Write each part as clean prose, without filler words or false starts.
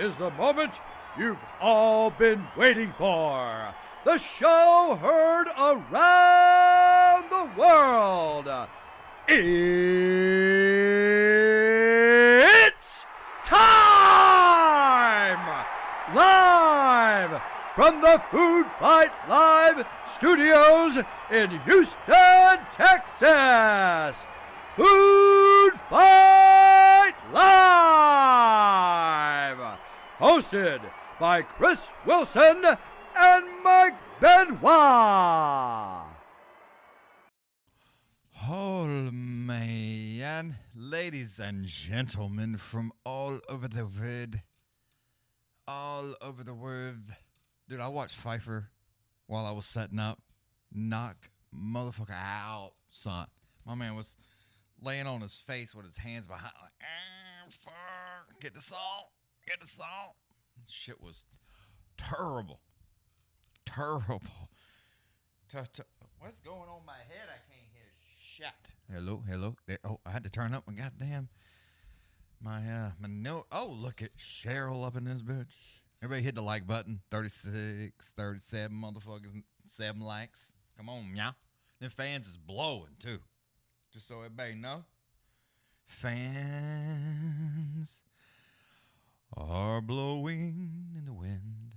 is the moment you've all been waiting for. The show heard around the world. It's from the Food Fight Live studios in Houston, Texas. Food Fight Live! Hosted by Chris Wilson and Mike Benoit. Oh man, ladies and gentlemen from all over the world, dude, I watched Pyfer while I was setting up. Knock motherfucker out, son. My man was laying on his face with his hands behind, like, fuck, get the salt. Shit was terrible. What's going on in my head? I can't hear shit. Hello. Oh, I had to turn up my goddamn my note. Oh, look at Cheryl up in this bitch. Everybody hit the like button. 36, 37 motherfuckers, 7 likes. Come on, meow. Them fans is blowing too. Just so everybody know. Fans are blowing in the wind.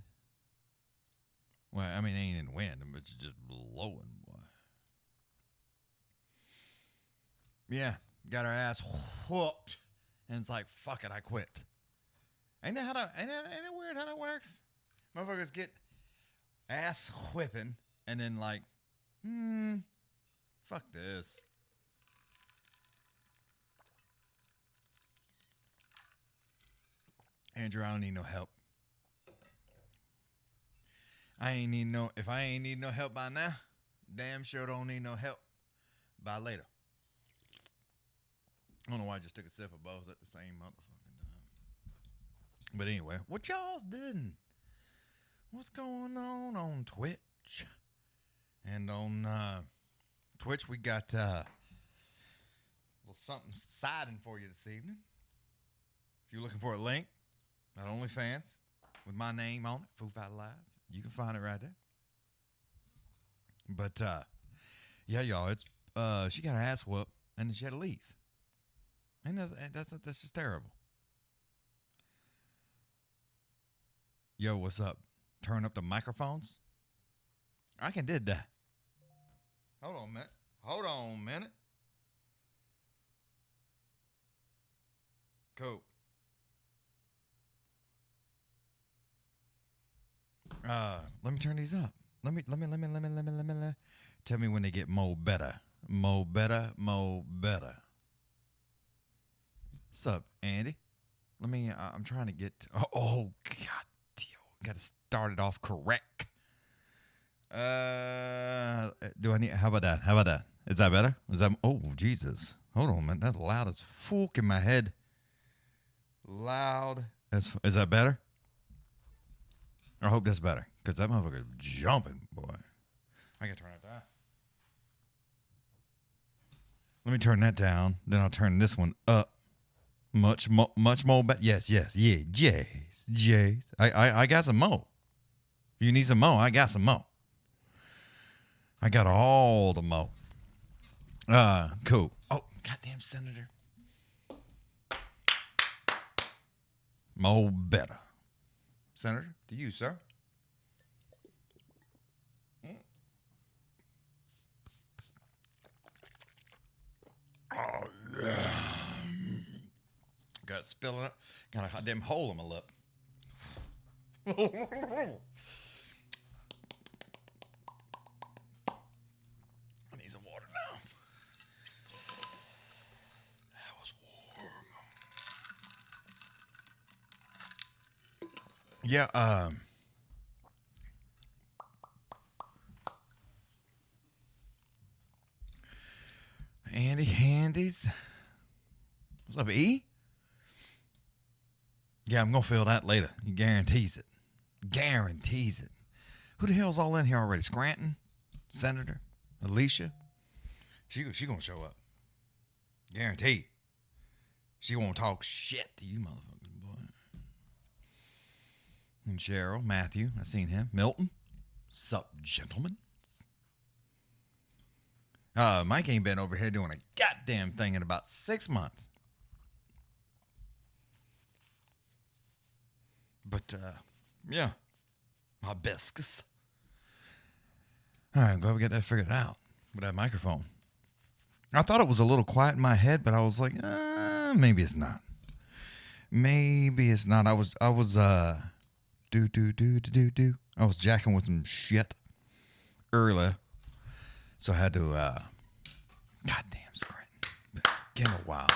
Well, I mean, it ain't in the wind, but it's just blowing, boy. Yeah, got our ass whooped. And it's like, fuck it, I quit. Ain't that weird how that works? Motherfuckers get ass whipping and then like, fuck this. Andrew, I don't need no help. If I ain't need no help by now, damn sure don't need no help by later. I don't know why I just took a sip of both at the same motherfucking time. But anyway, what y'all's doing? What's going on Twitch? And on Twitch, we got a little something siding for you this evening. If you're looking for a link, at OnlyFans, with my name on it, Food Fight Live, you can find it right there. But, yeah, y'all, it's she got her ass whooped, and then she had to leave. And that's just terrible. Yo, what's up? Turn up the microphones? I can did that. Hold on a minute. Cool. Let me turn these up. Let me. Tell me when they get more better. What's up, Andy? I'm trying to get. Oh God, got to start it off correct. Do I need? How about that? Is that better? Oh Jesus! Hold on, man. That's loud as fuck in my head. Loud. Is that better? I hope that's better, because that motherfucker's jumping, boy. I can turn it down. Let me turn that down. Then I'll turn this one up. Much more. Yes. I got some more. If you need some more, I got some more. I got all the more. Cool. Oh, goddamn Senator. Mo better. Senator, to you, sir. Oh, yeah. Got it spilling up. Got a goddamn hole in my lip. I need some water now. That was warm. Yeah, Andy Handies. What's up, E? Yeah, I'm going to feel that later. He guarantees it. Who the hell's all in here already? Scranton? Senator? Alicia? She going to show up. Guaranteed. She won't talk shit to you, motherfucking boy. And Cheryl, Matthew, I seen him. Milton. Sup, gentlemen? Mike ain't been over here doing a goddamn thing in about 6 months. But, yeah. Hibiscus. All right, I'm glad we got that figured out with that microphone. I thought it was a little quiet in my head, but I was like, maybe it's not. Maybe it's not. I was I was jacking with some shit earlier, so I had to goddamn screen. Give me a while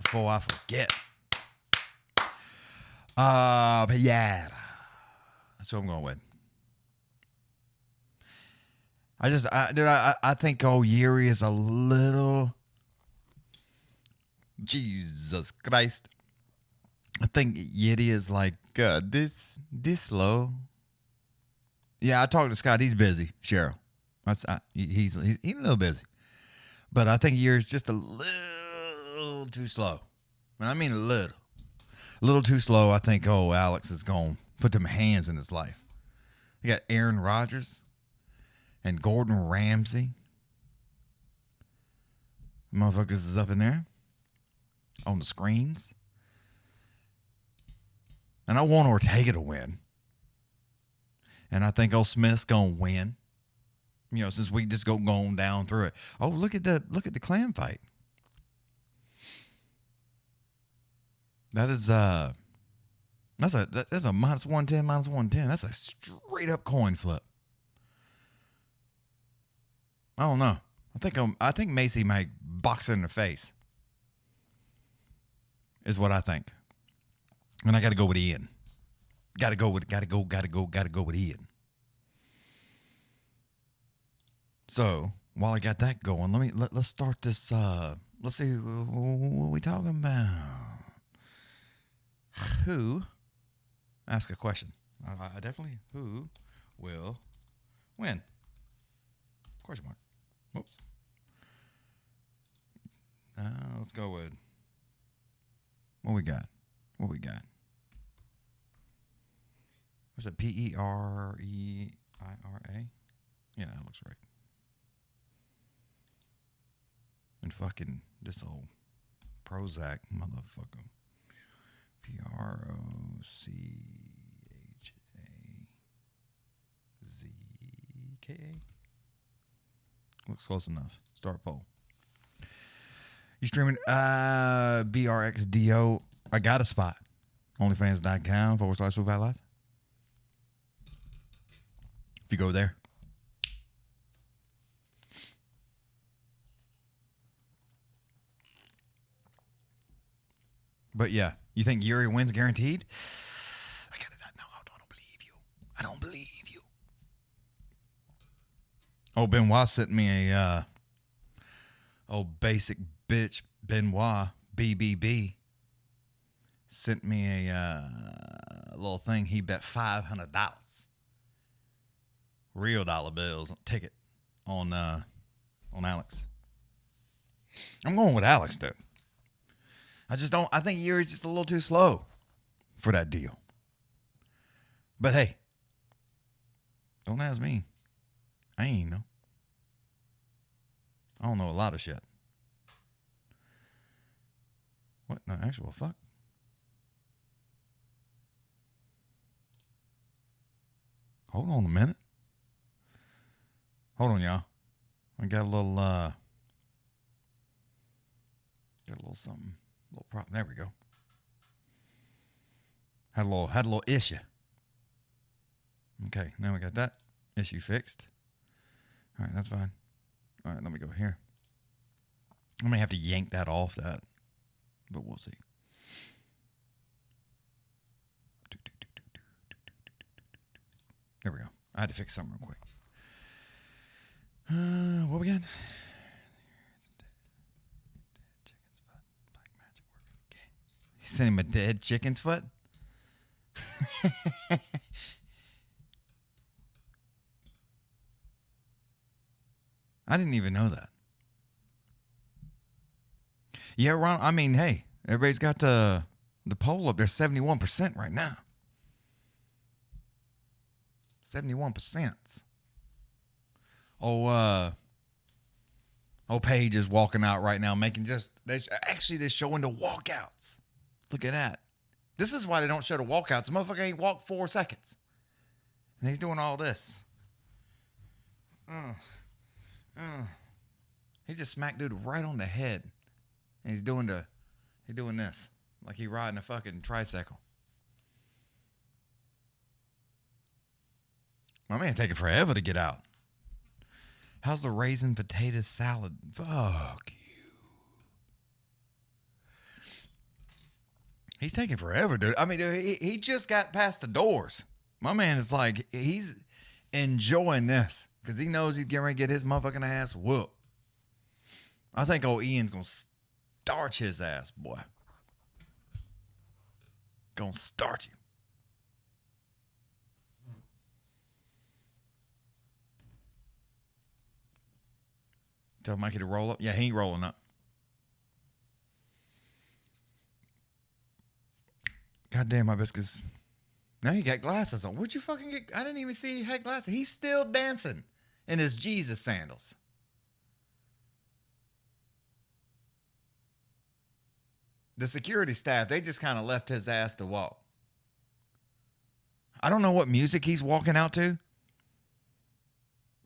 before I forget. But yeah, that's what I'm going with. I think Jiri is a little. Jesus Christ. I think Yeti is like this slow. Yeah, I talked to Scott. He's busy. Cheryl, he's a little busy, but I think Yeri's just a little too slow. And I mean a little too slow. I think Alex is gonna put them hands in his life. You got Aaron Rodgers and Gordon Ramsay. Motherfuckers is up in there on the screens. And I want Ortega to win. And I think Smith's gonna win. You know, since we just going down through it. Oh, look at the clan fight. That's a minus 110, minus 110. That's a straight up coin flip. I don't know. I think Macy might box her in the face. Is what I think. And I got to go with Ian. Got to go with Ian. So while I got that going, let's start this. Let's see what we talking about. Who? Ask a question. I definitely. Who will win? Question mark. Whoops. Let's go with what we got. Was it Pereira? Yeah, that looks right. And fucking this old Prozac motherfucker. Prochazka. Looks close enough. Start poll. You streaming BRXDO? I got a spot. OnlyFans.com/SuperFatLife. If you go there. But yeah, you think Jiri wins guaranteed? I don't believe you. Oh, Benoit sent me a basic bitch Benoit BBB sent me a little thing. He bet $500 real dollar bills ticket on Alex. I'm going with Alex though. I think Jiri's just a little too slow for that deal. But hey, don't ask me. I ain't know. I don't know a lot of shit. What in the actual fuck? Hold on a minute. Hold on, y'all. I got a little something. A little problem. There we go. Had a little issue. Okay, now we got that issue fixed. All right, that's fine. All right, let me go here. I may have to yank that off that, but we'll see. There we go. I had to fix something real quick. What we got? He's sending him a dead chicken's foot? I didn't even know that. Yeah, Ron, I mean, hey, everybody's got the poll up there, 71% right now. 71%. Paige is walking out right now, they're showing the walkouts. Look at that. This is why they don't show the walkouts. The motherfucker ain't walked 4 seconds. And he's doing all this. He just smacked dude right on the head. And he's doing this. Like he riding a fucking tricycle. My man's taking forever to get out. How's the raisin potato salad? Fuck you. He's taking forever, dude. I mean, dude, he just got past the doors. My man is like, he's enjoying this because he knows he's getting ready to get his motherfucking ass whooped. I think old Ian's going to starch his ass, boy. Going to starch him. Tell Mikey to roll up. Yeah, he ain't rolling up. Goddamn, my biscuits. Now he got glasses on. Where'd you fucking get? I didn't even see he had glasses. He's still dancing in his Jesus sandals. The security staff, they just kind of left his ass to walk. I don't know what music he's walking out to.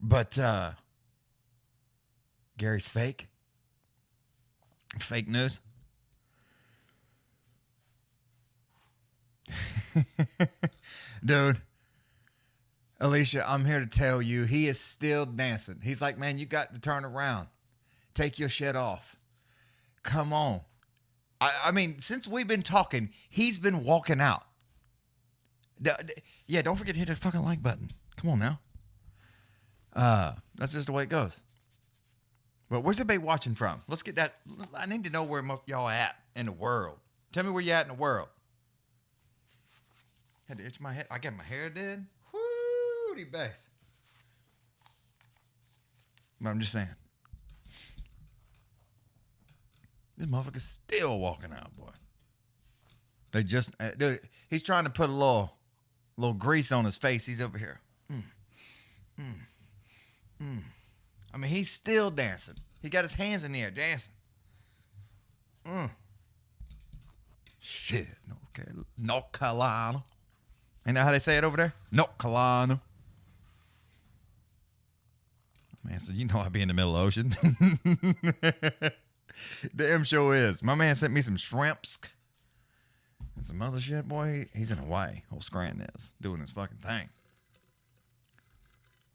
But, Gary's fake. Fake news. Dude, Alicia, I'm here to tell you, he is still dancing. He's like, man, you got to turn around. Take your shit off. Come on. I mean, since we've been talking, he's been walking out. Yeah, don't forget to hit the fucking like button. Come on now. That's just the way it goes. But where's everybody watching from? Let's get that. I need to know where y'all at in the world. Tell me where you at in the world. Had to itch my head. I got my hair did. Whoo, the best. But I'm just saying. This motherfucker's still walking out, boy. They just, dude, he's trying to put a little grease on his face. He's over here. I mean, he's still dancing. He got his hands in the air dancing. Shit. Okay. North Carolina. Ain't that how they say it over there? North Carolina. Man, so you know I be in the middle of the ocean. Damn sure is. My man sent me some shrimps and some other shit, boy. He's in Hawaii. Old Scranton is doing his fucking thing.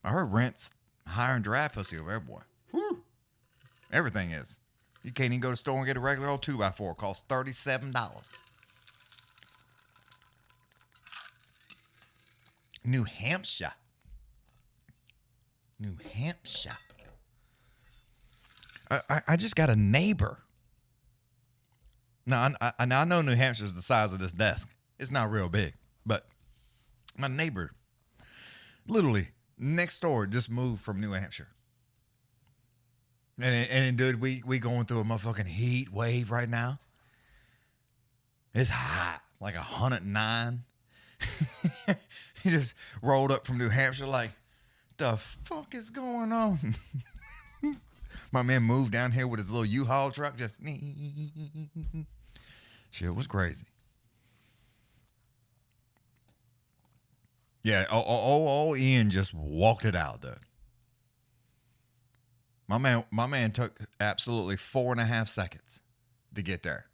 I heard rent's higher and dry pussy over there, boy. Whew. Everything is. You can't even go to the store and get a regular old 2x4. It costs $37. New Hampshire. New Hampshire. I just got a neighbor. Now, I know New Hampshire's the size of this desk. It's not real big. But my neighbor, literally next door, just moved from New Hampshire. And dude, we going through a motherfucking heat wave right now. It's hot, like 109. He just rolled up from New Hampshire like, the fuck is going on? My man moved down here with his little U-Haul truck. Just shit was crazy. Yeah, Ian just walked it out, dude. My man took absolutely 4.5 seconds to get there.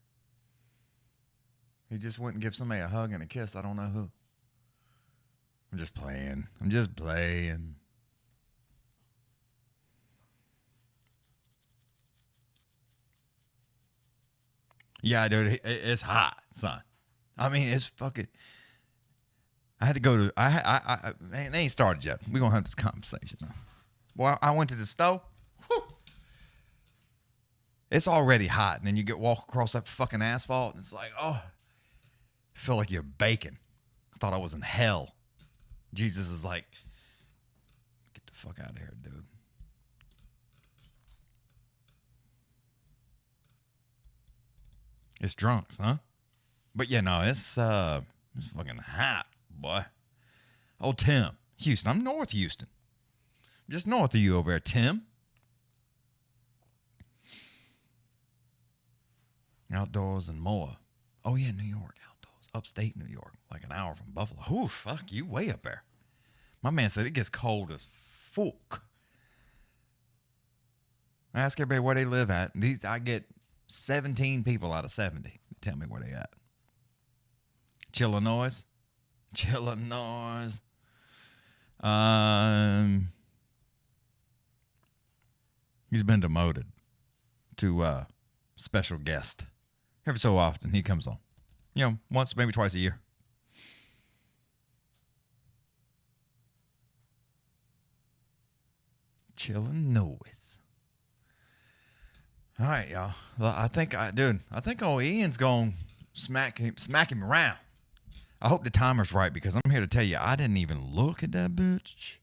He just went and gave somebody a hug and a kiss. I don't know who. I'm just playing. Yeah, dude, it's hot, son. I mean, it's fucking. I had to go to. They ain't started yet. We're gonna have this conversation now. Well, I went to the stove. Whew. It's already hot, and then you walk across that fucking asphalt, and it's like, oh, I feel like you're baking. I thought I was in hell. Jesus is like, get the fuck out of here, dude. It's drunks, huh? But yeah, no, it's fucking hot, boy. Oh, Tim, Houston. I'm North Houston. Just north of you over there, Tim. Outdoors and more. Oh yeah, New York, outdoors. Upstate New York, like an hour from Buffalo. Ooh, fuck you, way up there. My man said it gets cold as fuck. I ask everybody where they live at. I get 17 people out of 70 to tell me where they at. Chillinois. He's been demoted to special guest. Every so often he comes on. Once, maybe twice a year. Chillinois. All right, y'all. Well, I think old Ian's going to smack him around. I hope the timer's right because I'm here to tell you I didn't even look at that bitch.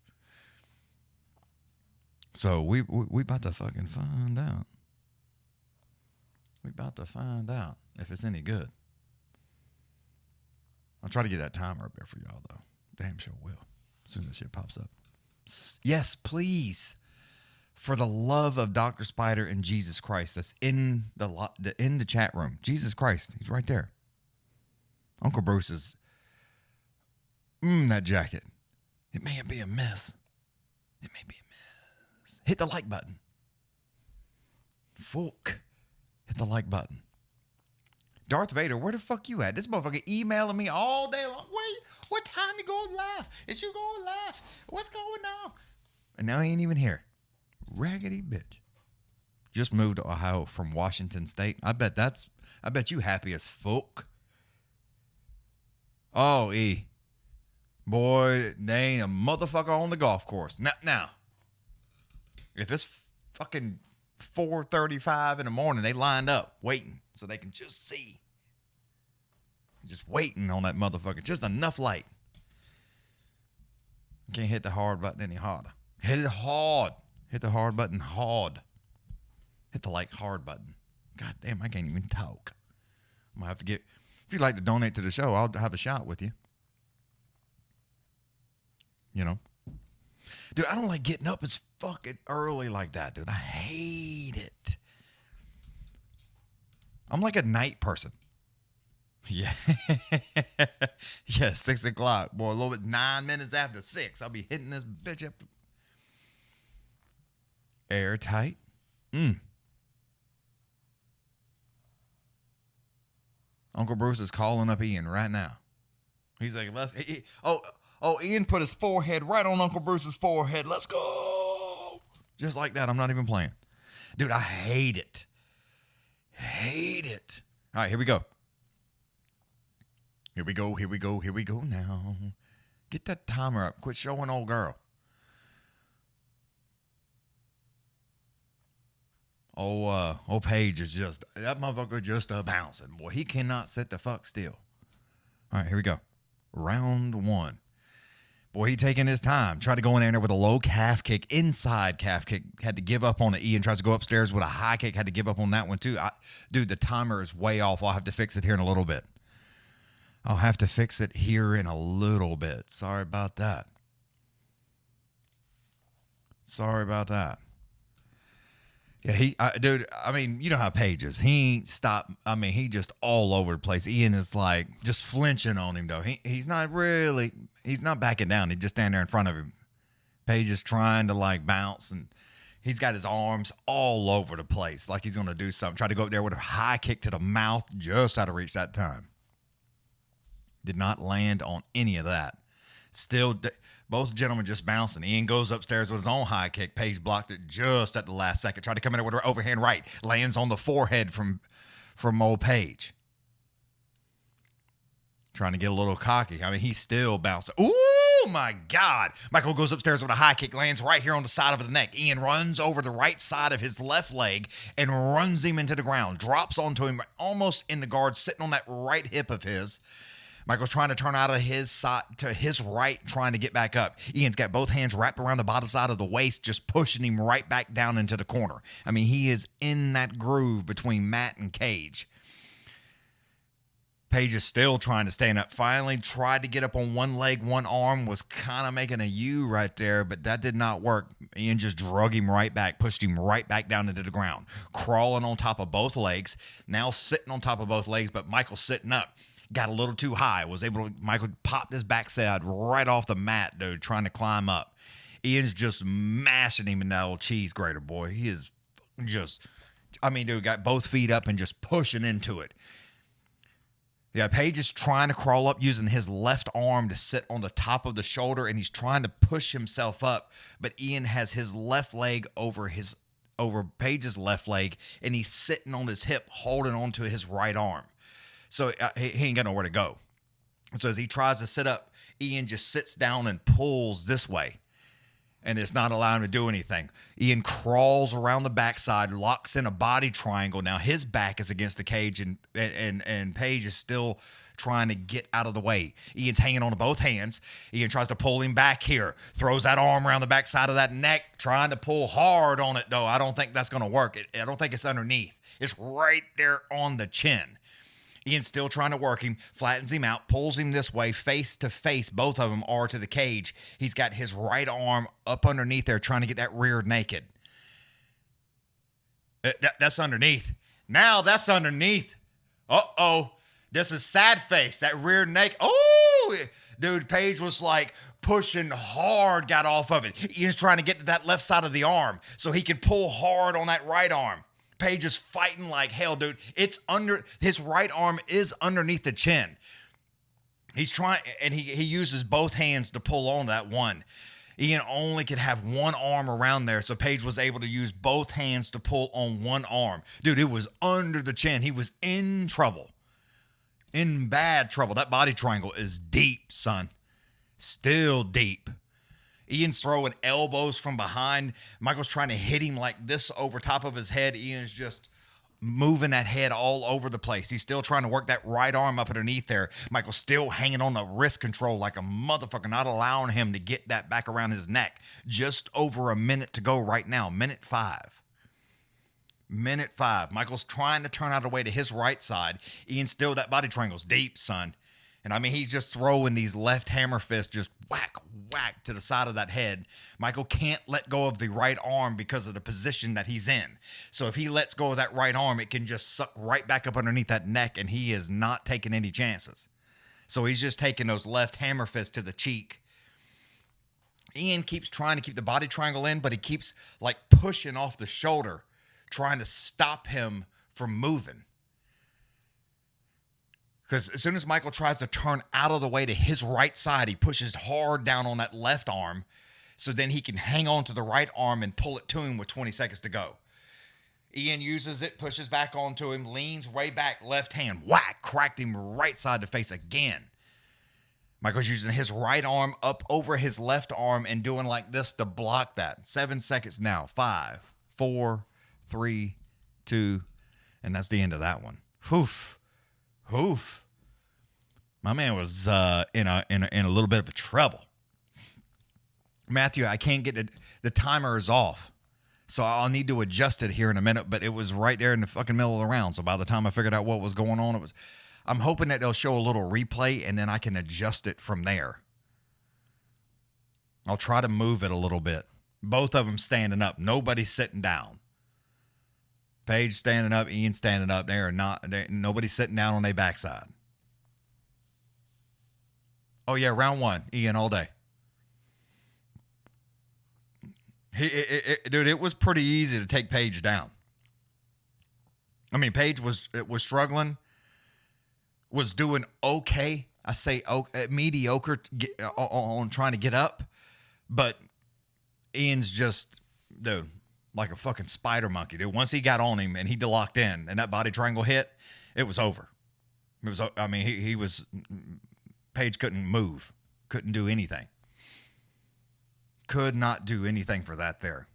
So we about to fucking find out. We about to find out if it's any good. I'll try to get that timer up there for y'all though. Damn sure will. As soon as shit pops up. Yes, please. For the love of Dr. Spider and Jesus Christ that's in the chat room. Jesus Christ, he's right there. Uncle Bruce is that jacket. It may be a mess. It may be a mess. Hit the like button. Fuck. Hit the like button. Darth Vader, where the fuck you at? This motherfucker emailing me all day long. Wait, what time you going live? Is you going live? What's going on? And now he ain't even here. Raggedy bitch. Just moved to Ohio from Washington State. I bet you happy as fuck. Oh, E. Boy, they ain't a motherfucker on the golf course. Now, if it's fucking 4:35 in the morning, they lined up waiting so they can just see. Just waiting on that motherfucker. Just enough light. You can't hit the hard button any harder. Hit it hard. Hit the hard button hard. Hit the like hard button. God damn, I can't even talk. I'm going to have to get... If you'd like to donate to the show, I'll have a shot with you. Dude, I don't like getting up as fucking early like that, dude. I hate it. I'm like a night person. Yeah. Yeah, 6 o'clock. Boy, a little bit 9 minutes after 6. I'll be hitting this bitch up. Airtight. Uncle Bruce is calling up Ian right now. He's like, Ian put his forehead right on Uncle Bruce's forehead. Let's go. Just like that. I'm not even playing. Dude, I hate it. Hate it. All right, here we go. Here we go now. Get that timer up. Quit showing old girl. Paige is that motherfucker just a bouncing. Boy, he cannot sit the fuck still. All right, here we go. Round 1. Boy, he taking his time. Tried to go in there with a low calf kick, inside calf kick. Had to give up on it. Ian tries to go upstairs with a high kick. Had to give up on that one too. Dude, the timer is way off. I'll have to fix it here in a little bit. Sorry about that. Yeah, dude, I mean, you know how Paige is. He ain't stopped. I mean, he just all over the place. Ian is like just flinching on him, though. He's not backing down. He just stand there in front of him. Paige is trying to like bounce, and he's got his arms all over the place like he's going to do something. Tried to go up there with a high kick to the mouth, just out of reach that time. Did not land on any of that. Still, both gentlemen just bouncing. Ian goes upstairs with his own high kick. Paige blocked it just at the last second. Tried to come in there with her overhand right. Lands on the forehead from old Paige. Trying to get a little cocky. I mean, he's still bouncing. Ooh, my God. Michael goes upstairs with a high kick. Lands right here on the side of the neck. Ian runs over the right side of his left leg and runs him into the ground. Drops onto him almost in the guard, sitting on that right hip of his. Michael's trying to turn out of his side to his right, trying to get back up. Ian's got both hands wrapped around the bottom side of the waist, just pushing him right back down into the corner. I mean, he is in that groove between Matt and Cage. Paige is still trying to stand up. Finally tried to get up on one leg, one arm, was kind of making a U right there, but that did not work. Ian just drug him right back, pushed him right back down into the ground. Crawling on top of both legs, now sitting on top of both legs, but Michael's sitting up. got a little too high. Michael popped his backside right off the mat, dude, trying to climb up. Ian's just mashing him in that old cheese grater, boy. He is just, dude, got both feet up and just pushing into it. Yeah, Page is trying to crawl up using his left arm to sit on the top of the shoulder, and he's trying to push himself up, but Ian has his left leg over Page's left leg, and he's sitting on his hip holding onto his right arm. So he ain't got nowhere to go. So as he tries to sit up, Ian just sits down and pulls this way, and it's not allowing him to do anything. Ian crawls around the backside, locks in a body triangle. Now his back is against the cage, and Page is still trying to get out of the way. Ian's hanging on to both hands. Ian tries to pull him back here, throws that arm around the backside of that neck, trying to pull hard on it, though. I don't think that's going to work. I don't think it's underneath. It's right there on the chin. Ian's still trying to work him, flattens him out, pulls him this way, face to face. Both of them are to the cage. He's got his right arm up underneath there trying to get that rear naked. That's underneath. Now that's underneath. Uh-oh. This is sad face. That rear naked. Oh, dude, Page was like pushing hard, got off of it. Ian's trying to get to that left side of the arm so he can pull hard on that right arm. Page is fighting like hell, dude. His right arm is underneath the chin. He's trying, and he uses both hands to pull on that one. Ian only could have one arm around there, so Page was able to use both hands to pull on one arm. Dude, it was under the chin. He was in trouble. In bad trouble. That body triangle is deep, son. Still deep. Ian's throwing elbows from behind. Michael's trying to hit him like this over top of his head. Ian's just moving that head all over the place. He's still trying to work that right arm up underneath there. Michael's still hanging on the wrist control like a motherfucker, not allowing him to get that back around his neck. Just over a minute to go right now. Minute 5. Michael's trying to turn out of the way to his right side. Ian still, that body triangle's deep, son. And he's just throwing these left hammer fists, just whack, whack to the side of that head. Michael can't let go of the right arm because of the position that he's in. So if he lets go of that right arm, it can just suck right back up underneath that neck, and he is not taking any chances. So he's just taking those left hammer fists to the cheek. Ian keeps trying to keep the body triangle in, but he keeps like pushing off the shoulder, trying to stop him from moving. Because as soon as Michael tries to turn out of the way to his right side, he pushes hard down on that left arm so then he can hang on to the right arm and pull it to him with 20 seconds to go. Ian uses it, pushes back onto him, leans way back, left hand, whack, cracked him right side to face again. Michael's using his right arm up over his left arm and doing like this to block that. 7 seconds now. 5, 4, 3, 2, and that's the end of that one. Hoof. My man was in a little bit of a trouble. Matthew, I can't get the timer is off, so I'll need to adjust it here in a minute. But it was right there in the fucking middle of the round. So by the time I figured out what was going on, I'm hoping that they'll show a little replay and then I can adjust it from there. I'll try to move it a little bit. Both of them standing up. Nobody's sitting down. Page standing up, Ian standing up. Nobody's sitting down on their backside. Oh, yeah, round 1. Ian all day. Dude, it was pretty easy to take Page down. Page was struggling, was doing okay. I say mediocre on trying to get up. But Ian's just, dude, like a fucking spider monkey, dude. Once he got on him and he locked in and that body triangle hit, it was over. It was, he was, Page couldn't move, couldn't do anything. Could not do anything for that there.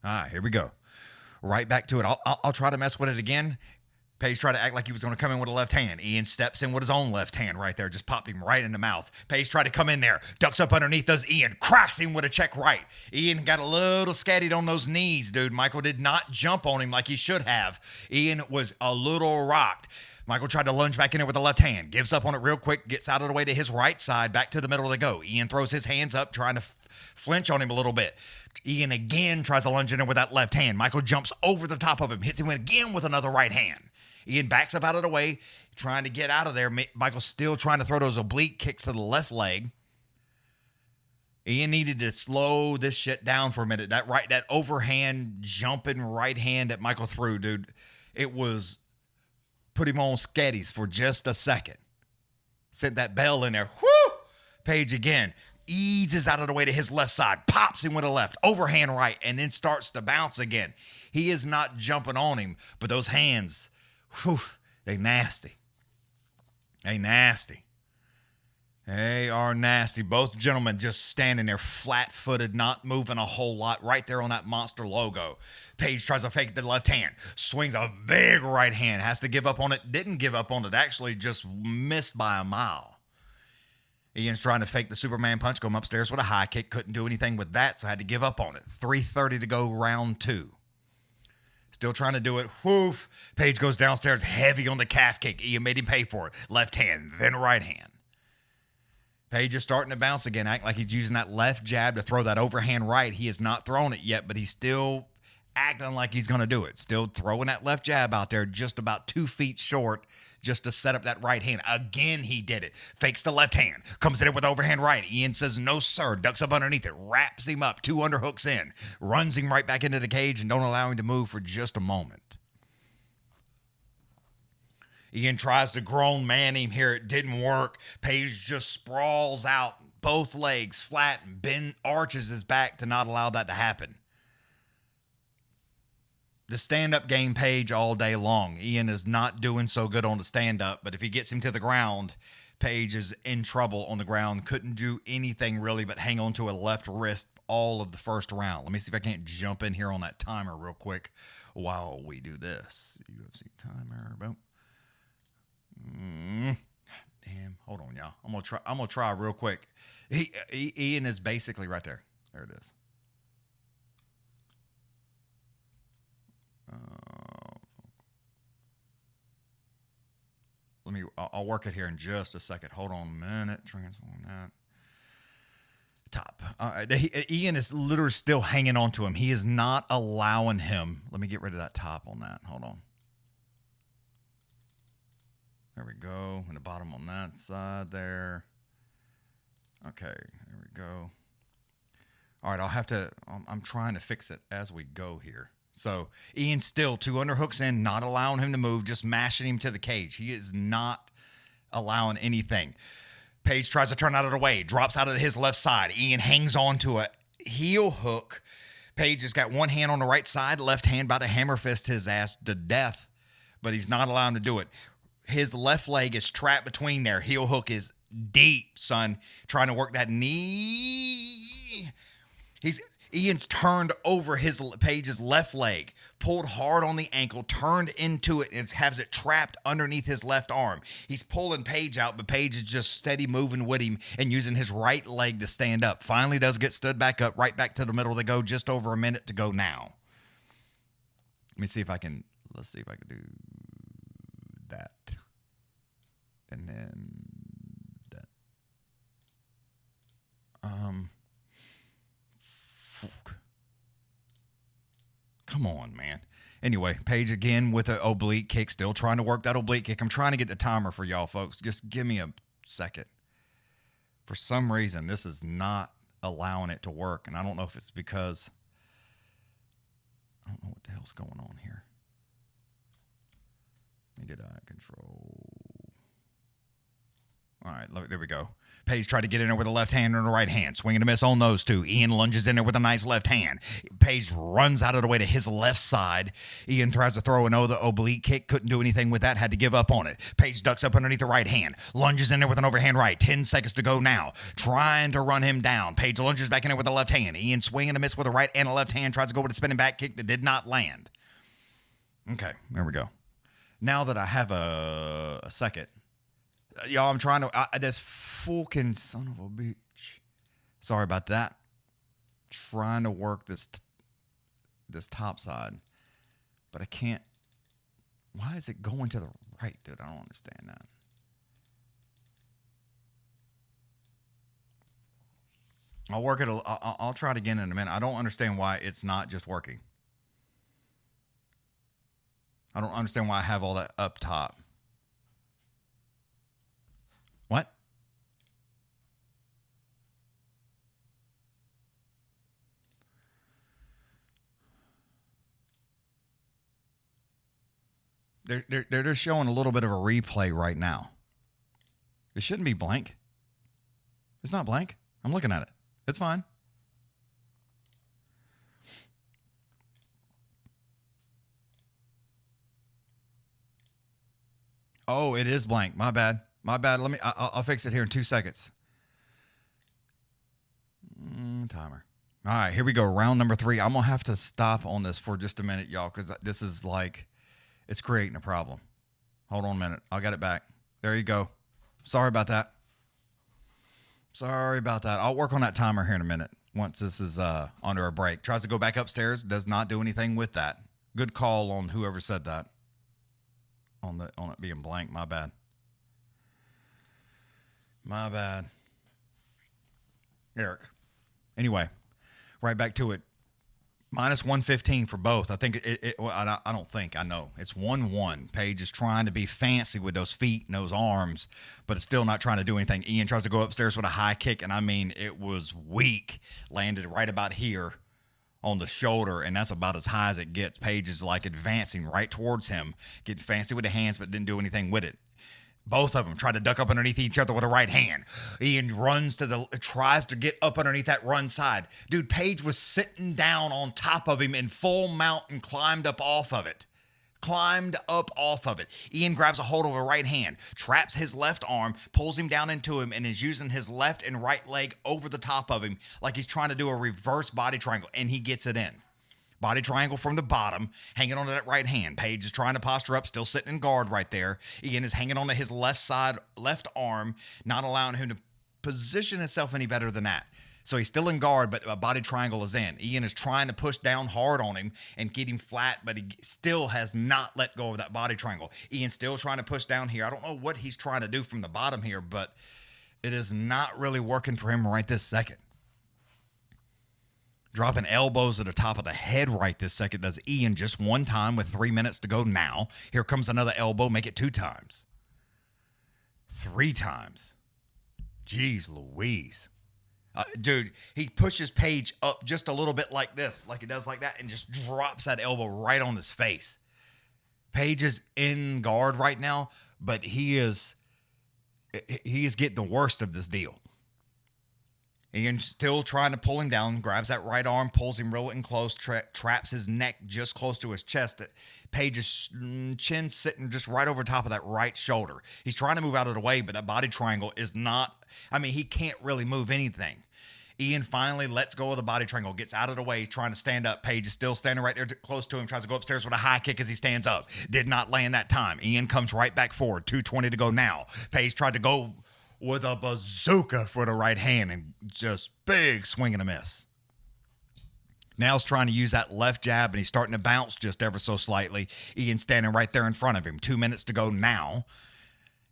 All right, here we go. Right back to it. I'll try to mess with it again. Page tried to act like he was going to come in with a left hand. Ian steps in with his own left hand right there. Just popped him right in the mouth. Page tried to come in there. Ducks up underneath, does Ian. Cracks him with a check right. Ian got a little scattered on those knees, dude. Michael did not jump on him like he should have. Ian was a little rocked. Michael tried to lunge back in there with the left hand. Gives up on it real quick. Gets out of the way to his right side. Back to the middle of the go. Ian throws his hands up, trying to flinch on him a little bit. Ian again tries to lunge in with that left hand. Michael jumps over the top of him, hits him again with another right hand. Ian backs up out of the way, trying to get out of there. Michael's still trying to throw those oblique kicks to the left leg. Ian needed to slow this shit down for a minute. That overhand jumping right hand that Michael threw, dude, it was put him on sketties for just a second. Sent that bell in there. Whoo! Page again eases out of the way to his left side, pops him with a left, overhand right, and then starts to bounce again. He is not jumping on him, but those hands, whew, they nasty. They nasty. They are nasty. Both gentlemen just standing there flat-footed, not moving a whole lot, right there on that monster logo. Page tries to fake the left hand, swings a big right hand, has to give up on it, didn't give up on it, actually just missed by a mile. Ian's trying to fake the Superman punch, going upstairs with a high kick, couldn't do anything with that, so had to give up on it. 3:30 to go, round 2. Still trying to do it. Whoof. Page goes downstairs heavy on the calf kick. Ian made him pay for it. Left hand, then right hand. Page is starting to bounce again, act like he's using that left jab to throw that overhand right. He has not thrown it yet, but he's still acting like he's going to do it. Still throwing that left jab out there just about 2 feet short just to set up that right hand. Again, he did it. Fakes the left hand. Comes in it with overhand right. Ian says, no, sir. Ducks up underneath it. Wraps him up. 2 underhooks in. Runs him right back into the cage and don't allow him to move for just a moment. Ian tries to grown man him here. It didn't work. Page just sprawls out, both legs flat, and arches his back to not allow that to happen. The stand-up game, Page, all day long. Ian is not doing so good on the stand-up, but if he gets him to the ground, Page is in trouble on the ground. Couldn't do anything really but hang on to a left wrist all of the first round. Let me see if I can't jump in here on that timer real quick while we do this. UFC timer, boom. Damn, hold on, y'all. I'm gonna try real quick. Ian is basically right there. There it is. I'll work it here in just a second. Hold on a minute. Transform that. Top. Ian is literally still hanging on to him. He is not allowing him. Let me get rid of that top on that. Hold on. There we go. And the bottom on that side there. Okay, there we go. All right, I'll have to, I'm trying to fix it as we go here. So Ian's still 2 underhooks in, not allowing him to move, just mashing him to the cage. He is not allowing anything. Page tries to turn out of the way, drops out of his left side. Ian hangs on to a heel hook. Page has got one hand on the right side, left hand about to hammer fist his ass to death, but he's not allowing him to do it. His left leg is trapped between there. Heel hook is deep, son. Trying to work that knee. Ian's turned over Page's left leg, pulled hard on the ankle, turned into it, and has it trapped underneath his left arm. He's pulling Page out, but Page is just steady moving with him and using his right leg to stand up. Finally does get stood back up, right back to the middle. They go just over a minute to go now. Let me see if I can, let's see if I can do that. And then that. Come on, man. Anyway, Page again with an oblique kick. Still trying to work that oblique kick. I'm trying to get the timer for y'all, folks. Just give me a second. For some reason, this is not allowing it to work. And I don't know if it's because I don't know what the hell's going on here. Let me get eye control. All right, there we go. Page tried to get in there with a left hand and a right hand. Swing and a miss on those two. Ian lunges in there with a nice left hand. Page runs out of the way to his left side. Ian tries to throw another oblique kick. Couldn't do anything with that. Had to give up on it. Page ducks up underneath the right hand. Lunges in there with an overhand right. 10 seconds to go now. Trying to run him down. Page lunges back in there with a left hand. Ian swing and a miss with a right and a left hand. Tries to go with a spinning back kick that did not land. Okay, there we go. Now that I have a second, y'all, I'm trying to, this fucking son of a bitch. Sorry about that. Trying to work this top side, but I can't. Why is it going to the right, dude? I don't understand that. I'll work it. I'll try it again in a minute. I don't understand why it's not just working. I don't understand why I have all that up top. What? They're just showing a little bit of a replay right now. It shouldn't be blank. It's not blank. I'm looking at it. It's fine. Oh, it is blank. My bad. My bad. I'll fix it here in 2 seconds. Timer. All right, here we go. Round number 3. I'm going to have to stop on this for just a minute, y'all, because this is like, it's creating a problem. Hold on a minute. I'll get it back. There you go. Sorry about that. Sorry about that. I'll work on that timer here in a minute once this is under a break. Tries to go back upstairs. Does not do anything with that. Good call on whoever said that. On it being blank. My bad. My bad. Eric. Anyway, right back to it. Minus 115 for both. I think I don't think. I know. It's 1-1. Page is trying to be fancy with those feet and those arms, but it's still not trying to do anything. Ian tries to go upstairs with a high kick, and I mean, it was weak. Landed right about here on the shoulder, and that's about as high as it gets. Page is like advancing right towards him, getting fancy with the hands, but didn't do anything with it. Both of them try to duck up underneath each other with a right hand. Ian tries to get up underneath that run side. Dude, Page was sitting down on top of him in full mount and climbed up off of it. Ian grabs a hold of a right hand, traps his left arm, pulls him down into him, and is using his left and right leg over the top of him like he's trying to do a reverse body triangle, and he gets it in. Body triangle from the bottom, hanging onto that right hand. Page is trying to posture up, still sitting in guard right there. Ian is hanging onto his left arm, not allowing him to position himself any better than that. So he's still in guard, but a body triangle is in. Ian is trying to push down hard on him and get him flat, but he still has not let go of that body triangle. Ian's still trying to push down here. I don't know what he's trying to do from the bottom here, but it is not really working for him right this second. Dropping elbows at the top of the head right this second does Ian just one time with 3 minutes to go now. Here comes another elbow. Make it 2 times. 3 times. Jeez Louise. Dude, he pushes Page up just a little bit like this, like he does like that, and just drops that elbow right on his face. Page is in guard right now, but he is getting the worst of this deal. Ian still trying to pull him down, grabs that right arm, pulls him real and close, traps his neck just close to his chest. Page's chin sitting just right over top of that right shoulder. He's trying to move out of the way, but that body triangle is not, he can't really move anything. Ian finally lets go of the body triangle, gets out of the way, trying to stand up. Page is still standing right there close to him, tries to go upstairs with a high kick as he stands up. Did not land that time. Ian comes right back forward, 2:20 to go now. Page tried to go with a bazooka for the right hand and just big swing and a miss. Now he's trying to use that left jab, and he's starting to bounce just ever so slightly. Ian standing right there in front of him. 2 minutes to go now.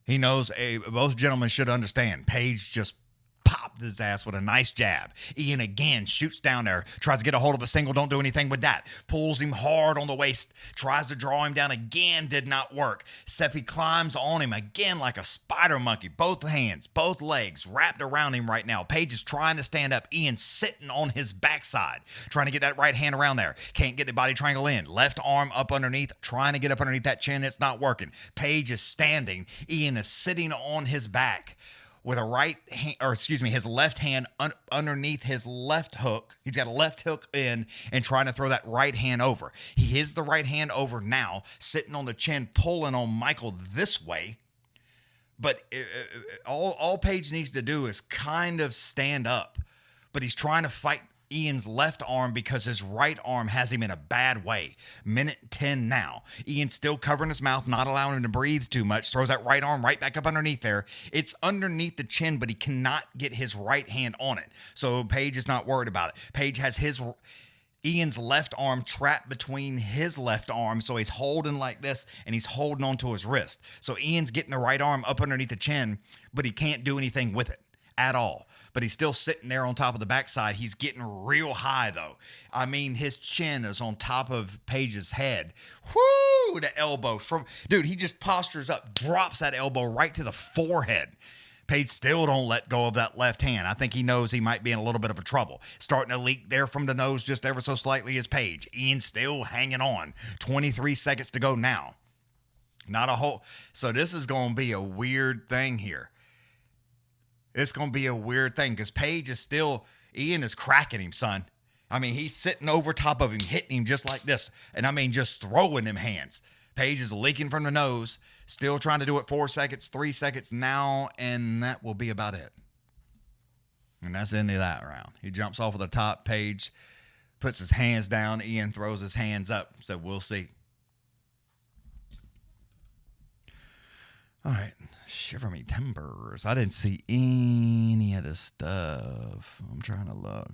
He knows both gentlemen should understand. Page just popped his ass with a nice jab. Ian again shoots down there, tries to get a hold of a single, don't do anything with that. Pulls him hard on the waist, tries to draw him down again, did not work. Seppi climbs on him again like a spider monkey. Both hands, both legs wrapped around him right now. Page is trying to stand up. Ian sitting on his backside, trying to get that right hand around there. Can't get the body triangle in. Left arm up underneath, trying to get up underneath that chin. It's not working. Page is standing. Ian is sitting on his back with his left hand underneath his left hook. He's got a left hook in and trying to throw that right hand over. He is the right hand over now, sitting on the chin, pulling on Michael this way. But all Page needs to do is kind of stand up. But he's trying to fight Ian's left arm because his right arm has him in a bad way. Minute 10 now. Ian's still covering his mouth, not allowing him to breathe too much. Throws that right arm right back up underneath there. It's underneath the chin, but he cannot get his right hand on it. So Page is not worried about it. Page has Ian's left arm trapped between his left arm, so he's holding like this, and he's holding onto his wrist. So Ian's getting the right arm up underneath the chin, but he can't do anything with it. at all. But he's still sitting there on top of the backside. He's getting real high, though. I mean, his chin is on top of Page's head. Whoo! The elbow from... Dude, he just postures up, drops that elbow right to the forehead. Page still don't let go of that left hand. I think he knows he might be in a little bit of a trouble. Starting to leak there from the nose just ever so slightly is Page. Ian still hanging on. 23 seconds to go now. Not a whole... So this is going to be a weird thing here. It's going to be a weird thing because Page is still... Ian is cracking him, son. I mean, he's sitting over top of him, hitting him just like this. And I mean, just throwing them hands. Page is leaking from the nose. Still trying to do it 4 seconds, 3 seconds now, and that will be about it. And that's the end of that round. He jumps off of the top. Page puts his hands down. Ian throws his hands up. So we'll see. All right. Shiver me timbers. I didn't see any of this stuff. I'm trying to look.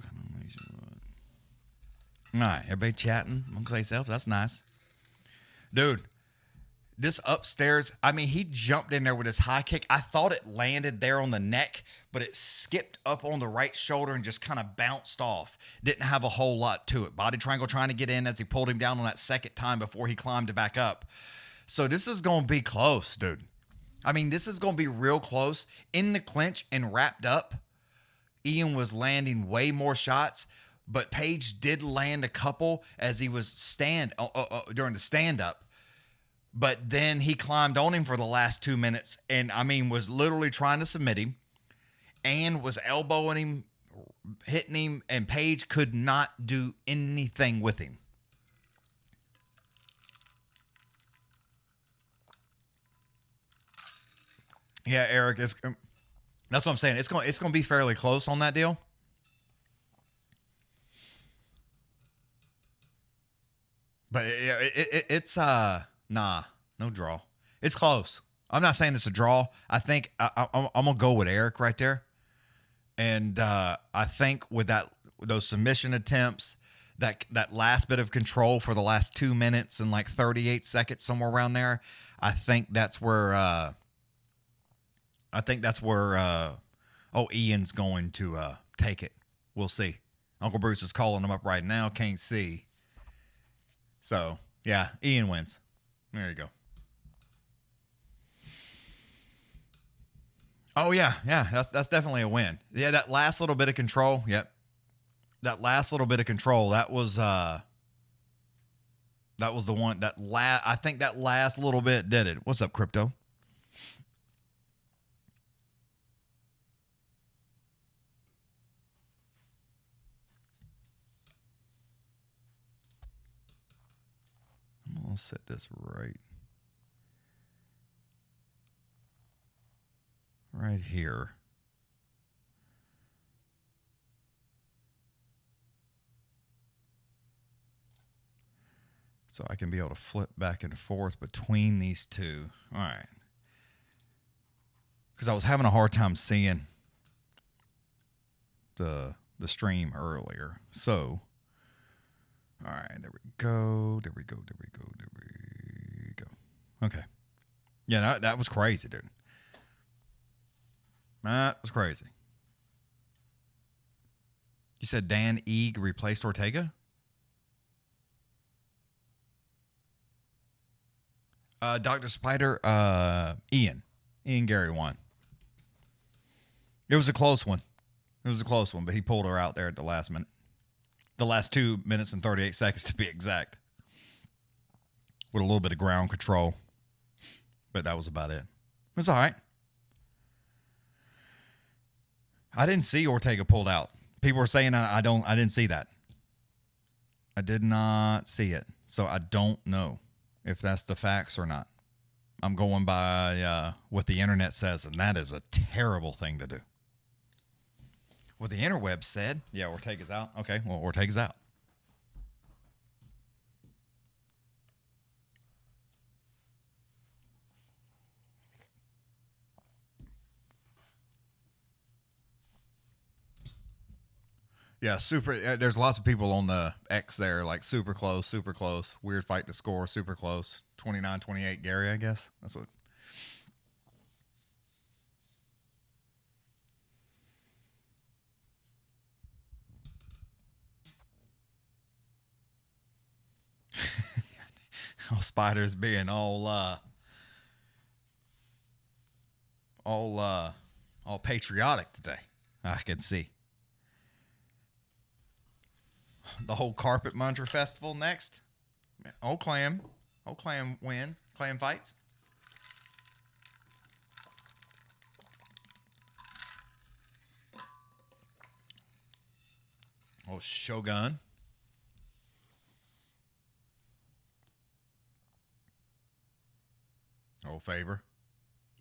All right. Everybody chatting amongst themselves. That's nice. Dude. This upstairs, I mean, he jumped in there with his high kick. I thought it landed there on the neck, but it skipped up on the right shoulder and just kind of bounced off. Didn't have a whole lot to it. Body triangle trying to get in as he pulled him down on that second time before he climbed back up. So this is going to be close, dude. I mean, this is going to be real close. In the clinch and wrapped up, Ian was landing way more shots, but Page did land a couple as he was during the stand-up. But then he climbed on him for the last 2 minutes and, I mean, was literally trying to submit him and was elbowing him, hitting him, and Page could not do anything with him. Yeah, Eric, that's what I'm saying. It's going to be fairly close on that deal. But it's nah, no draw. It's close. I'm not saying it's a draw. I think I'm gonna go with Eric right there, and I think with those submission attempts, that last bit of control for the last 2 minutes and like 38 seconds, somewhere around there, I think that's where Ian's going to take it. We'll see. Uncle Bruce is calling him up right now. Can't see. So yeah, Ian wins. There you go. Oh yeah, that's definitely a win. Yeah, that last little bit of control. Yep, that last little bit of control. That was the one. I think that last little bit did it. What's up, Crypto? I'll set this right here. So I can be able to flip back and forth between these two. All right. Because I was having a hard time seeing the stream earlier. So... All right, there we go. Okay. Yeah, that was crazy, dude. That was crazy. You said Dan Eag replaced Ortega? Dr. Spider, Ian Garry won. It was a close one. But he pulled her out there at the last minute. The last 2 minutes and 38 seconds to be exact. With a little bit of ground control. But that was about it. It was all right. I didn't see Ortega pulled out. People were saying I didn't see that. I did not see it. So I don't know if that's the facts or not. I'm going by what the internet says, and that is a terrible thing to do. What the interweb said, yeah, Ortega's out. Okay, well, Ortega's out. Yeah, super. There's lots of people on the X there, like super close. Weird fight to score, super close. 29-28 Garry, I guess. That's what. Spiders being all patriotic today. I can see. The whole Carpet Muncher Festival next. Old Clam wins. Clam fights. Oh, Shogun. Oh, Favor.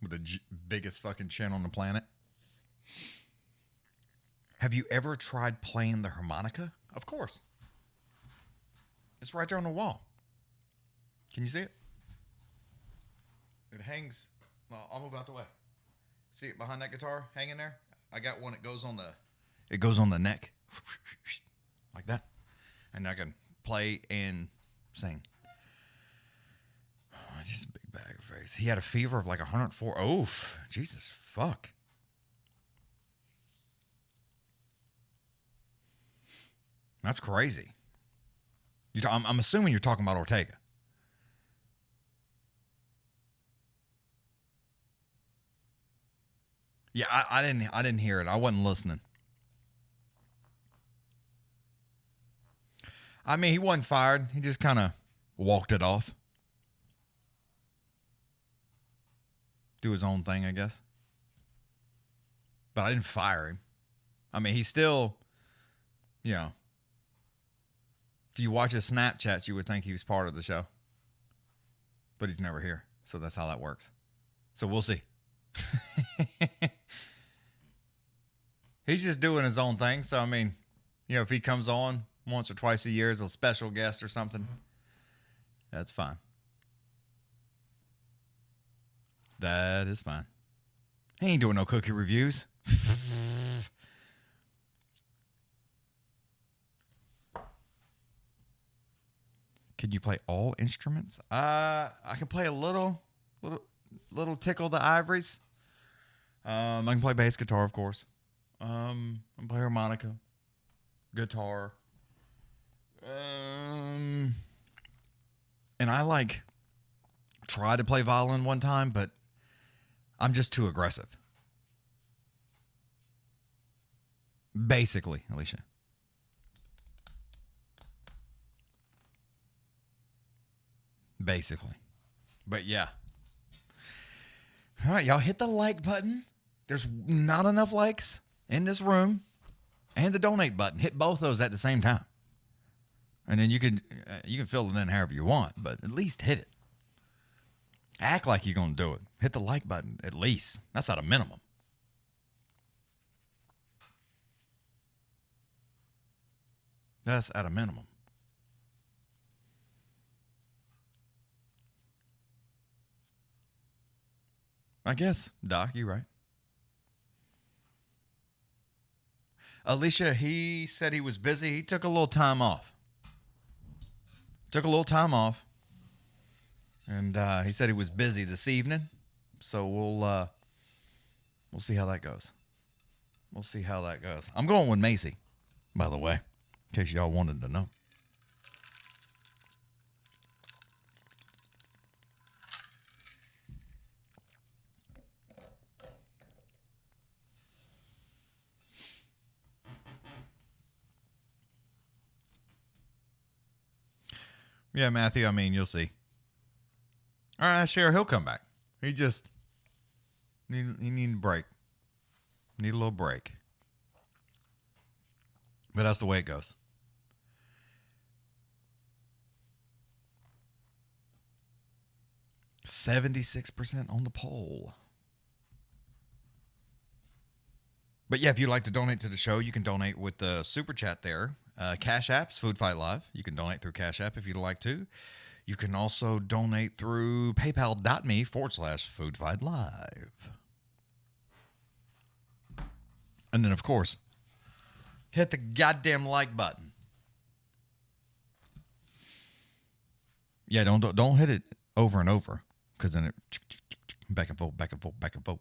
With the biggest fucking chin on the planet. Have you ever tried playing the harmonica? Of course. It's right there on the wall. Can you see it? It hangs. Well, I'll move out the way. See it behind that guitar hanging there? I got one that goes on the neck. Like that. And I can play and sing. Oh, just a big bag of face. He had a fever of like 104. Oof. Jesus fuck. That's crazy. I'm assuming you're talking about Ortega. Yeah, I didn't hear it. I wasn't listening. I mean, he wasn't fired. He just kind of walked it off. Do his own thing, I guess. But I didn't fire him. I mean, he's still, you know, if you watch his Snapchats, you would think he was part of the show. But he's never here. So that's how that works. So we'll see. He's just doing his own thing. So, I mean, you know, if he comes on once or twice a year as a special guest or something, that's fine. That is fine. He ain't doing no cookie reviews. Can you play all instruments? I can play a little tickle the ivories. I can play bass guitar, of course. I can play harmonica, guitar. And I tried to play violin one time, but I'm just too aggressive. Basically, Alicia. Basically. But yeah. All right, y'all hit the like button. There's not enough likes in this room. And the donate button. Hit both those at the same time. And then you can fill it in however you want, but at least hit it. Act like you're going to do it. Hit the like button at least. That's at a minimum. That's at a minimum. I guess, Doc, you're right. Alicia, he said he was busy. He took a little time off. And he said he was busy this evening. So we'll see how that goes. I'm going with Macy, by the way, in case y'all wanted to know. Yeah, Matthew, I mean, you'll see. All right, sure, he'll come back. He just he need a break. Need a little break. But that's the way it goes. $76% on the poll. But yeah, if you'd like to donate to the show, you can donate with the super chat there. Cash App's Food Fight Live. You can donate through Cash App if you'd like to. You can also donate through paypal.me/Food Fight Live. And then, of course, hit the goddamn like button. Yeah, don't hit it over and over, because then it back and forth, back and forth, back and forth.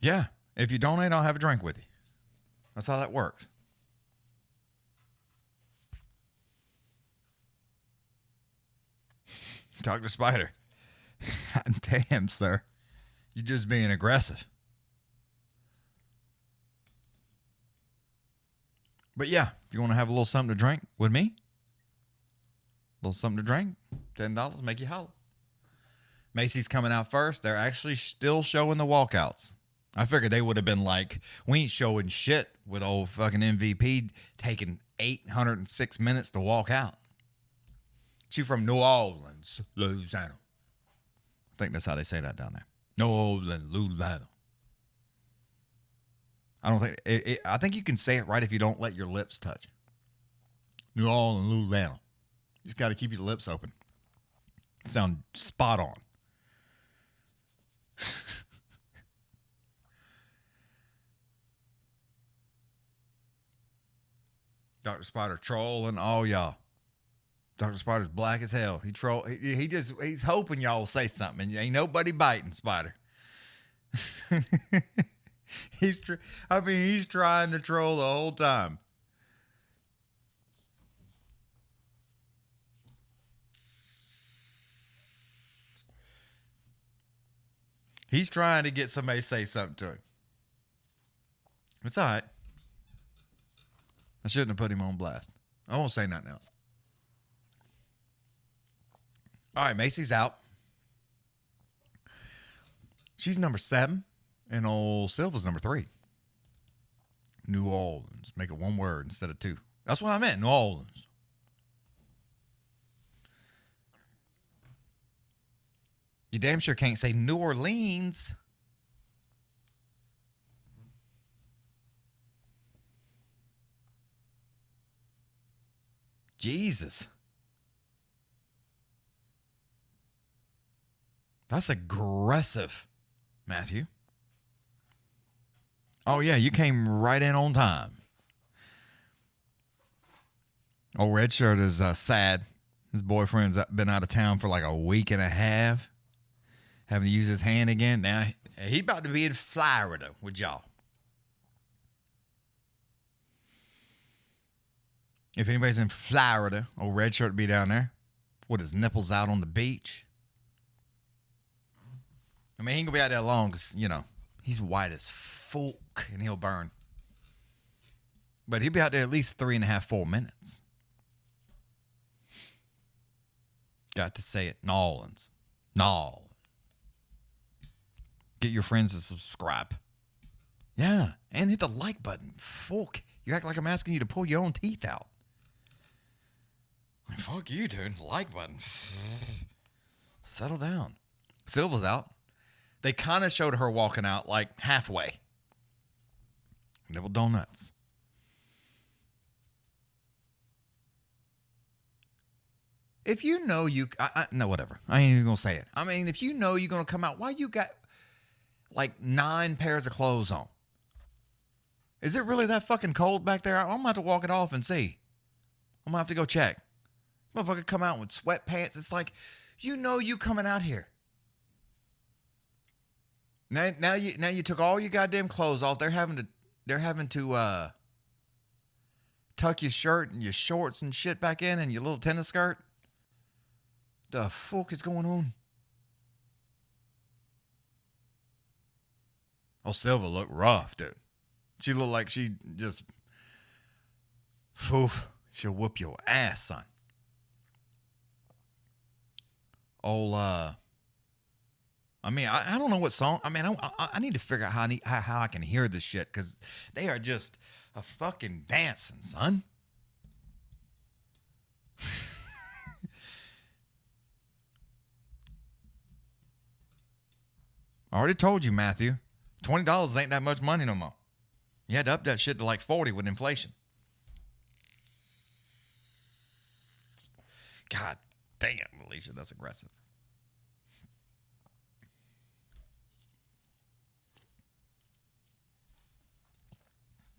Yeah, If you donate, I'll have a drink with you. That's how that works. Dr. Spider. Damn, sir. You're just being aggressive. But yeah, if you want to have a little something to drink with me, a little something to drink, $10, make you holler. Macy's coming out first. They're actually still showing the walkouts. I figured they would have been like, we ain't showing shit with old fucking MVP taking 806 minutes to walk out. She from New Orleans, Louisiana. I think that's how they say that down there. New Orleans, Louisiana. I don't think I think you can say it right if you don't let your lips touch. New Orleans, Louisiana. You just got to keep your lips open. Sound spot on. Dr. Spider trolling all y'all. Dr. Spider's black as hell. He's hoping y'all will say something. And ain't nobody biting Spider. He's trying to troll the whole time. He's trying to get somebody to say something to him. It's all right. I shouldn't have put him on blast. I won't say nothing else. All right, Macy's out. She's number 7, and old Silva's number 3. New Orleans. Make it one word instead of 2. That's what I meant, New Orleans. You damn sure can't say New Orleans. Jesus. That's aggressive, Matthew. Oh, yeah, you came right in on time. Old Red Shirt is sad. His boyfriend's been out of town for like a week and a half. Having to use his hand again. Now, he about to be in Florida with y'all. If anybody's in Florida, old Red Shirt be down there with his nipples out on the beach. I mean, he ain't gonna be out there long because, you know, he's white as fuck and he'll burn. But he'll be out there at least 3.5, 4 minutes. Got to say it. Nolans. Nol. Get your friends to subscribe. Yeah. And hit the like button. Fuck. You act like I'm asking you to pull your own teeth out. Like, fuck you, dude. Like button. Settle down. Silva's out. They kind of showed her walking out like halfway. Nibble donuts. If you know you... no, whatever. I ain't even going to say it. I mean, if you know you're going to come out, why you got like 9 pairs of clothes on? Is it really that fucking cold back there? I'm going to have to walk it off and see. I'm going to have to go check. Motherfucker come out with sweatpants. It's like, you know you coming out here. Now you took all your goddamn clothes off. They're having to tuck your shirt and your shorts and shit back in and your little tennis skirt. The fuck is going on? Oh, Silva looked rough, dude. She looked like she just... Oof, she'll whoop your ass, son. I mean, I don't know what song. I mean, I need to figure out how I can hear this shit because they are just a fucking dancing, son. I already told you, Matthew. $20 ain't that much money no more. You had to up that shit to like 40 with inflation. God damn, Alicia, that's aggressive.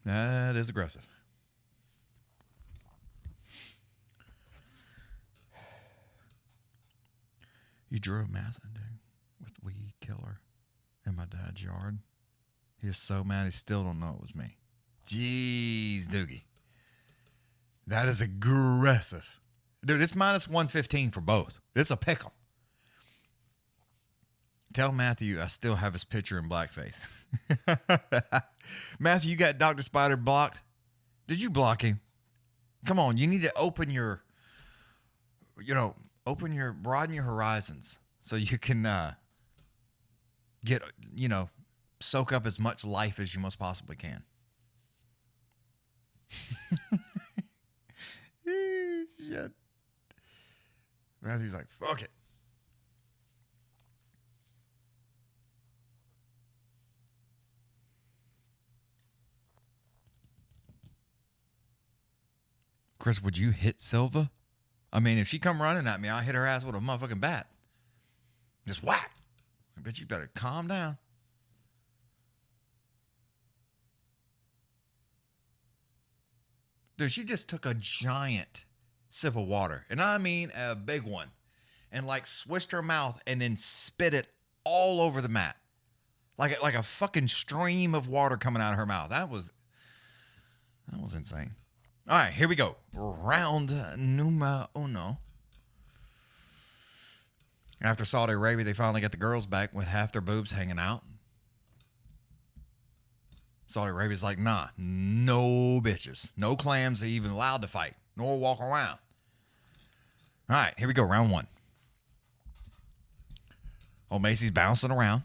That is aggressive. You drew a massive dude with weed killer in my dad's yard. He is so mad he still don't know it was me. Jeez, Doogie. That is aggressive. Dude, it's minus 115 for both. It's a pick'em. Tell Matthew I still have his picture in blackface. Matthew, you got Dr. Spider blocked? Did you block him? Come on, you need to broaden your horizons so you can soak up as much life as you most possibly can. Shit. Matthew's like, fuck it. Chris, would you hit Silva? I mean, if she come running at me, I'll hit her ass with a motherfucking bat. Just whack. I bet you better calm down. Dude, she just took a giant sip of water. And I mean a big one. And like swished her mouth and then spit it all over the mat. Like a fucking stream of water coming out of her mouth. That was insane. All right, here we go. Round numero uno. After Saudi Arabia, they finally got the girls back with half their boobs hanging out. Saudi Arabia's like, nah, no bitches. No clams are even allowed to fight, nor walk around. All right, here we go, round one. Oh, Macy's bouncing around,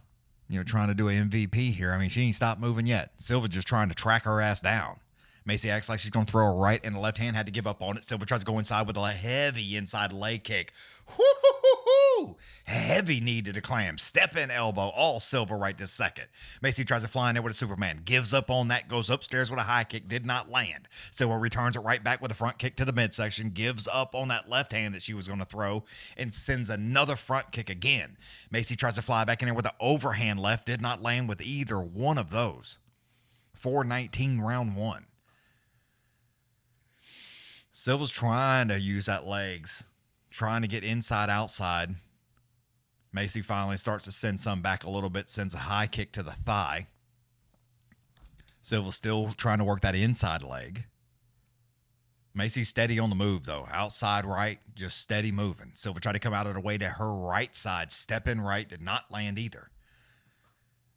trying to do an MVP here. I mean, she ain't stopped moving yet. Silva just trying to track her ass down. Macy acts like she's going to throw a right and the left hand, had to give up on it. Silva tries to go inside with a heavy inside leg kick. Woo-hoo-hoo-hoo! Heavy knee to the clam. Step in elbow. All Silva right this second. Macy tries to fly in there with a Superman. Gives up on that. Goes upstairs with a high kick. Did not land. Silva returns it right back with a front kick to the midsection. Gives up on that left hand that she was going to throw and sends another front kick again. Macy tries to fly back in there with an overhand left. Did not land with either one of those. 4-19 round one. Silva's trying to use that legs, trying to get inside, outside. Macy finally starts to send some back a little bit, sends a high kick to the thigh. Silva's still trying to work that inside leg. Macy's steady on the move, though. Outside right, just steady moving. Silva tried to come out of the way to her right side. Step in right, did not land either.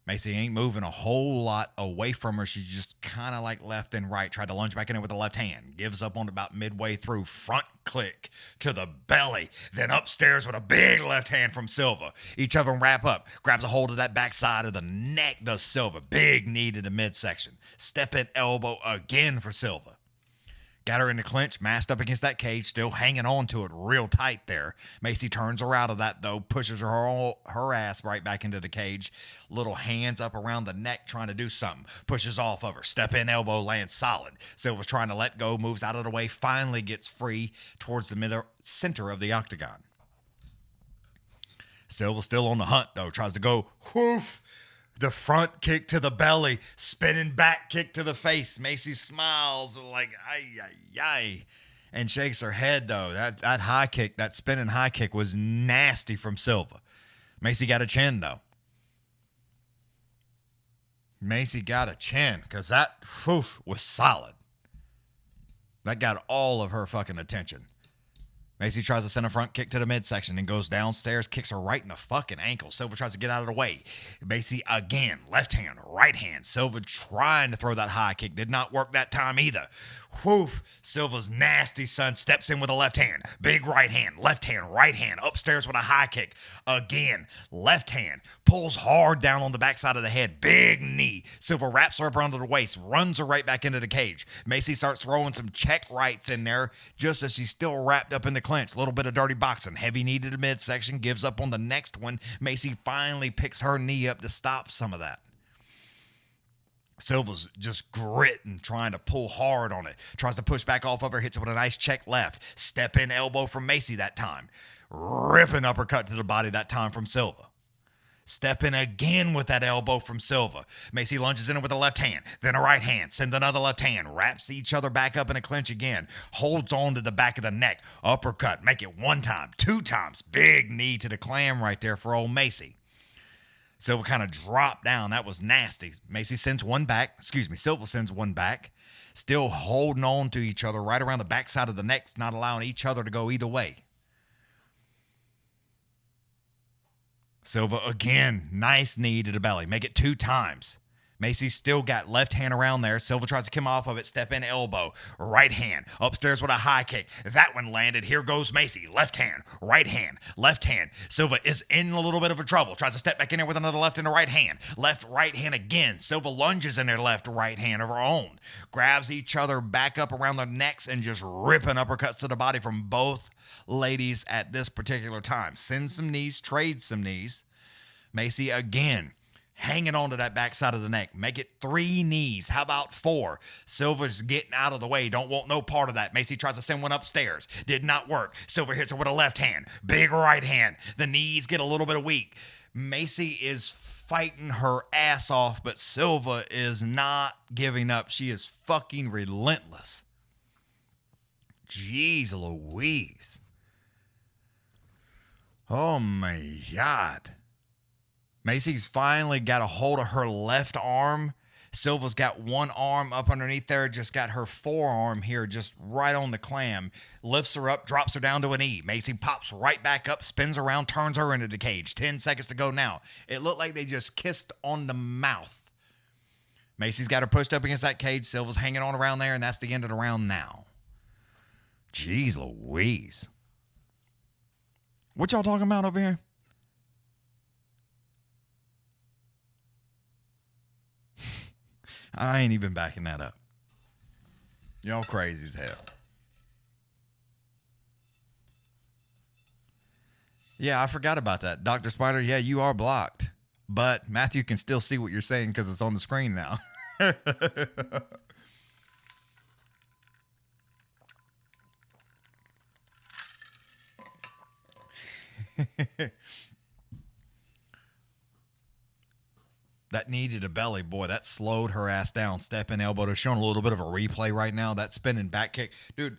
Macy ain't moving a whole lot away from her. She's just kind of like left and right. Tried to lunge back in there with the left hand. Gives up on about midway through. Front click to the belly. Then upstairs with a big left hand from Silva. Each of them wrap up. Grabs a hold of that backside of the neck, does Silva. Big knee to the midsection. Step in elbow again for Silva. Got her in the clinch, mashed up against that cage, still hanging on to it real tight there. Macy turns her out of that, though, pushes her ass right back into the cage. Little hands up around the neck trying to do something. Pushes off of her. Step in, elbow, lands solid. Silva's trying to let go, moves out of the way, finally gets free towards the center of the octagon. Silva's still on the hunt, though. Tries to go, whoof. The front kick to the belly, spinning back kick to the face. Macy smiles like, ay, ay, ay, and shakes her head, though. That high kick, that spinning high kick was nasty from Silva. Macy got a chin, though. Macy got a chin because that was solid. That got all of her fucking attention. Macy tries to send a front kick to the midsection and goes downstairs, kicks her right in the fucking ankle. Silva tries to get out of the way. Macy again, left hand, right hand. Silva trying to throw that high kick. Did not work that time either. Whoof. Silva's nasty son steps in with a left hand. Big right hand, right hand. Upstairs with a high kick. Again, left hand. Pulls hard down on the backside of the head. Big knee. Silva wraps her up around the waist. Runs her right back into the cage. Macy starts throwing some check rights in there just as she's still wrapped up in the clinch. A little bit of dirty boxing. Heavy knee to the midsection. Gives up on the next one. Macy finally picks her knee up to stop some of that. Silva's just gritting, trying to pull hard on it. Tries to push back off of her. Hits it with a nice check left. Step in elbow from Macy that time. Ripping uppercut to the body that time from Silva. Step in again with that elbow from Silva. Macy lunges in it with a left hand, then a right hand, sends another left hand, wraps each other back up in a clinch again, holds on to the back of the neck, uppercut, make it one time, two times, big knee to the clam right there for old Macy. Silva kind of dropped down. That was nasty. Macy sends one back. Silva sends one back. Still holding on to each other right around the backside of the neck, not allowing each other to go either way. Silva again, nice knee to the belly. Make it 2 times. Macy still got left hand around there. Silva tries to come off of it, step in elbow. Right hand, upstairs with a high kick. That one landed. Here goes Macy. Left hand, right hand, left hand. Silva is in a little bit of a trouble. Tries to step back in there with another left and a right hand. Left, right hand again. Silva lunges in their left, right hand of her own. Grabs each other back up around their necks and just ripping uppercuts to the body from both ladies at this particular time. Sends some knees, trades some knees. Macy again hanging on to that backside of the neck. Make it 3 knees. How about 4? Silva's getting out of the way. Don't want no part of that. Macy tries to send one upstairs. Did not work. Silva hits her with a left hand. Big right hand. The knees get a little bit weak. Macy is fighting her ass off, but Silva is not giving up. She is fucking relentless. Jeez Louise. Oh my God. Macy's finally got a hold of her left arm. Silva's got one arm up underneath there, just got her forearm here just right on the clam. Lifts her up, drops her down to a knee. Macy pops right back up, spins around, turns her into the cage. 10 seconds to go now. It looked like they just kissed on the mouth. Macy's got her pushed up against that cage. Silva's hanging on around there, and that's the end of the round now. Jeez Louise. What y'all talking about over here? I ain't even backing that up. Y'all crazy as hell. Yeah, I forgot about that. Dr. Spider, yeah, you are blocked. But Matthew can still see what you're saying because it's on the screen now. That knee to the belly, boy, that slowed her ass down. Step in elbow. They're showing a little bit of a replay right now. That spinning back kick. Dude,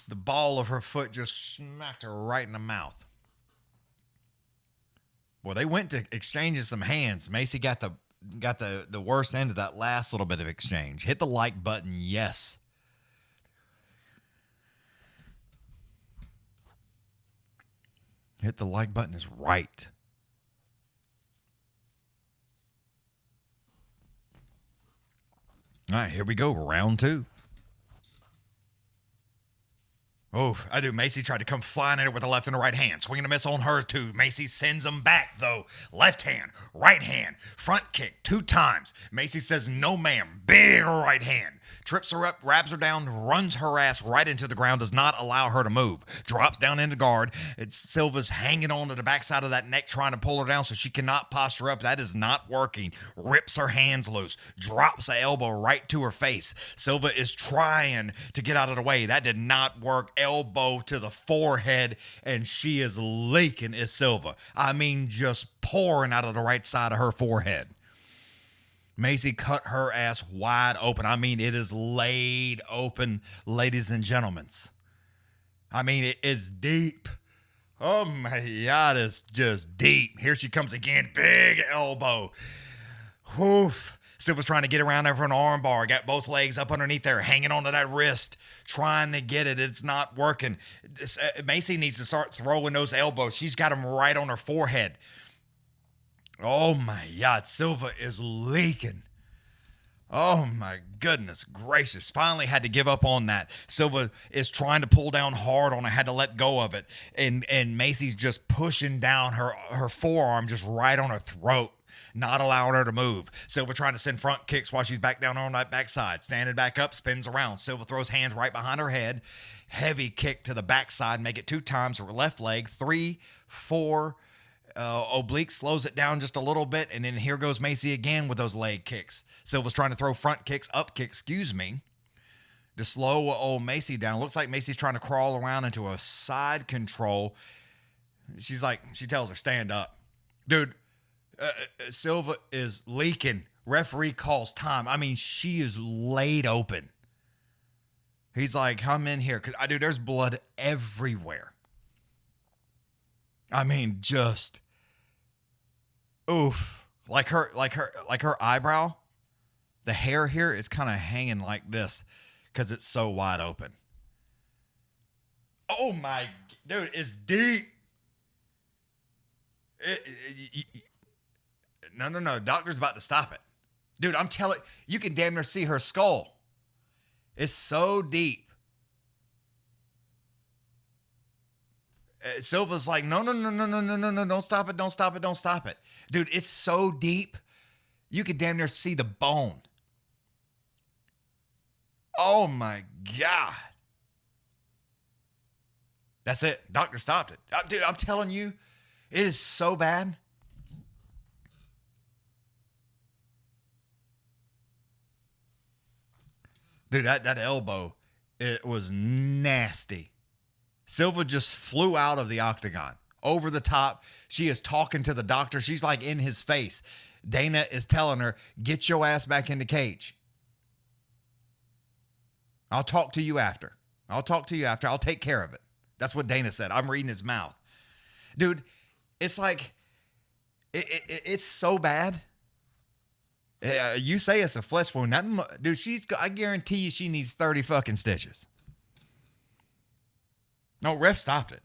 the ball of her foot just smacked her right in the mouth. Boy, they went to exchanging some hands. Macy got the worst end of that last little bit of exchange. Hit the like button, yes. Hit the like button is right. All right, here we go. Round 2. Oh, I do. Macy tried to come flying at her with a left and a right hand. Swinging a miss on her, too. Macy sends them back, though. Left hand, right hand, front kick 2 times. Macy says, no, ma'am. Big right hand. Trips her up, grabs her down, runs her ass right into the ground, does not allow her to move. Drops down into guard. Silva's hanging on to the backside of that neck, trying to pull her down so she cannot posture up. That is not working. Rips her hands loose. Drops an elbow right to her face. Silva is trying to get out of the way. That did not work. Elbow to the forehead, and she is leaking, is Silva. I mean, just pouring out of the right side of her forehead. Macy cut her ass wide open. I mean, it is laid open, ladies and gentlemen. I mean, it is deep. Oh my God, it's just deep. Here she comes again. Big elbow. Oof. Silva's trying to get around there for an arm bar. Got both legs up underneath there, hanging onto that wrist, trying to get it. It's not working. Macy needs to start throwing those elbows. She's got them right on her forehead. Oh my God, Silva is leaking. Oh my goodness gracious. Finally had to give up on that. Silva is trying to pull down hard on it, had to let go of it. And Macy's just pushing down her forearm just right on her throat, not allowing her to move. Silva trying to send front kicks while she's back down on that backside. Standing back up, spins around. Silva throws hands right behind her head. Heavy kick to the backside, make it 2 times. Her left leg, 3, 4, oblique, slows it down just a little bit, and then here goes Macy again with those leg kicks. Silva's trying to throw front kicks, up kicks, to slow old Macy down. Looks like Macy's trying to crawl around into a side control. She tells her, stand up. Dude, Silva is leaking. Referee calls time. I mean, she is laid open. He's like, come in here. Because, dude, there's blood everywhere. I mean, just Oof. Like her eyebrow, the hair here is kind of hanging like this because it's so wide open. Oh my, dude, it's deep. No. Doctor's about to stop it. Dude, I'm telling you, can damn near see her skull. It's so deep. Silva's like, no, don't stop it. Dude, it's so deep, you could damn near see the bone. Oh my God. That's it. Doctor stopped it. Dude, I'm telling you, it is so bad. Dude, that elbow, it was nasty. Silva just flew out of the octagon. Over the top. She is talking to the doctor. She's like in his face. Dana is telling her, get your ass back in the cage. I'll talk to you after. I'll take care of it. That's what Dana said. I'm reading his mouth. Dude, it's like, it's so bad. You say it's a flesh wound. Dude, I guarantee you she needs 30 fucking stitches. No, ref stopped it.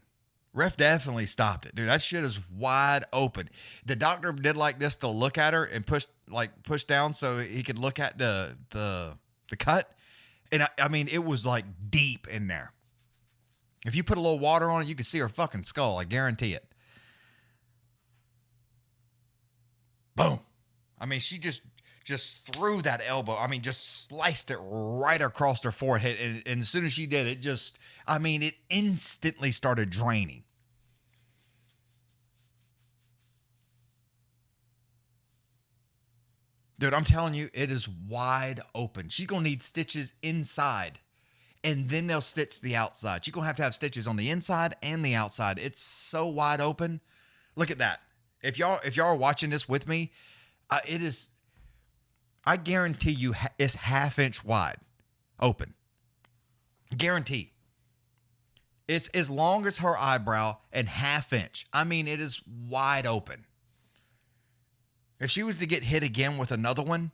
Ref definitely stopped it. Dude, that shit is wide open. The doctor did like this to look at her and push down so he could look at the cut. And I mean, it was like deep in there. If you put a little water on it, you can see her fucking skull. I guarantee it. Boom. I mean, she just threw that elbow. I mean, just sliced it right across her forehead. And as soon as she did, it instantly started draining. Dude, I'm telling you, it is wide open. She's going to need stitches inside, and then they'll stitch the outside. She's going to have stitches on the inside and the outside. It's so wide open. Look at that. If y'all are watching this with me, it is... I guarantee you it's half-inch wide open. Guarantee. It's as long as her eyebrow and half-inch. I mean, it is wide open. If she was to get hit again with another one,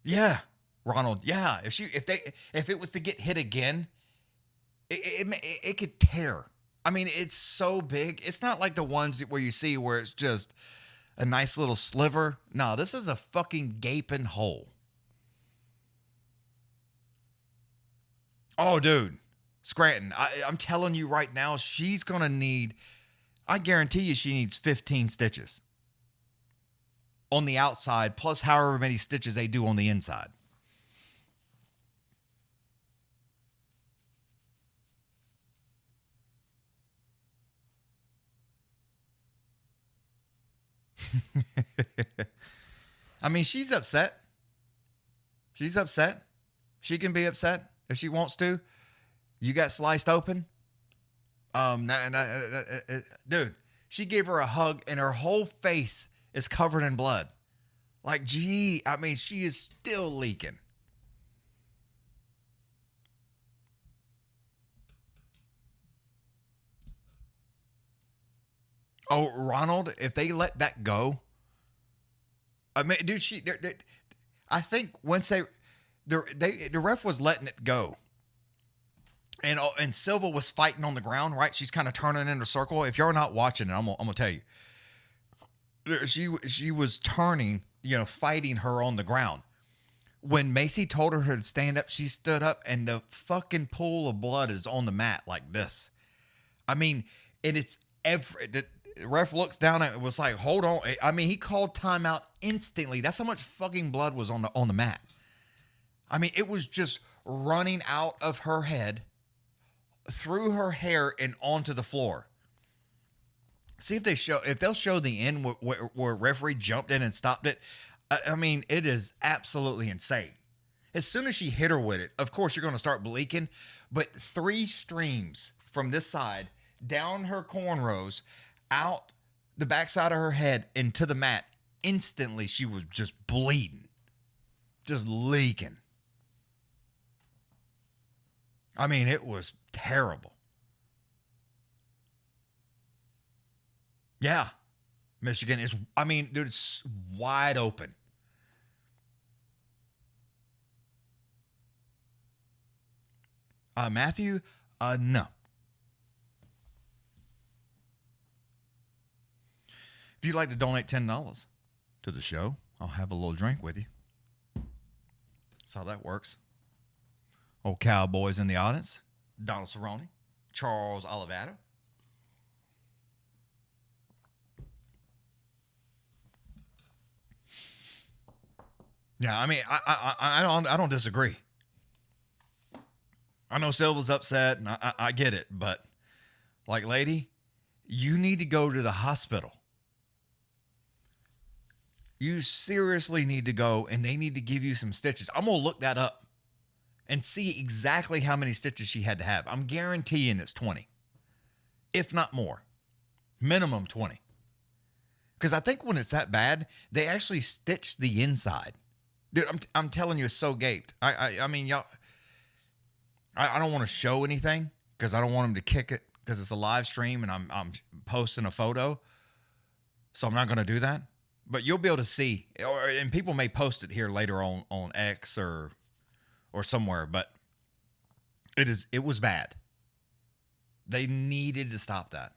yeah, Ronald, yeah. If it was to get hit again, it could tear. I mean, it's so big. It's not like the ones where you see where it's just a nice little sliver. No, this is a fucking gaping hole. Oh, dude. Scranton, I'm telling you right now, she's going to need, I guarantee you she needs 15 stitches on the outside, plus however many stitches they do on the inside. I mean, she's upset. She's upset. She can be upset if she wants to. You got sliced open. Dude, she gave her a hug and her whole face is covered in blood. Like, gee, I mean, she is still leaking. Oh, Ronald, if they let that go, I mean, dude, I think once the ref was letting it go, and Silva was fighting on the ground, right? She's kind of turning in a circle. If you're not watching it, I'm gonna tell you, she was turning, fighting her on the ground. When Macy told her to stand up, she stood up, and the fucking pool of blood is on the mat like this. I mean, and it's the ref looks down and it was like, hold on. I mean, he called timeout instantly. That's how much fucking blood was on the mat. I mean, it was just running out of her head, through her hair, and onto the floor. See if they'll show the end where referee jumped in and stopped it. I mean, it is absolutely insane. As soon as she hit her with it, of course you're going to start bleeding, but 3 streams from this side down her cornrows, out the backside of her head into the mat. Instantly, she was just bleeding, just leaking. I mean, it was terrible. Yeah. Michigan is, I mean, dude, it's wide open. Matthew, no. If you'd like to donate $10 to the show, I'll have a little drink with you. That's how that works. Old Cowboys in the audience. Donald Cerrone. Charles Olivato. Yeah, I mean, I don't disagree. I know Silva's upset, and I get it, but, like, lady, you need to go to the hospital. You seriously need to go, and they need to give you some stitches. I'm going to look that up and see exactly how many stitches she had to have. I'm guaranteeing it's 20, if not more. Minimum 20. Because I think when it's that bad, they actually stitch the inside. Dude, I'm telling you, it's so gaped. I mean, y'all, I don't want to show anything because I don't want them to kick it because it's a live stream and I'm posting a photo. So I'm not going to do that. But you'll be able to see, and people may post it here later on X or somewhere, but it was bad. They needed to stop that.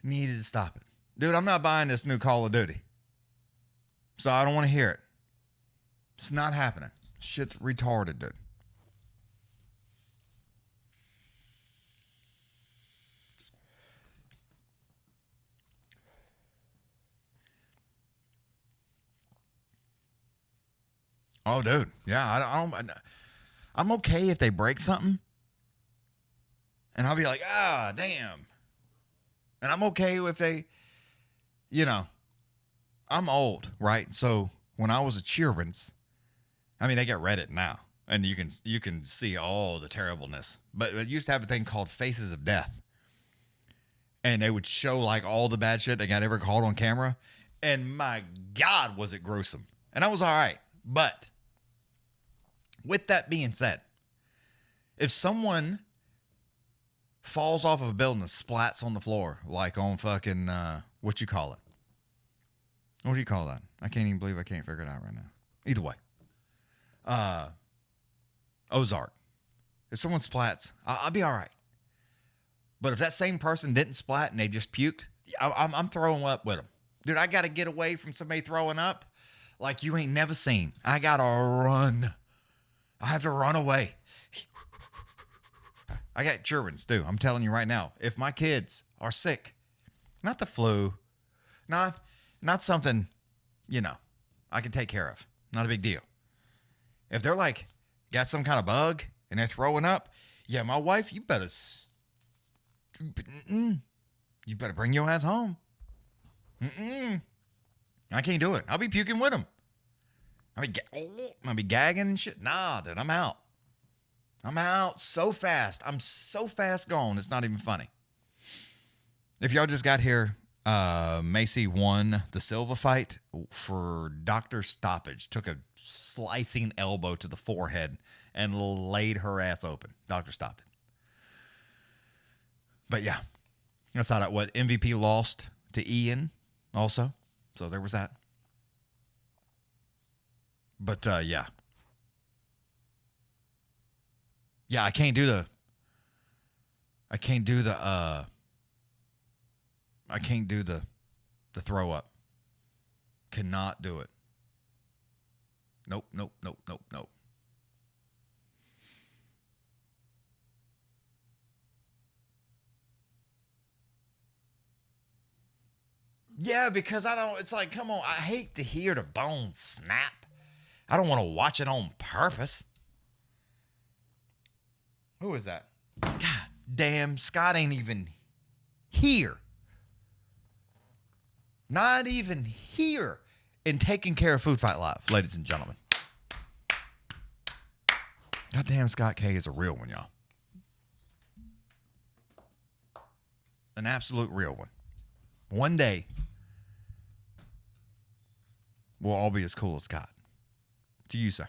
Needed to stop it. Dude, I'm not buying this new Call of Duty. So I don't want to hear it. It's not happening. Shit's retarded, dude. Oh, dude. Yeah, I'm okay if they break something. And I'll be like, damn. And I'm okay if they, I'm old, right? So when I was a cheerwins, I mean, they get Reddit now, and you can see all the terribleness. But it used to have a thing called Faces of Death, and they would show like all the bad shit they got ever caught on camera. And my God, was it gruesome? And I was all right. But with that being said, if someone falls off of a building and splats on the floor, like on fucking what you call it? What do you call that? I can't even believe I can't figure it out right now. Either way. Ozark. If someone splats, I'll be all right. But if that same person didn't splat and they just puked, I'm throwing up with them. Dude, I got to get away from somebody throwing up like you ain't never seen. I got to run. I have to run away. I got children's too. I'm telling you right now, if my kids are sick, not the flu, not something, I can take care of. Not a big deal. If they're like, got some kind of bug and they're throwing up, yeah, my wife, you better bring your ass home. I can't do it. I'll be puking with them. I'll be gagging and shit. Nah, dude, I'm out. I'm out so fast. I'm so fast gone. It's not even funny. If y'all just got here, Macy won the Silva fight for doctor stoppage. Took a slicing elbow to the forehead and laid her ass open. Doctor stopped it. But yeah, that's how that. What MVP lost to Ian also. So there was that. But yeah. Yeah, I can't do the throw up. Cannot do it. Nope. Yeah, because it's like, come on, I hate to hear the bone snap. I don't want to watch it on purpose. Who is that? God damn, Scott ain't even here. Not even here in taking care of Food Fight Live, ladies and gentlemen. Goddamn, Scott K is a real one, y'all. An absolute real one. One day, we'll all be as cool as Scott. To you, sir.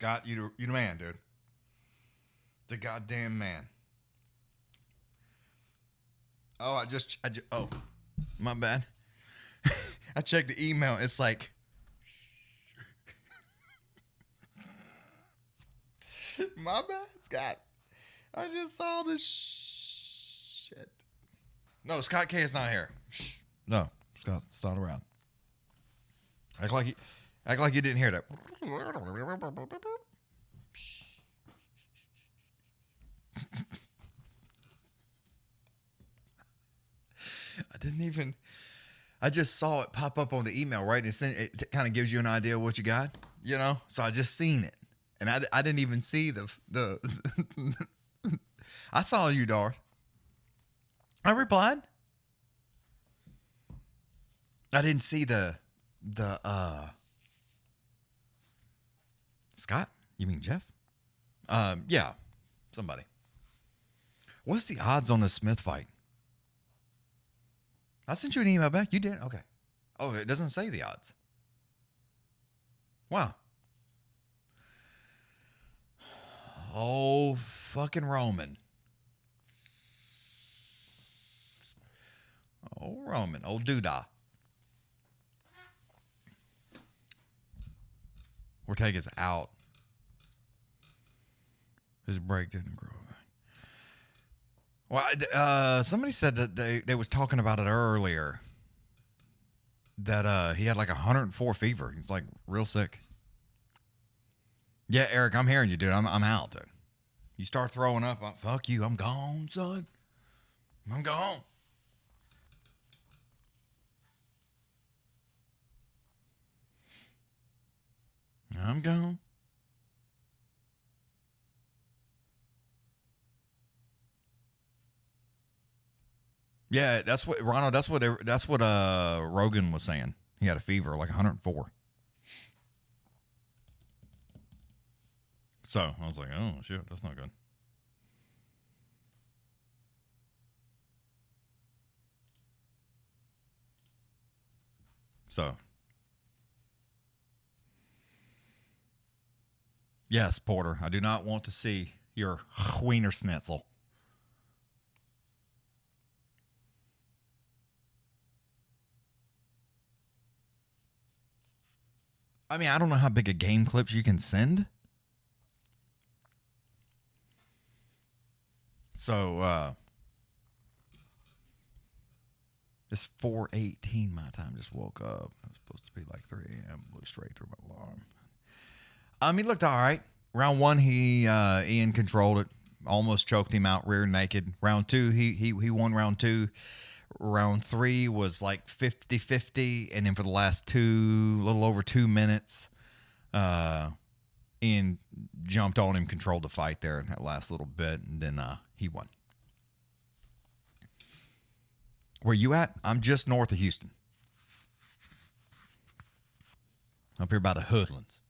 Scott, you the man, dude. The goddamn man. Oh, I just oh, my bad. I checked the email. It's like, my bad, Scott. I just saw this shit. No, Scott K is not here. No, Scott's not around. Act like you didn't hear that. I just saw it pop up on the email, right? It kind of gives you an idea of what you got, you know? So I just seen it. And I didn't even see the I saw you, Darth. I replied. I didn't see the Scott? You mean Jeff? Yeah, somebody. What's the odds on the Smith fight? I sent you an email back. You did? Okay. Oh, it doesn't say the odds. Wow. Oh, fucking Roman. Oh, Roman. Oh, Doodah. Ortega's out. His break didn't grow back. Well, somebody said that they was talking about it earlier. That he had like 104 fever. He was like real sick. Yeah, Eric, I'm hearing you, dude. I'm out, dude. You start throwing up, fuck you. I'm gone, son. I'm gone. I'm gone. Yeah, that's what Ronald. That's what Rogan was saying. He had a fever, like 104. So I was like, oh shit, that's not good. So, yes, Porter, I do not want to see your wiener schnitzel. I mean, I don't know how big a game clips you can send. So, it's 4:18 my time. Just woke up. It was supposed to be like 3 a.m. Blew straight through my alarm. He looked all right. Round one, Ian controlled it. Almost choked him out rear naked. Round two, he won round two. Round three was like 50-50. And then for the last little over 2 minutes, Ian jumped on him, controlled the fight there in that last little bit, and then he won. Where you at? I'm just north of Houston. Up here by the Hoodlands.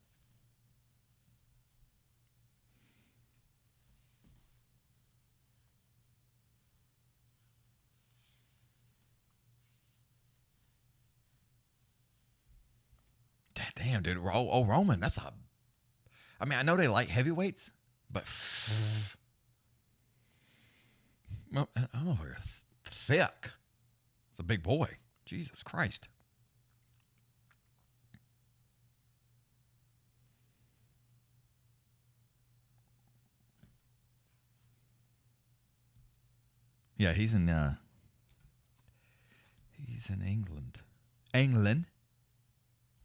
Damn, dude. Oh, Roman, that's a... I mean, I know they like heavyweights, but... Oh, you're thick. It's a big boy. Jesus Christ. Yeah, he's in England. England?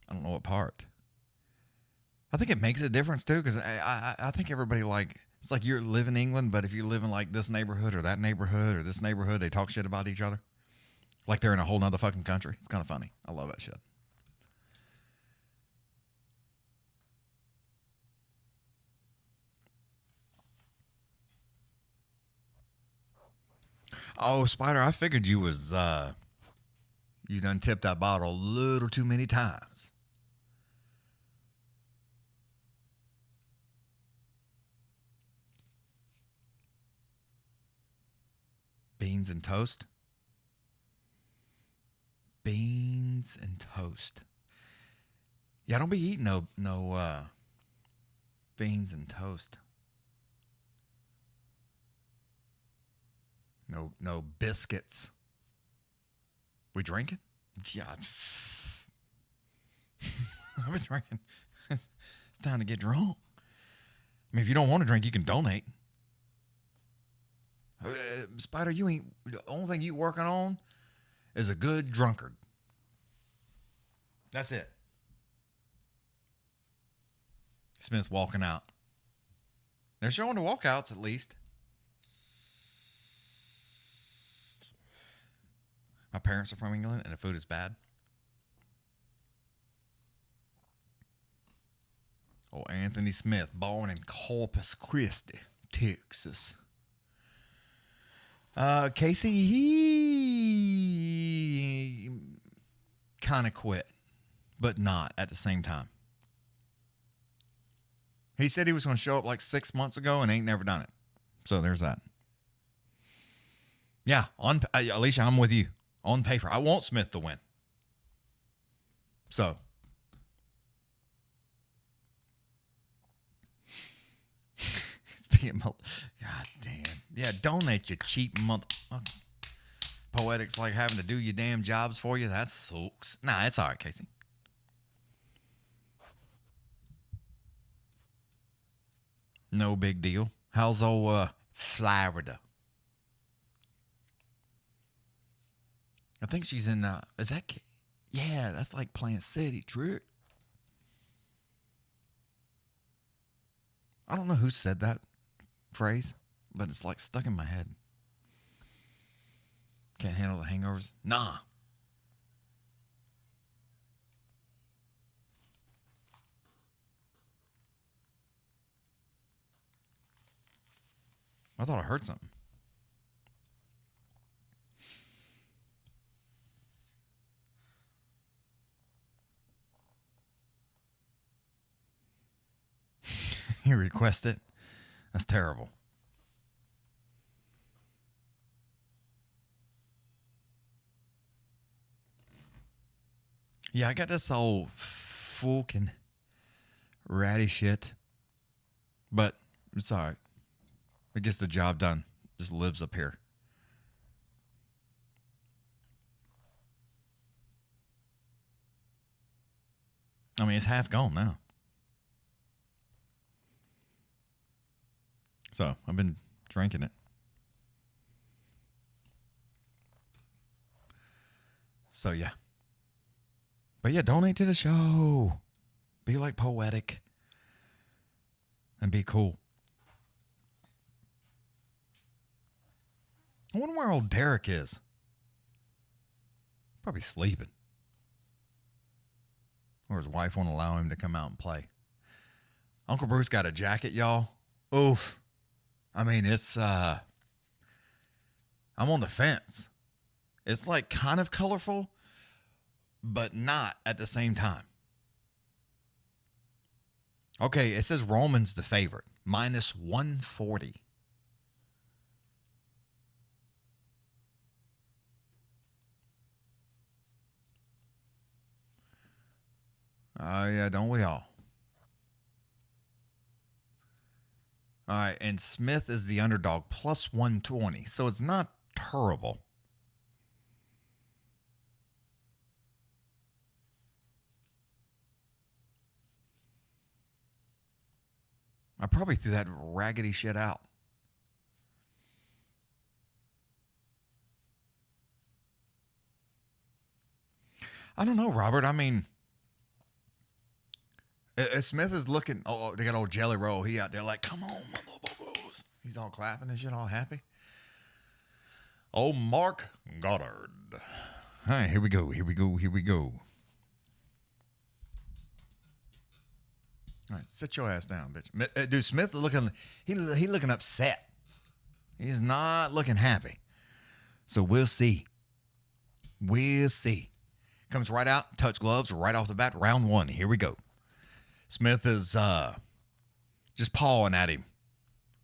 I don't know what part. I think it makes a difference too, because I think everybody it's like you live in England, but if you live in like this neighborhood or that neighborhood or this neighborhood, they talk shit about each other. Like they're in a whole nother fucking country. It's kind of funny. I love that shit. Oh, Spider, I figured you was, you done tipped that bottle a little too many times. Beans and toast? Beans and toast. Yeah, don't be eating no beans and toast. No biscuits. We drinking? Yeah. I've been drinking. It's time to get drunk. I mean, if you don't want to drink, you can donate. Spider, the only thing you working on is a good drunkard. That's it. Smith walking out. They're showing the walkouts at least. My parents are from England and the food is bad. Oh, Anthony Smith, born in Corpus Christi, Texas. Casey, he kind of quit, but not at the same time. He said he was going to show up like 6 months ago and ain't never done it. So there's that. Yeah, Alicia, I'm with you. On paper, I want Smith to win. So. God damn. Yeah, donate, you cheap motherfucker. Poetics like having to do your damn jobs for you. That sucks. Nah, it's all right, Casey. No big deal. How's old Florida? I think she's in, is that, yeah, that's like Plant City, trick. I don't know who said that phrase, but it's like stuck in my head. Can't handle the hangovers? Nah. I thought I heard something. You request it? That's terrible. Yeah, I got this old fucking ratty shit, but it's all right. It gets the job done. Just lives up here. I mean, it's half gone now. So I've been drinking it. So yeah. But yeah, donate to the show. Be like poetic. And be cool. I wonder where old Derek is. Probably sleeping. Or his wife won't allow him to come out and play. Uncle Bruce got a jacket, y'all. Oof. I mean, it's, I'm on the fence. It's like kind of colorful, but not at the same time. Okay, it says Roman's the favorite. Minus 140. Oh, yeah, don't we all? All right, and Smith is the underdog, plus 120. So it's not terrible. I probably threw that raggedy shit out. I don't know, Robert. I mean, Smith is looking. Oh, they got old Jelly Roll. He out there like, come on, motherfuckers. He's all clapping and shit, all happy. Oh, Mark Goddard. All right, here we go. Here we go. Here we go. All right, sit your ass down, bitch. Dude, Smith is looking. He looking upset. He's not looking happy. So we'll see. We'll see. Comes right out, touch gloves right off the bat. Round one. Here we go. Smith is just pawing at him.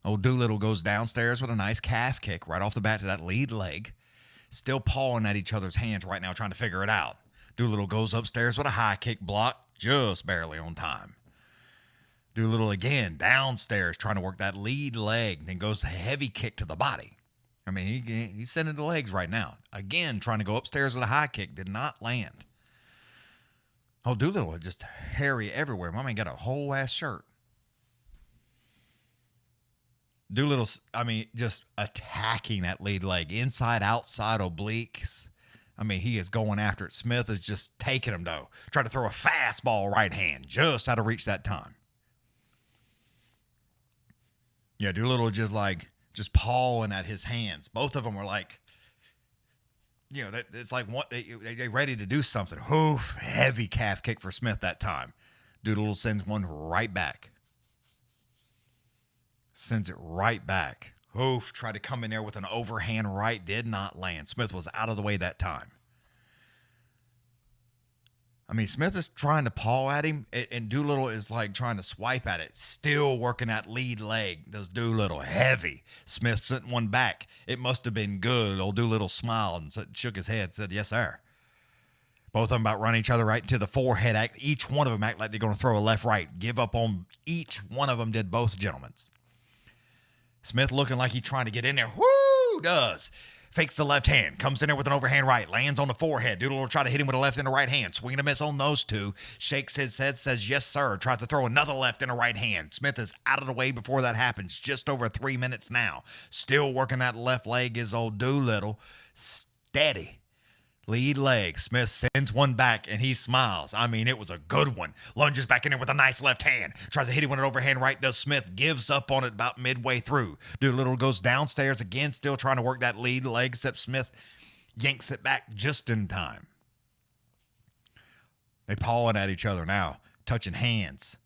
Old Doolittle goes downstairs with a nice calf kick right off the bat to that lead leg. Still pawing at each other's hands right now, trying to figure it out. Doolittle goes upstairs with a high kick block, just barely on time. Doolittle again, downstairs, trying to work that lead leg, then goes a heavy kick to the body. I mean, he's sending the legs right now. Again, trying to go upstairs with a high kick, did not land. Oh, Doolittle just hairy everywhere. My man got a whole ass shirt. Doolittle, I mean, just attacking that lead leg. Inside, outside, obliques. I mean, he is going after it. Smith is just taking him, though. Trying to throw a fastball right hand. Just out of reach that time. Yeah, Doolittle just pawing at his hands. Both of them were like, it's like what they ready to do something. Oof, heavy calf kick for Smith that time. Doolittle sends one right back. Sends it right back. Oof, tried to come in there with an overhand right. Did not land. Smith was out of the way that time. I mean, Smith is trying to paw at him, and Doolittle is like trying to swipe at it. Still working that lead leg. Does Doolittle heavy. Smith sent one back. It must have been good. Old Doolittle smiled and shook his head, said, yes, sir. Both of them about running each other right into the forehead. Each one of them act like they're going to throw a left-right. Give up on each one of them, did both gentlemen. Smith looking like he's trying to get in there. Whoo! Does. Fakes the left hand. Comes in there with an overhand right. Lands on the forehead. Doolittle will try to hit him with a left and a right hand. Swing and a miss on those two. Shakes his head. Says, yes, sir. Tries to throw another left and a right hand. Smith is out of the way before that happens. Just over 3 minutes now. Still working that left leg is old Doolittle. Steady. Lead leg. Smith sends one back, and he smiles. I mean, it was a good one. Lunges back in there with a nice left hand. Tries to hit him with an overhand right. Does Smith. Gives up on it about midway through. Doolittle goes downstairs again, still trying to work that lead leg, except Smith yanks it back just in time. They pawing at each other now, touching hands.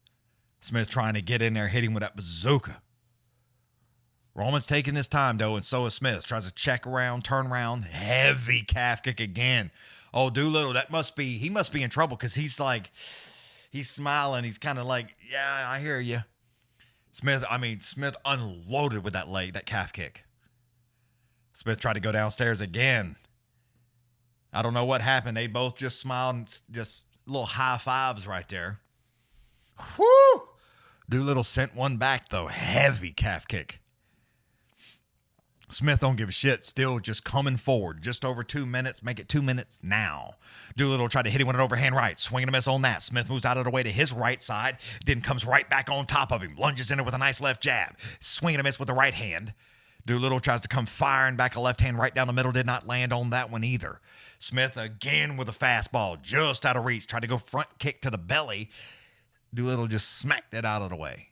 Smith trying to get in there, hit him with that bazooka. Roman's taking his time, though, and so is Smith. Tries to check around, turn around. Heavy calf kick again. Oh, Doolittle, he must be in trouble because he's smiling. He's kind of like, yeah, I hear you. Smith unloaded with that calf kick. Smith tried to go downstairs again. I don't know what happened. They both just smiled and just little high fives right there. Whoo! Doolittle sent one back, though. Heavy calf kick. Smith don't give a shit. Still just coming forward. Just over 2 minutes. Make it 2 minutes now. Doolittle tried to hit him with an overhand right. Swing and a miss on that. Smith moves out of the way to his right side. Then comes right back on top of him. Lunges in it with a nice left jab. Swing and a miss with the right hand. Doolittle tries to come firing back a left hand right down the middle. Did not land on that one either. Smith again with a fastball. Just out of reach. Tried to go front kick to the belly. Doolittle just smacked it out of the way.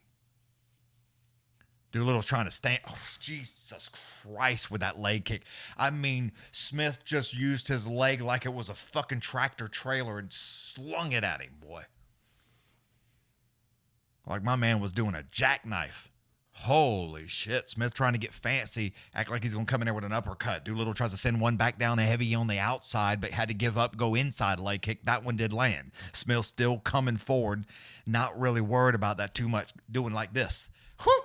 Doolittle's trying to stand. Oh, Jesus Christ, with that leg kick. I mean, Smith just used his leg like it was a fucking tractor trailer and slung it at him, boy. Like my man was doing a jackknife. Holy shit. Smith trying to get fancy, act like he's going to come in there with an uppercut. Doolittle tries to send one back down heavy on the outside, but had to give up, go inside leg kick. That one did land. Smith still coming forward, not really worried about that too much, doing like this. Whew!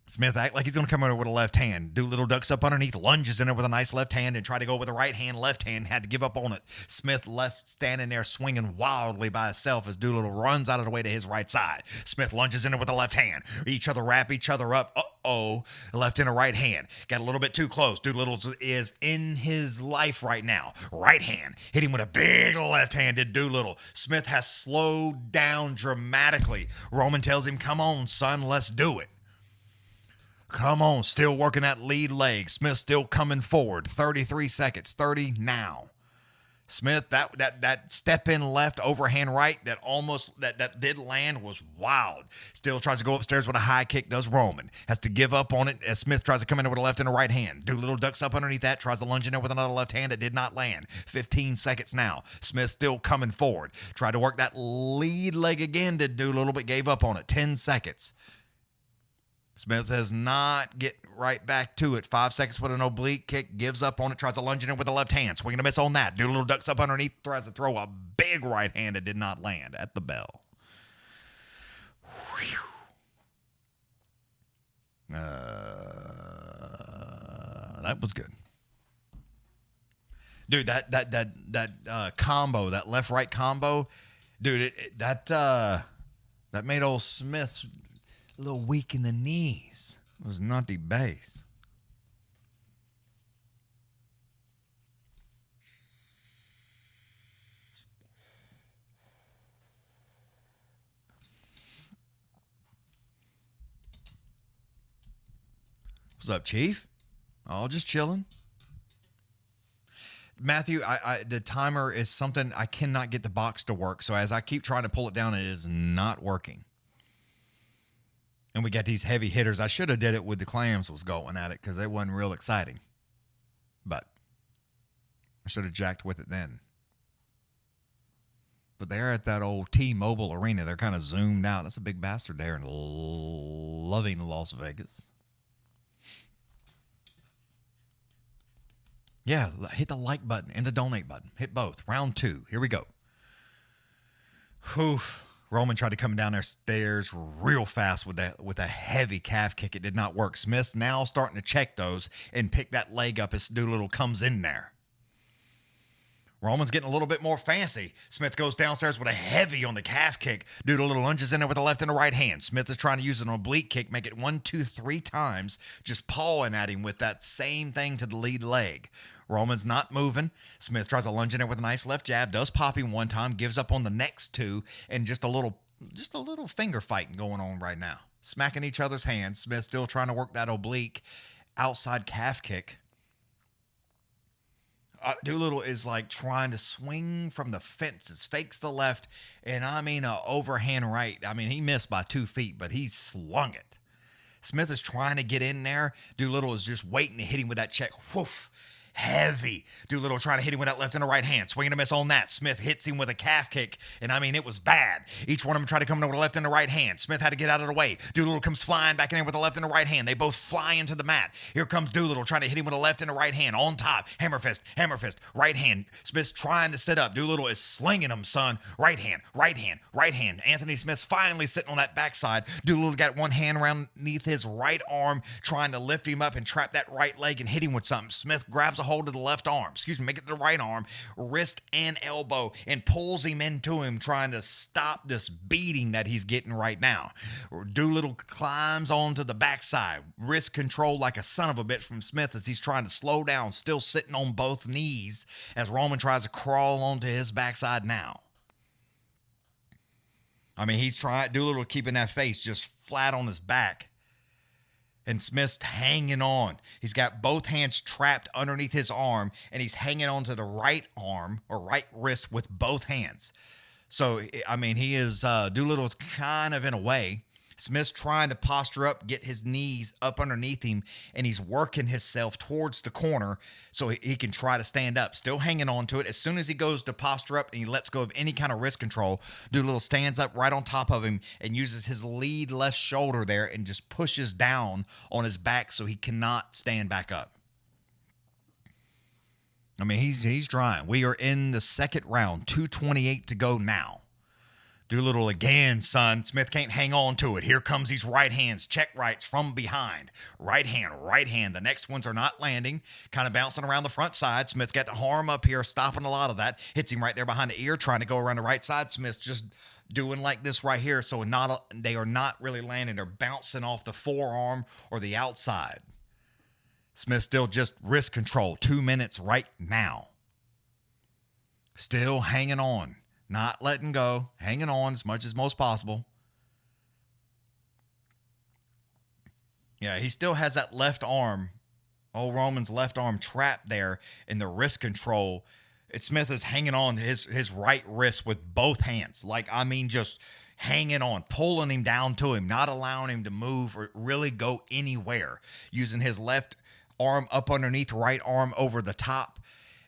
Smith act like he's going to come in with a left hand. Doolittle ducks up underneath, lunges in there with a nice left hand, and try to go with a right hand, left hand. Had to give up on it. Smith left standing there swinging wildly by himself as Doolittle runs out of the way to his right side. Smith lunges in there with a left hand. Wrap each other up. Uh-oh. Left and a right hand. Got a little bit too close. Doolittle is in his life right now. Right hand. Hit him with a big left hand, did Doolittle. Smith has slowed down dramatically. Roman tells him, come on, son, let's do it. Come on, still working that lead leg. Smith still coming forward. 33 seconds, 30 now. Smith, that step in left, overhand right, that did land was wild. Still tries to go upstairs with a high kick, does Roman. Has to give up on it as Smith tries to come in with a left and a right hand. Doolittle ducks up underneath that, tries to lunge in there with another left hand that did not land. 15 seconds now. Smith still coming forward. Tried to work that lead leg again, did Doolittle, but gave up on it. 10 seconds. Smith has not get right back to it. 5 seconds with an oblique kick. Gives up on it. Tries to lunge in with the left hand. Swing and a miss on that. Doolittle ducks up underneath. Tries to throw a big right hand. It did not land at the bell. That was good. Dude, that combo, that left-right combo, dude, that that made old Smith a little weak in the knees. It was not the base. What's up, Chief? Oh, just chilling. Matthew, the timer is something I cannot get the box to work. So as I keep trying to pull it down, it is not working. And we got these heavy hitters. I should have did it with the clams was going at it because it wasn't real exciting. But I should have jacked with it then. But they're at that old T-Mobile arena. They're kind of zoomed out. That's a big bastard there in loving Las Vegas. Yeah, hit the like button and the donate button. Hit both. Round 2. Here we go. Whew. Roman tried to come down their stairs real fast with a heavy calf kick. It did not work. Smith's now starting to check those and pick that leg up as Doolittle comes in there. Roman's getting a little bit more fancy. Smith goes downstairs with a heavy on the calf kick. Doolittle lunges in there with the left and the right hand. Smith is trying to use an oblique kick, make it 1, 2, 3 times, just pawing at him with that same thing to the lead leg. Roman's not moving. Smith tries to lunge in there with a nice left jab, does pop him one time, gives up on the next 2, and just a little finger fighting going on right now. Smacking each other's hands. Smith still trying to work that oblique outside calf kick. Doolittle is like trying to swing from the fences, fakes the left, and I mean a overhand right. I mean, he missed by 2 feet, but he slung it. Smith is trying to get in there. Doolittle is just waiting to hit him with that check. Whoof. Heavy. Doolittle trying to hit him with that left and the right hand. Swinging a miss on that. Smith hits him with a calf kick, and I mean, it was bad. Each one of them tried to come in with the left and the right hand. Smith had to get out of the way. Doolittle comes flying back in there with the left and the right hand. They both fly into the mat. Here comes Doolittle trying to hit him with the left and the right hand. On top. Hammer fist, right hand. Smith's trying to sit up. Doolittle is slinging him, son. Right hand. Anthony Smith's finally sitting on that backside. Doolittle got one hand around underneath his right arm, trying to lift him up and trap that right leg and hit him with something. Smith grabs a hold of the left arm, make it the right arm, wrist and elbow, and pulls him into him, trying to stop this beating that he's getting right now. Doolittle climbs onto the backside, wrist control like a son of a bitch from Smith as he's trying to slow down, still sitting on both knees as Roman tries to crawl onto his backside now. I mean, Doolittle keeping that face just flat on his back. And Smith's hanging on. He's got both hands trapped underneath his arm, and he's hanging on to the right arm or right wrist with both hands. So, I mean, he is, Doolittle's kind of in a way. Smith's trying to posture up, get his knees up underneath him, and he's working himself towards the corner so he can try to stand up. Still hanging on to it. As soon as he goes to posture up and he lets go of any kind of wrist control, Doolittle stands up right on top of him and uses his lead left shoulder there and just pushes down on his back so he cannot stand back up. I mean, he's trying. We are in the second round, 2:28 to go now. Doolittle again, son. Smith can't hang on to it. Here comes these right hands. Check rights from behind. Right hand. The next ones are not landing. Kind of bouncing around the front side. Smith got the arm up here, stopping a lot of that. Hits him right there behind the ear, trying to go around the right side. Smith just doing like this right here. So they are not really landing. They're bouncing off the forearm or the outside. Smith still just wrist control. 2 minutes right now. Still hanging on. Not letting go, hanging on as much as most possible. Yeah, he still has that left arm, old Roman's left arm trapped there in the wrist control. Smith is hanging on his right wrist with both hands. Like, I mean, just hanging on, pulling him down to him, not allowing him to move or really go anywhere. Using his left arm up underneath, right arm over the top.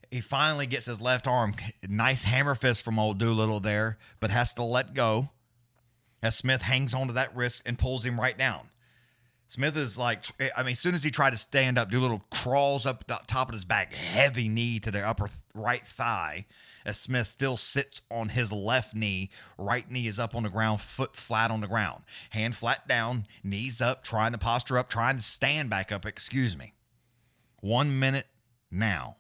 He finally gets his left arm. Nice hammer fist from old Doolittle there, but has to let go as Smith hangs onto that wrist and pulls him right down. Smith is like, I mean, as soon as he tried to stand up, Doolittle crawls up the top of his back, heavy knee to the upper right thigh, as Smith still sits on his left knee. Right knee is up on the ground, foot flat on the ground. Hand flat down, knees up, trying to posture up, trying to stand back up, 1 minute now.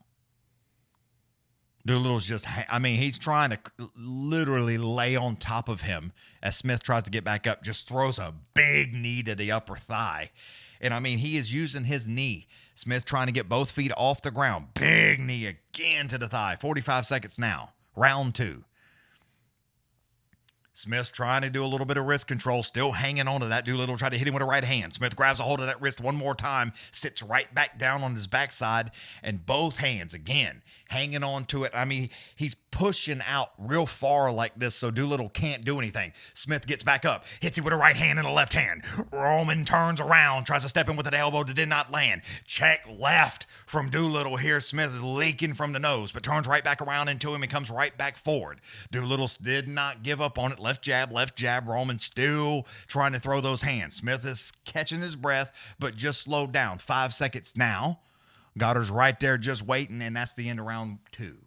Doolittle's just, he's trying to literally lay on top of him as Smith tries to get back up, just throws a big knee to the upper thigh. And he is using his knee. Smith trying to get both feet off the ground. Big knee again to the thigh. 45 seconds now. Round 2. Smith's trying to do a little bit of wrist control, still hanging on to that. Doolittle tried to hit him with a right hand. Smith grabs a hold of that wrist one more time, sits right back down on his backside, and both hands, again, hanging on to it. He's pushing out real far like this so Doolittle can't do anything. Smith gets back up, hits him with a right hand and a left hand. Roman turns around, tries to step in with an elbow that did not land. Check left from Doolittle here. Smith is leaking from the nose, but turns right back around into him and comes right back forward. Doolittle did not give up on it. Left jab. Roman still trying to throw those hands. Smith is catching his breath, but just slowed down. 5 seconds now. Goddard's right there just waiting, and that's the end of round 2.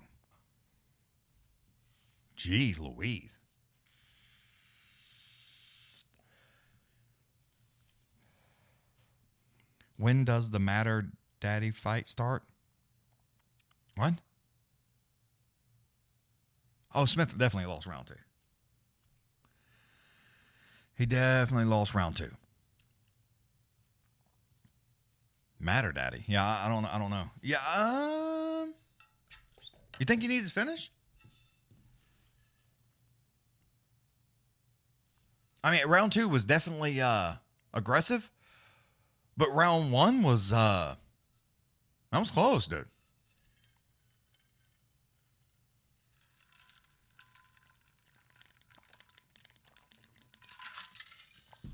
Jeez Louise. When does the Matter Daddy fight start? What? Oh, Smith definitely lost round 2. He definitely lost round 2. Matter Daddy. Yeah, I don't know. Yeah, you think he needs to finish? Round 2 was definitely aggressive, but round 1 was that was close, dude.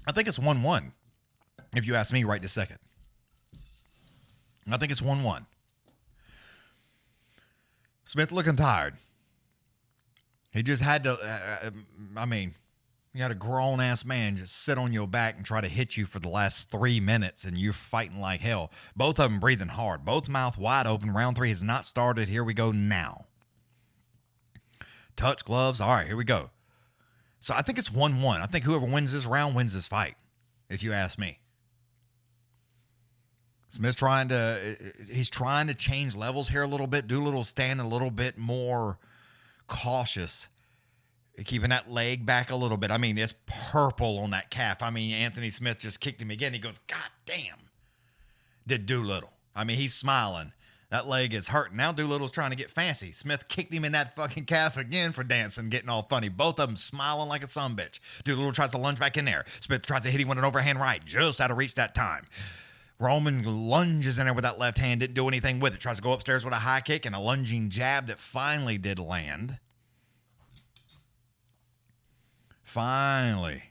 I think it's 1-1, if you ask me right this second. I think it's 1-1. Smith looking tired. He just had to, you had a grown-ass man just sit on your back and try to hit you for the last 3 minutes, and you're fighting like hell. Both of them breathing hard. Both mouth wide open. Round 3 has not started. Here we go now. Touch gloves. All right, here we go. So I think it's 1-1. I think whoever wins this round wins this fight, if you ask me. Smith's trying to change levels here a little bit. Doolittle's standing a little bit more cautious, keeping that leg back a little bit. It's purple on that calf. Anthony Smith just kicked him again. He goes, God damn, did Doolittle. He's smiling. That leg is hurting. Now Doolittle's trying to get fancy. Smith kicked him in that fucking calf again for dancing, getting all funny. Both of them smiling like a sumbitch. Doolittle tries to lunge back in there. Smith tries to hit him with an overhand right, just out of reach that time. Roman lunges in there with that left hand, didn't do anything with it. Tries to go upstairs with a high kick and a lunging jab that finally did land. Finally.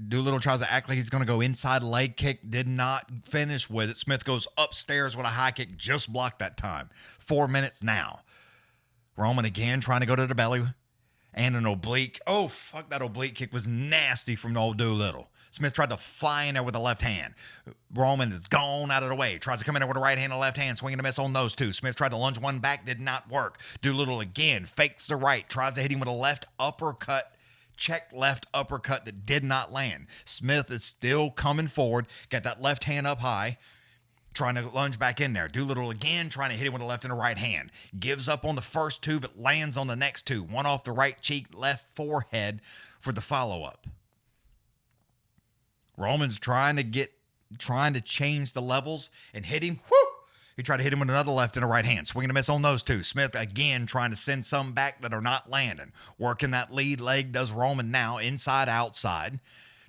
Doolittle tries to act like he's going to go inside leg kick. Did not finish with it. Smith goes upstairs with a high kick. Just blocked that time. 4 minutes now. Roman again trying to go to the belly. And an oblique. Oh, fuck, that oblique kick was nasty from the old Doolittle. Smith tried to fly in there with a left hand. Roman is gone out of the way. Tries to come in there with a right hand and a left hand. Swinging a miss on those two. Smith tried to lunge one back. Did not work. Doolittle again fakes the right. Tries to hit him with a left uppercut. Check left uppercut that did not land. Smith is still coming forward. Got that left hand up high. Trying to lunge back in there. Doolittle again trying to hit him with a left and a right hand. Gives up on the first two, but lands on the next two. One off the right cheek, left forehead for the follow-up. Roman's trying to change the levels and hit him. Whoo! He tried to hit him with another left and a right hand. Swinging a miss on those two. Smith again trying to send some back that are not landing. Working that lead leg does Roman now. Inside, outside.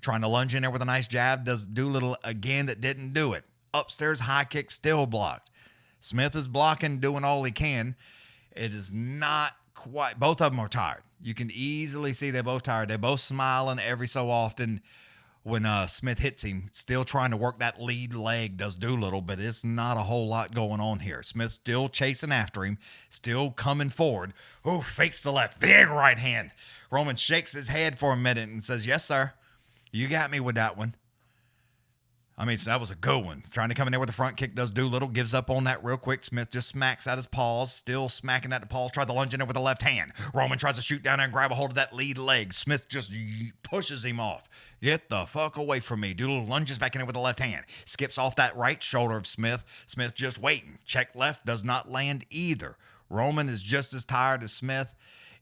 Trying to lunge in there with a nice jab. Does Doolittle again that didn't do it. Upstairs high kick still blocked. Smith is blocking, doing all he can. It is not quite. Both of them are tired. You can easily see they're both tired. They're both smiling every so often when Smith hits him. Still trying to work that lead leg does Doolittle, but it's not a whole lot going on here. Smith still chasing after him, still coming forward. Oh, fakes the left. Big right hand. Roman shakes his head for a minute and says, yes, sir. You got me with that one. So that was a good one. Trying to come in there with the front kick does Doolittle. Gives up on that real quick. Smith just smacks at his paws. Still smacking at the paws. Tried to lunge in there with the left hand. Roman tries to shoot down there and grab a hold of that lead leg. Smith just pushes him off. Get the fuck away from me. Doolittle lunges back in there with the left hand. Skips off that right shoulder of Smith. Smith just waiting. Check left does not land either. Roman is just as tired as Smith.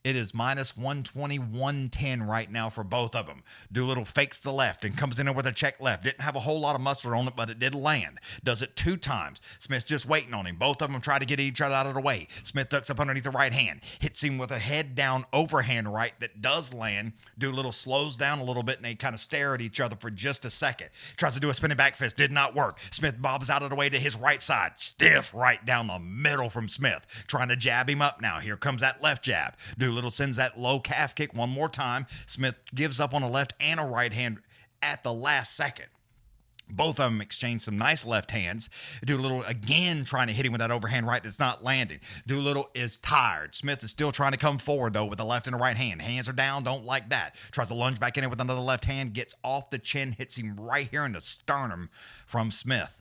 It is minus 120, 110 right now for both of them. Doolittle fakes the left and comes in there with a check left. Didn't have a whole lot of mustard on it, but it did land. Does it 2 times. Smith's just waiting on him. Both of them try to get each other out of the way. Smith ducks up underneath the right hand. Hits him with a head down overhand right that does land. Doolittle slows down a little bit and they kind of stare at each other for just a second. Tries to do a spinning back fist. Did not work. Smith bobs out of the way to his right side. Stiff right down the middle from Smith. Trying to jab him up now. Here comes that left jab. Doolittle sends that low calf kick one more time. Smith gives up on a left and a right hand at the last second. Both of them exchange some nice left hands. Doolittle again trying to hit him with that overhand right that's not landing. Doolittle is tired. Smith is still trying to come forward, though, with the left and the right hand. Hands are down, don't like that. Tries to lunge back in it with another left hand, gets off the chin, hits him right here in the sternum from Smith.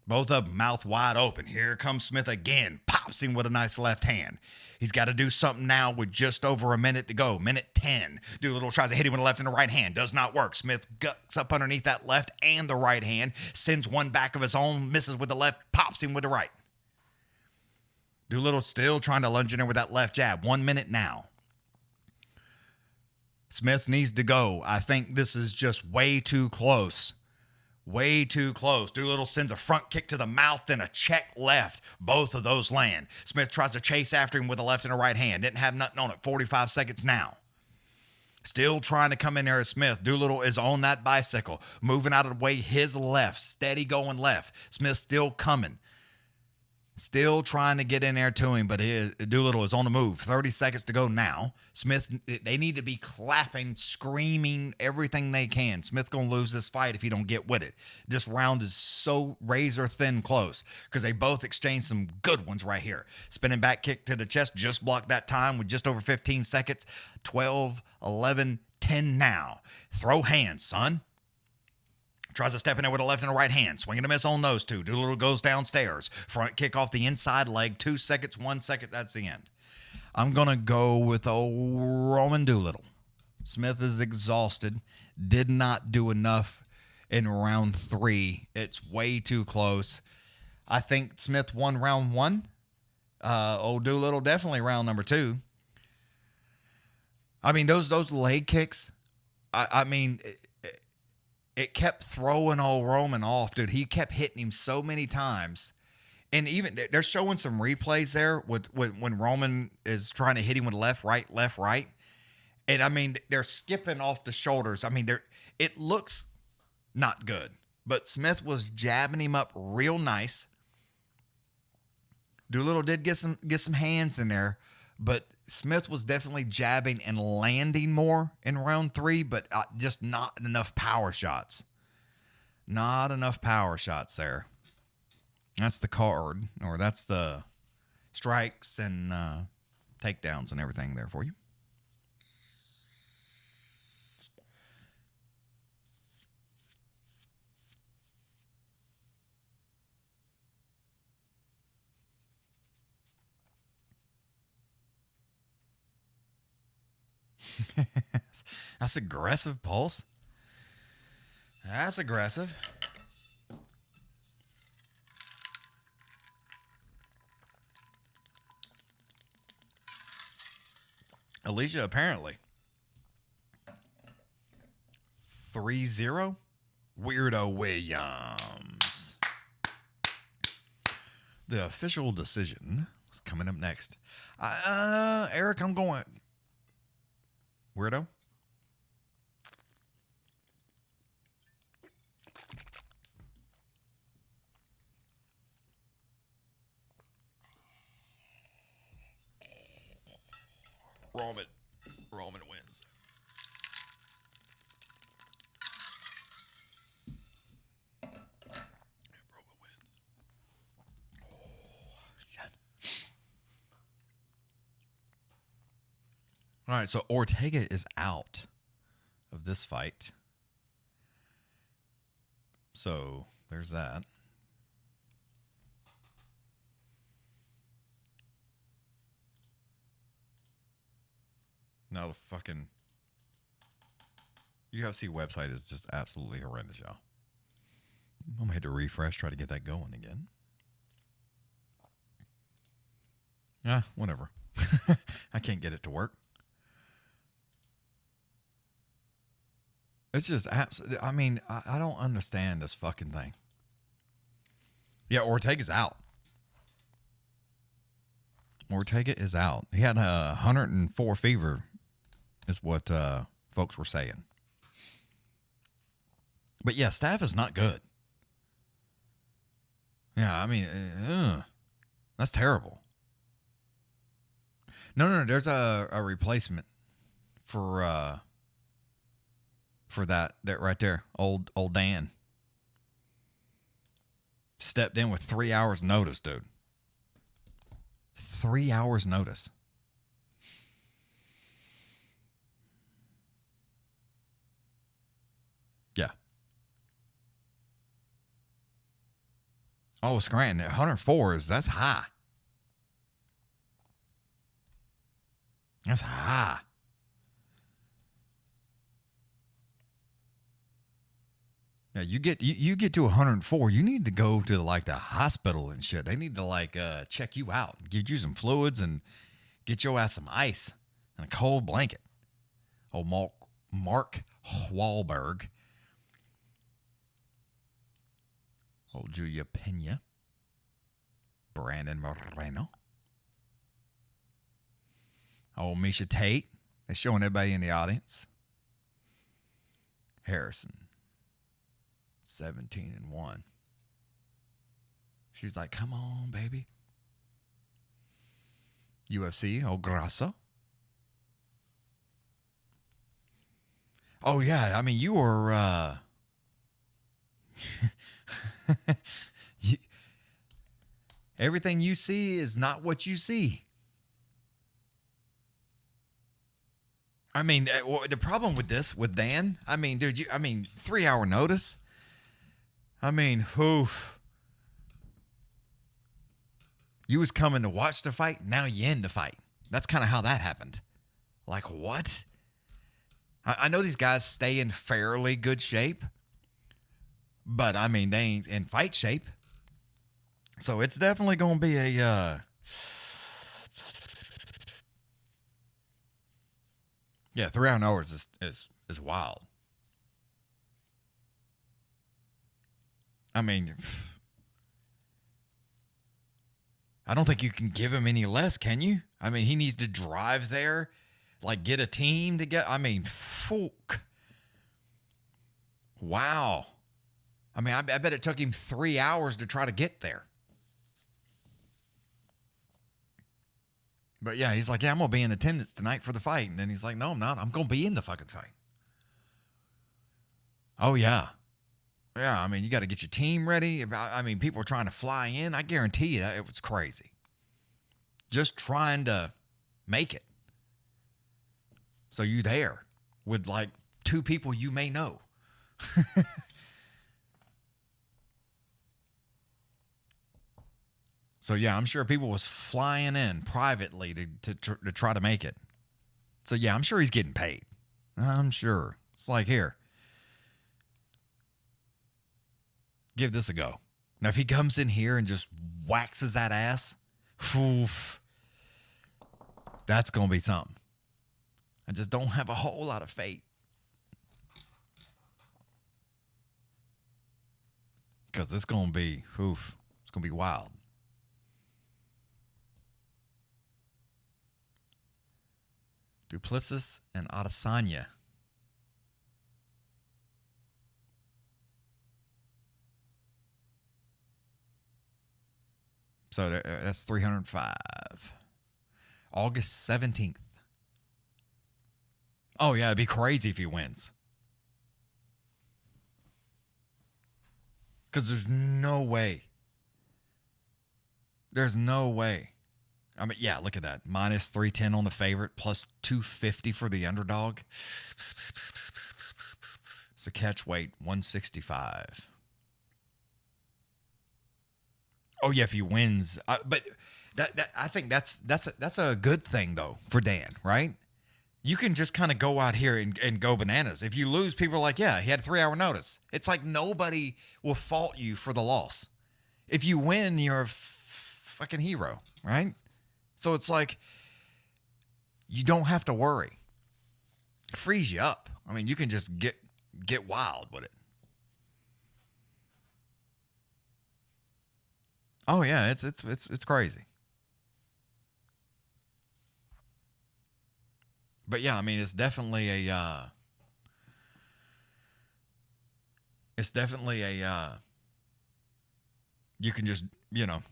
Both of them mouth wide open. Here comes Smith again. Pops him with a nice left hand. He's got to do something now with just over a minute to go. Minute 10. Doolittle tries to hit him with the left and the right hand. Does not work. Smith guts up underneath that left and the right hand. Sends one back of his own. Misses with the left. Pops him with the right. Doolittle still trying to lunge in there with that left jab. 1 minute now. Smith needs to go. I think this is just way too close. Way too close. Doolittle sends a front kick to the mouth, then a check left. Both of those land. Smith tries to chase after him with a left and a right hand. Didn't have nothing on it. 45 seconds now. Still trying to come in there as Smith. Doolittle is on that bicycle. Moving out of the way his left. Steady going left. Smith still coming. Still trying to get in there to him, but Doolittle is on the move. 30 seconds to go now. Smith, they need to be clapping, screaming, everything they can. Smith's going to lose this fight if he don't get with it. This round is so razor thin close because they both exchanged some good ones right here. Spinning back kick to the chest, just blocked that time with just over 15 seconds. 12, 11, 10 now. Throw hands, son. Tries to step in there with a left and a right hand. Swing and a miss on those two. Doolittle goes downstairs. Front kick off the inside leg. 2 seconds, 1 second. That's the end. I'm going to go with old Roman Doolittle. Smith is exhausted. Did not do enough in round 3. It's way too close. I think Smith won round 1. Old Doolittle definitely round number 2. I mean, those leg kicks, I mean... It kept throwing old Roman off, dude. He kept hitting him so many times. And even they're showing some replays there with when Roman is trying to hit him with left, right. And I mean, they're skipping off the shoulders. I mean, it looks not good. But Smith was jabbing him up real nice. Doolittle did get some hands in there, but Smith was definitely jabbing and landing more in round 3, but just not enough power shots. Not enough power shots there. That's the card, or that's the strikes and takedowns and everything there for you. That's aggressive, Pulse. That's aggressive. Alicia, apparently. 3-0. Weirdo Williams. The official decision is coming up next. Eric, I'm going... Weirdo. Roman wins. Yeah, Roman wins. Oh, shit. All right, so Ortega is out of this fight. So there's that. Now the fucking UFC website is just absolutely horrendous, y'all. I'm going to hit the refresh, try to get that going again. Whatever. I can't get it to work. It's just absolutely. I mean, I don't understand this fucking thing. Yeah, Ortega's out. Ortega is out. He had 104 fever, is what folks were saying. But yeah, Staff is not good. Yeah, I mean, that's terrible. No. There's a replacement for that right there. Old Dan stepped in with 3 hours notice, dude. 3 hours notice. Yeah. Oh, Scranton, 104 that's high. That's high. Now you get to 104, you need to go to like the hospital and shit. They need to like check you out, give you some fluids, and get your ass some ice and a cold blanket. Oh, Mark Wahlberg. Oh, Julia Pena. Brandon Moreno. Oh, Misha Tate. They're showing everybody in the audience. Harrison. 17-1. She's like, come on, baby. UFC, oh, Grasso. Oh, yeah. I mean, you were, everything you see is not what you see. I mean, the problem with Dan, I mean, dude, 3 hour notice. I mean, oof. You was coming to watch the fight. Now you in the fight. That's kind of how that happened. Like, what? I know these guys stay in fairly good shape, but I mean, they ain't in fight shape. So it's definitely going to be a, yeah, 3 hours is wild. I mean, I don't think you can give him any less, can you? I mean, he needs to drive there, like get a team to get. I mean, fuck. Wow. I mean, I bet it took him 3 hours to try to get there. But yeah, he's like, yeah, I'm going to be in attendance tonight for the fight. And then he's like, no, I'm not. I'm going to be in the fucking fight. Oh, yeah. Yeah, I mean, you got to get your team ready. I mean, people are trying to fly in. I guarantee you that it was crazy. Just trying to make it. So you there with like 2 people you may know. So yeah, I'm sure people was flying in privately to try to make it. So yeah, I'm sure he's getting paid. I'm sure. It's like, here. Give this a go. Now, if he comes in here and just waxes that ass, oof, that's going to be something. I just don't have a whole lot of faith. Because it's going to be, oof, it's going to be wild. Duplessis and Adesanya. So that's 305. August 17th. Oh, yeah, it'd be crazy if he wins. Because there's no way. There's no way. I mean, yeah, look at that. Minus 310 on the favorite, plus 250 for the underdog. It's a catch weight, 165. Oh yeah, if he wins, but that I think that's a good thing though for Dan, right? You can just kind of go out here and go bananas. If you lose, people are like, yeah, he had a 3 hour notice. It's like nobody will fault you for the loss. If you win, you're a fucking hero, right? So it's like you don't have to worry. It frees you up. I mean, you can just get wild with it. Oh yeah, it's crazy. But yeah, I mean, it's definitely a you can just,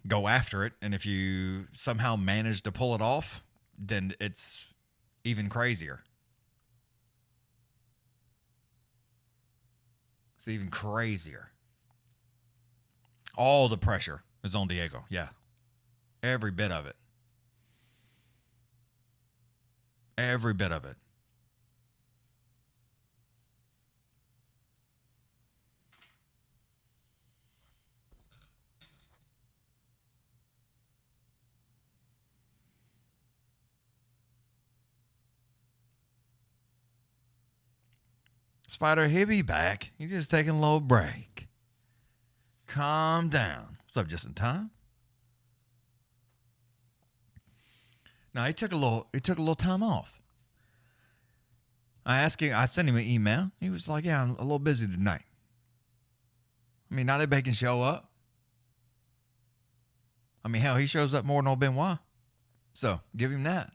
go after it, and if you somehow manage to pull it off, then it's even crazier. It's even crazier. All the pressure is on Diego. Yeah. Every bit of it. Every bit of it. Spider, he'll be back. He's just taking a little break. Calm down. What's up, just in time? No, he took a little time off. I sent him an email. He was like, yeah, I'm a little busy tonight. I mean, not everybody can show up. I mean, hell, he shows up more than old Benoit. So, give him that.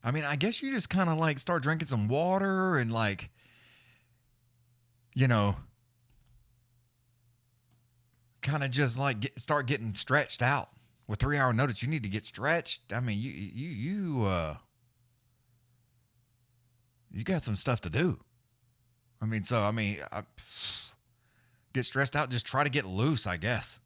I mean, I guess you just kind of like start drinking some water and like, kind of just like start getting stretched out. With 3 hour notice, you need to get stretched. I mean, you got some stuff to do. I mean, get stressed out. Just try to get loose, I guess.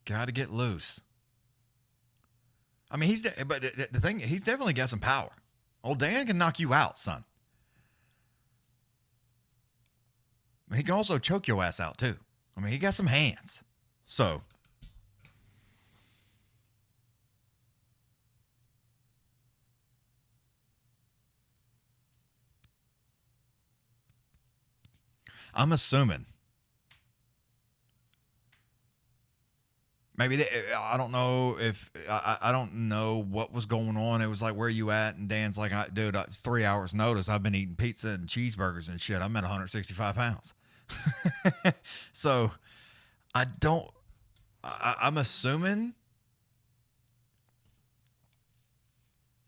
Got to get loose. I mean, but the thing, he's definitely got some power. Old Dan can knock you out, son. He can also choke your ass out, too. I mean, he got some hands. So. I'm assuming. Maybe I don't know if I don't know what was going on. It was like, where you at? And Dan's like, dude, it's 3 hours notice. I've been eating pizza and cheeseburgers and shit. I'm at 165 pounds. So I'm assuming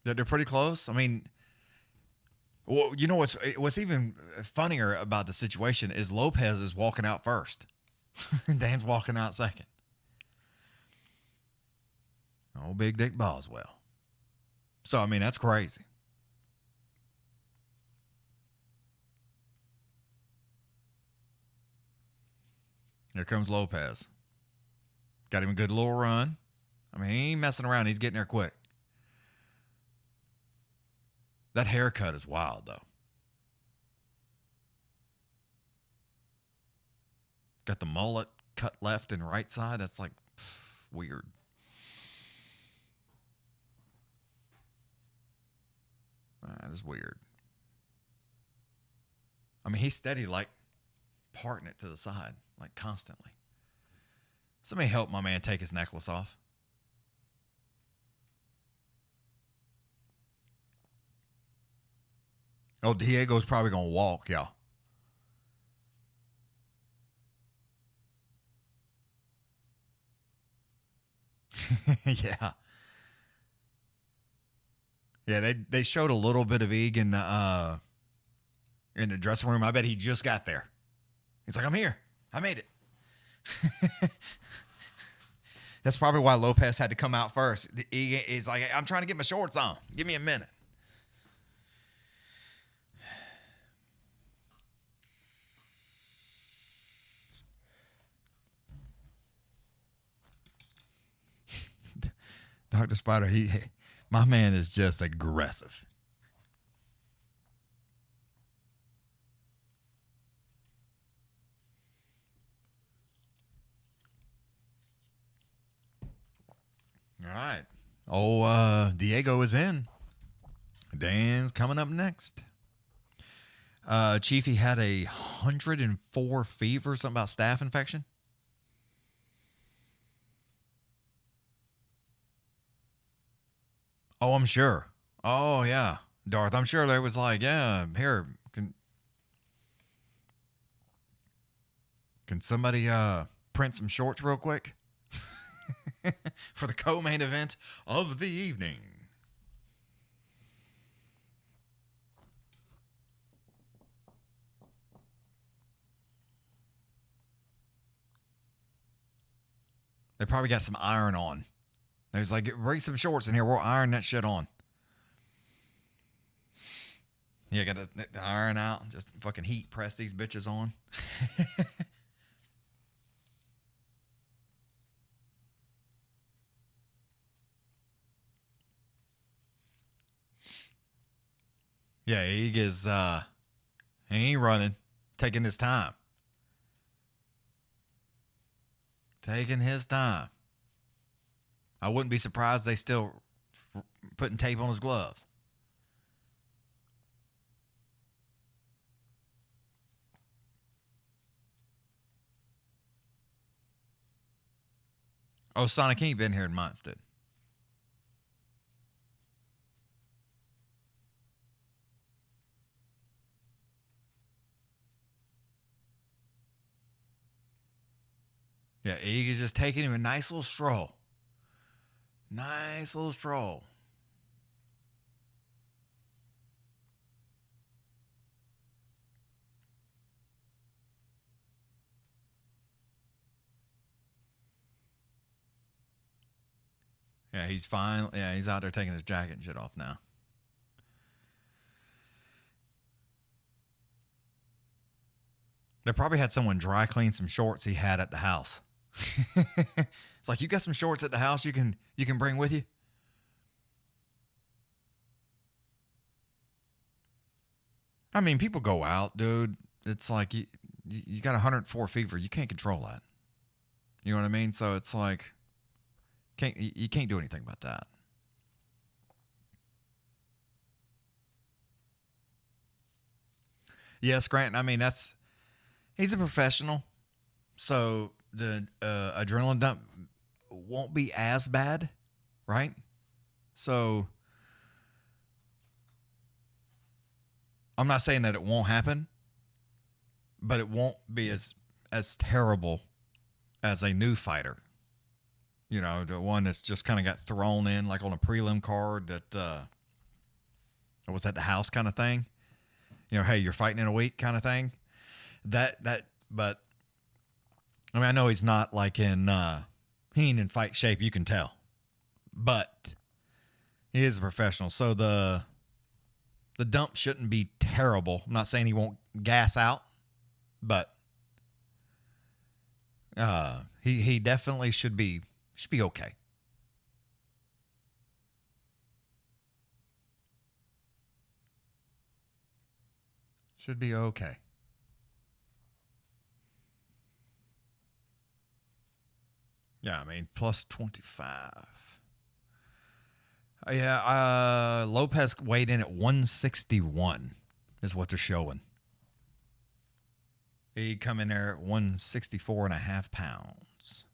that they're pretty close. I mean, well, what's even funnier about the situation is Lopes is walking out first. Dan's walking out second. Oh, Big Dick Boswell. So, I mean, that's crazy. Here comes Lopes. Got him a good little run. I mean, he ain't messing around. He's getting there quick. That haircut is wild, though. Got the mullet cut left and right side. That's like weird. That is weird. I mean, he's steady, like, parting it to the side, like, constantly. Somebody help my man take his necklace off. Oh, Diego's probably going to walk, y'all. Yeah. Yeah, they showed a little bit of Ig in the dressing room. I bet he just got there. He's like, I'm here. I made it. That's probably why Lopes had to come out first. Ig is like, I'm trying to get my shorts on. Give me a minute. Dr. Spider, my man is just aggressive. All right. Oh, Diego is in. Dan's coming up next. Chiefy had 104 fever, something about staph infection. Oh, I'm sure. Oh, yeah. Darth, I'm sure there was like, yeah, here, can somebody print some shorts real quick? For the co-main event of the evening. They probably got some iron on. They was like, bring some shorts in here. We'll iron that shit on. Yeah, got to iron out. Just fucking heat press these bitches on. Yeah, he is, he ain't running. Taking his time. Taking his time. I wouldn't be surprised they still putting tape on his gloves. Oh, Sonic ain't been here in months, did. Yeah, Ig is just taking him a nice little stroll. Nice little stroll. Yeah, he's fine. Yeah, he's out there taking his jacket and shit off now. They probably had someone dry clean some shorts he had at the house. It's like, you got some shorts at the house you can bring with you? I mean, people go out, dude. It's like you got 104 fever. You can't control that. You know what I mean? So it's like, you can't do anything about that. Yes, Grant. I mean, he's a professional. So the adrenaline dump won't be as bad, right? So I'm not saying that it won't happen, but it won't be as terrible as a new fighter. You know, the one that's just kind of got thrown in like on a prelim card that was at the house kind of thing. You know, hey, you're fighting in a week kind of thing. But I mean, I know he's not like he ain't in fight shape, you can tell. But he is a professional. So the dump shouldn't be terrible. I'm not saying he won't gas out, but he definitely should be okay. Should be okay. Yeah, I mean, plus 25. Yeah, Lopes weighed in at 161 is what they're showing. He come in there at 164 and a half pounds.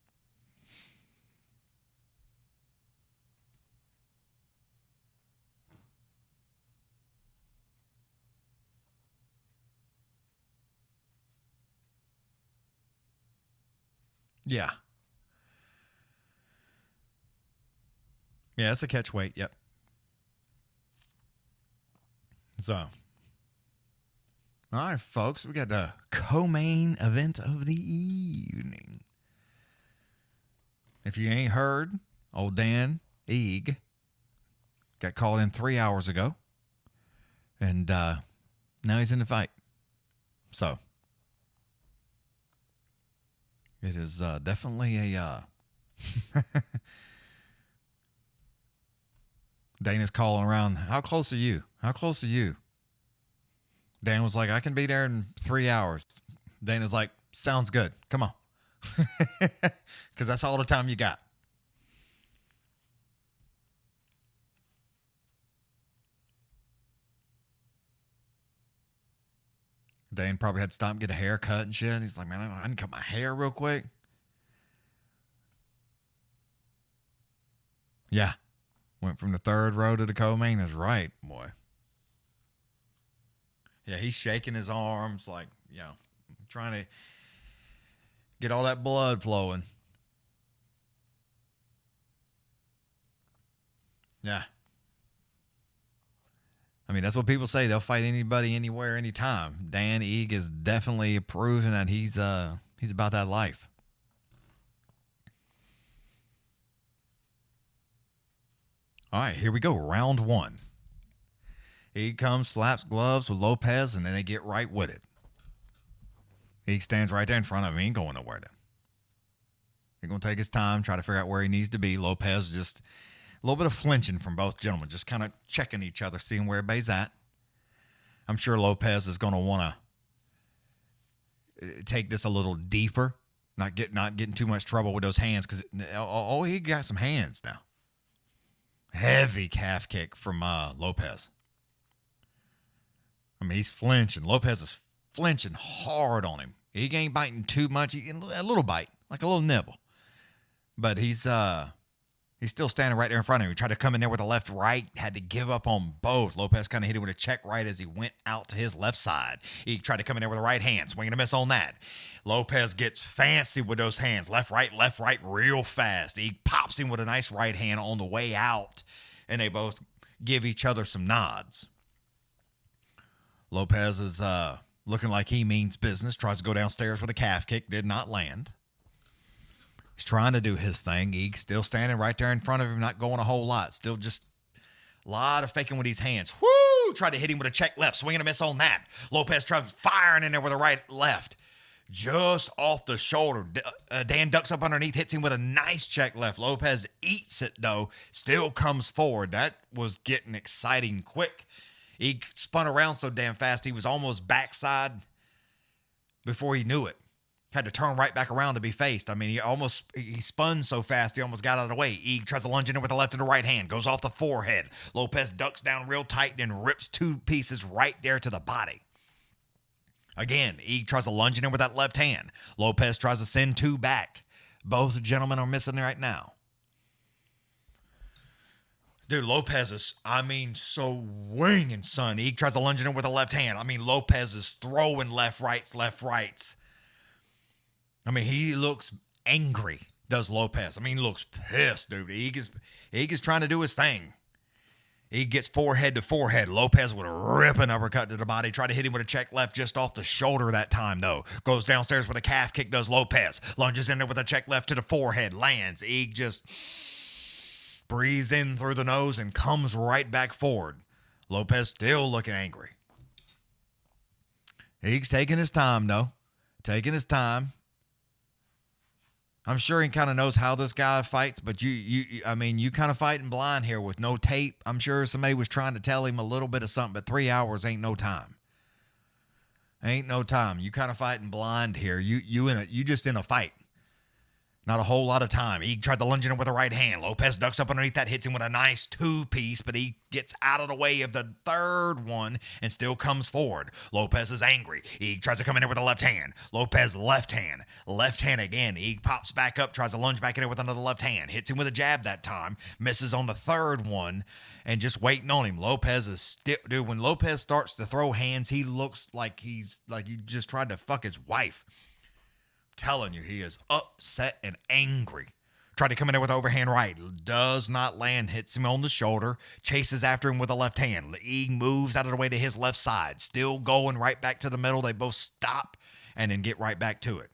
Yeah. Yeah, it's a catch weight. Yep. So, all right, folks, we got the co-main event of the evening. If you ain't heard, old Dan Eag got called in 3 hours ago, and now he's in the fight. So, it is definitely a Dana's calling around. How close are you? How close are you? Dan was like, I can be there in 3 hours. Dana's like, sounds good. Come on. Because that's all the time you got. Dan probably had to stop and get a haircut and shit. He's like, man, I can cut my hair real quick. Yeah. Went from the third row to the co-main. That's right, boy. Yeah, he's shaking his arms like, trying to get all that blood flowing. Yeah. I mean, that's what people say. They'll fight anybody, anywhere, anytime. Dan Ige is definitely proving that he's about that life. All right, here we go. Round 1. Ige comes, slaps gloves with Lopes, and then they get right with it. Ige stands right there in front of him. He ain't going nowhere then. He's going to take his time, try to figure out where he needs to be. Lopes just a little bit of flinching from both gentlemen, just kind of checking each other, seeing where everybody's at. I'm sure Lopes is going to want to take this a little deeper, not getting too much trouble with those hands, because he got some hands now. Heavy calf kick from Lopes. I mean, he's flinching. Lopes is flinching hard on him. He ain't biting too much. A little bite, like a little nibble. But he's still standing right there in front of him. He tried to come in there with a left right, had to give up on both. Lopes kind of hit him with a check right as he went out to his left side. He tried to come in there with a right hand, swinging a miss on that. Lopes gets fancy with those hands. Left, right, real fast. He pops him with a nice right hand on the way out, and they both give each other some nods. Lopes is looking like he means business, tries to go downstairs with a calf kick, did not land. He's trying to do his thing. Ige still standing right there in front of him, not going a whole lot. Still just a lot of faking with his hands. Woo! Tried to hit him with a check left, swinging a miss on that. Lopes tries firing in there with a right left. Just off the shoulder. Dan ducks up underneath, hits him with a nice check left. Lopes eats it, though. Still comes forward. That was getting exciting quick. He spun around so damn fast, he was almost backside before he knew it. Had to turn right back around to be faced. I mean, he spun so fast, he almost got out of the way. Ige tries to lunge in it with the left and the right hand. Goes off the forehead. Lopes ducks down real tight and rips 2 pieces right there to the body. Again, Ige tries to lunge in with that left hand. Lopes tries to send 2 back. Both gentlemen are missing right now. Dude, Lopes is, so winging, son. Ige tries to lunge in with a left hand. Lopes is throwing left, rights. He looks angry, does Lopes. He looks pissed, dude. Ige is trying to do his thing. He gets forehead to forehead. Lopes with a ripping uppercut to the body. Tried to hit him with a check left just off the shoulder that time, though. Goes downstairs with a calf kick, does Lopes. Lunges in there with a check left to the forehead. Lands. Ige just breathes in through the nose and comes right back forward. Lopes still looking angry. Ige's taking his time, though. Taking his time. I'm sure he kind of knows how this guy fights, but you kind of fighting blind here with no tape. I'm sure somebody was trying to tell him a little bit of something, but 3 hours ain't no time. Ain't no time. You kind of fighting blind here. You just in a fight. Not a whole lot of time. He tried to lunge in with the right hand. Lopes ducks up underneath that, hits him with a nice 2-piece, but he gets out of the way of the third one and still comes forward. Lopes is angry. He tries to come in there with a left hand. Lopes left hand. Left hand again. He pops back up, tries to lunge back in there with another left hand. Hits him with a jab that time. Misses on the third one and just waiting on him. Lopes is still, dude, when Lopes starts to throw hands, he looks like he's like he just tried to fuck his wife. Telling you, he is upset and angry. Tried to come in there with overhand right. Does not land. Hits him on the shoulder. Chases after him with a left hand. Ige moves out of the way to his left side. Still going right back to the middle. They both stop and then get right back to it.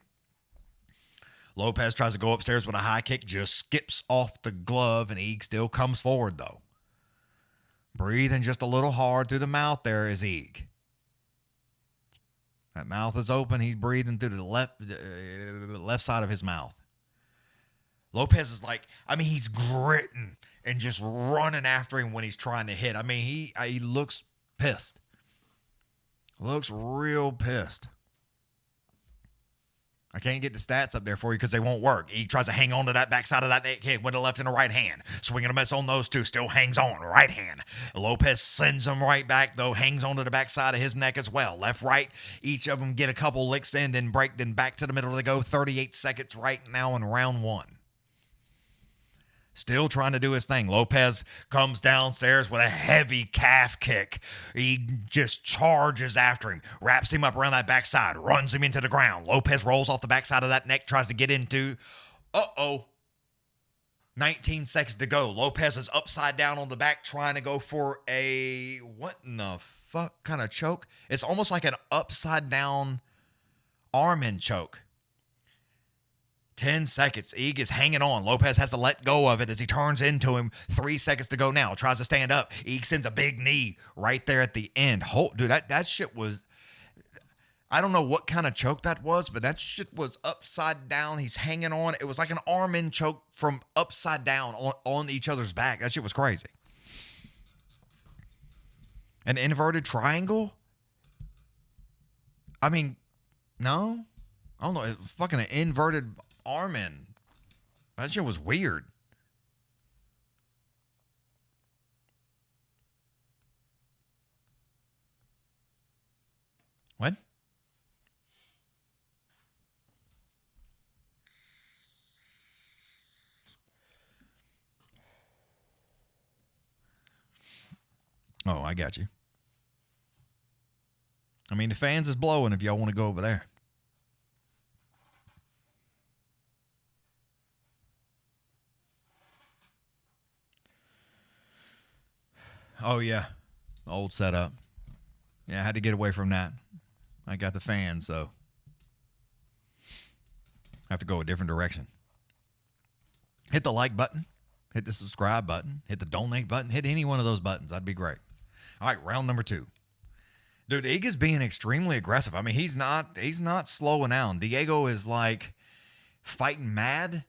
Lopes tries to go upstairs with a high kick. Just skips off the glove, and Ige still comes forward, though. Breathing just a little hard through the mouth there is Ige. That mouth is open. He's breathing through the left side of his mouth. Lopes is like, he's gritting and just running after him when he's trying to hit. He looks pissed. Looks real pissed. I can't get the stats up there for you because they won't work. He tries to hang on to that backside of that neck kick with the left and the right hand. Swinging a miss on those two. Still hangs on. Right hand. Lopes sends him right back, though. Hangs on to the backside of his neck as well. Left, right. Each of them get a couple licks in, then break, then back to the middle to go. 38 seconds right now in round one. Still trying to do his thing. Lopes comes downstairs with a heavy calf kick. He just charges after him, wraps him up around that backside, runs him into the ground. Lopes rolls off the backside of that neck, tries to get into. 19 seconds to go. Lopes is upside down on the back, trying to go for a, what in the fuck kind of choke? It's almost like an upside down arm in choke. 10 seconds. Eag is hanging on. Lopes has to let go of it as he turns into him. 3 seconds to go now. Tries to stand up. Eag sends a big knee right there at the end. Dude, that shit was... I don't know what kind of choke that was, but that shit was upside down. He's hanging on. It was like an arm in choke from upside down on each other's back. That shit was crazy. An inverted triangle? I mean, no? I don't know. It was fucking an inverted arm in. That shit was weird. What? Oh, I got you. I mean, the fans is blowing if y'all want to go over there. Oh, yeah. Old setup. Yeah, I had to get away from that. I got the fans, so I have to go a different direction. Hit the like button. Hit the subscribe button. Hit the donate button. Hit any one of those buttons. That'd be great. All right, round number 2. Dude, Eag is being extremely aggressive. I mean, he's not slowing down. Diego is like fighting mad,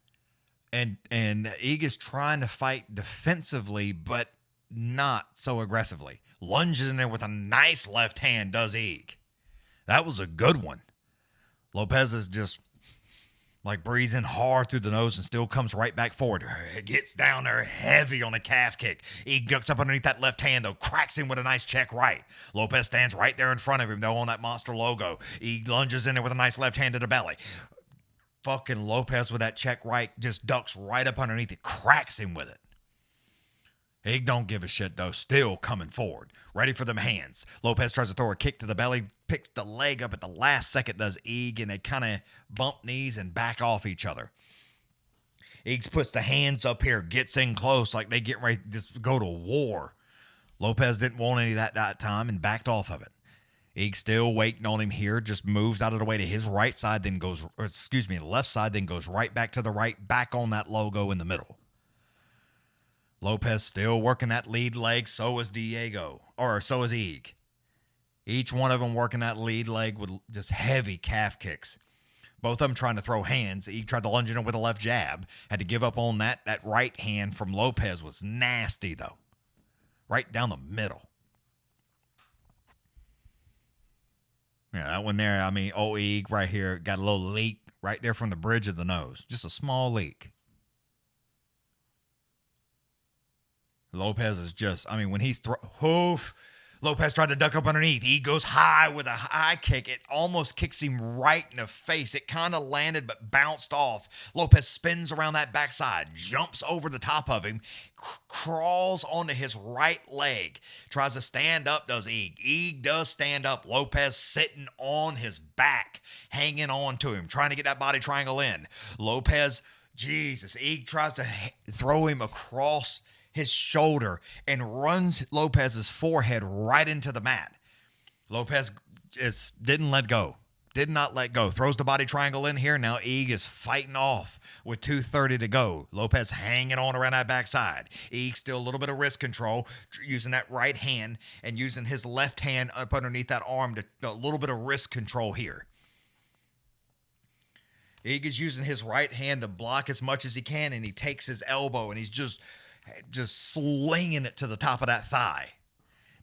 and Eag is trying to fight defensively, but not so aggressively. Lunges in there with a nice left hand, does Eag. That was a good one. Lopes is just like breathing hard through the nose and still comes right back forward. Gets down there heavy on a calf kick. He ducks up underneath that left hand, though. Cracks him with a nice check right. Lopes stands right there in front of him, though, on that monster logo. He lunges in there with a nice left hand to the belly. Fucking Lopes with that check right just ducks right up underneath it. Cracks him with it. He don't give a shit, though. Still coming forward. Ready for them hands. Lopes tries to throw a kick to the belly. Picks the leg up at the last second, does Eag, and they kind of bump knees and back off each other. Eag puts the hands up here, gets in close like they get ready to just go to war. Lopes didn't want any of that time and backed off of it. Eag still waiting on him here, just moves out of the way to his right side, then goes, left side, then goes right back to the right, back on that logo in the middle. Lopes still working that lead leg. So is Diego, or so is Eag. Each one of them working that lead leg with just heavy calf kicks. Both of them trying to throw hands. Eag tried to lunge in with a left jab. Had to give up on that. That right hand from Lopes was nasty, though. Right down the middle. Yeah, that one there, I mean, Eag right here got a little leak right there from the bridge of the nose. Just a small leak. Lopes is just, I mean, when he's Lopes tried to duck up underneath. He goes high with a high kick. It almost kicks him right in the face. It kind of landed but bounced off. Lopes spins around that backside, jumps over the top of him, crawls onto his right leg, tries to stand up, does Eag. Eag does stand up. Lopes sitting on his back, hanging on to him, trying to get that body triangle in. Lopes, Jesus, Eag tries to throw him across his shoulder and runs Lopes's forehead right into the mat. Lopes didn't let go. Did not let go. Throws the body triangle in here. Now Eag is fighting off with 2:30 to go. Lopes hanging on around that backside. Eag still a little bit of wrist control, using that right hand and using his left hand up underneath that arm to a little bit of wrist control here. Eag is using his right hand to block as much as he can, and he takes his elbow and he's just slinging it to the top of that thigh.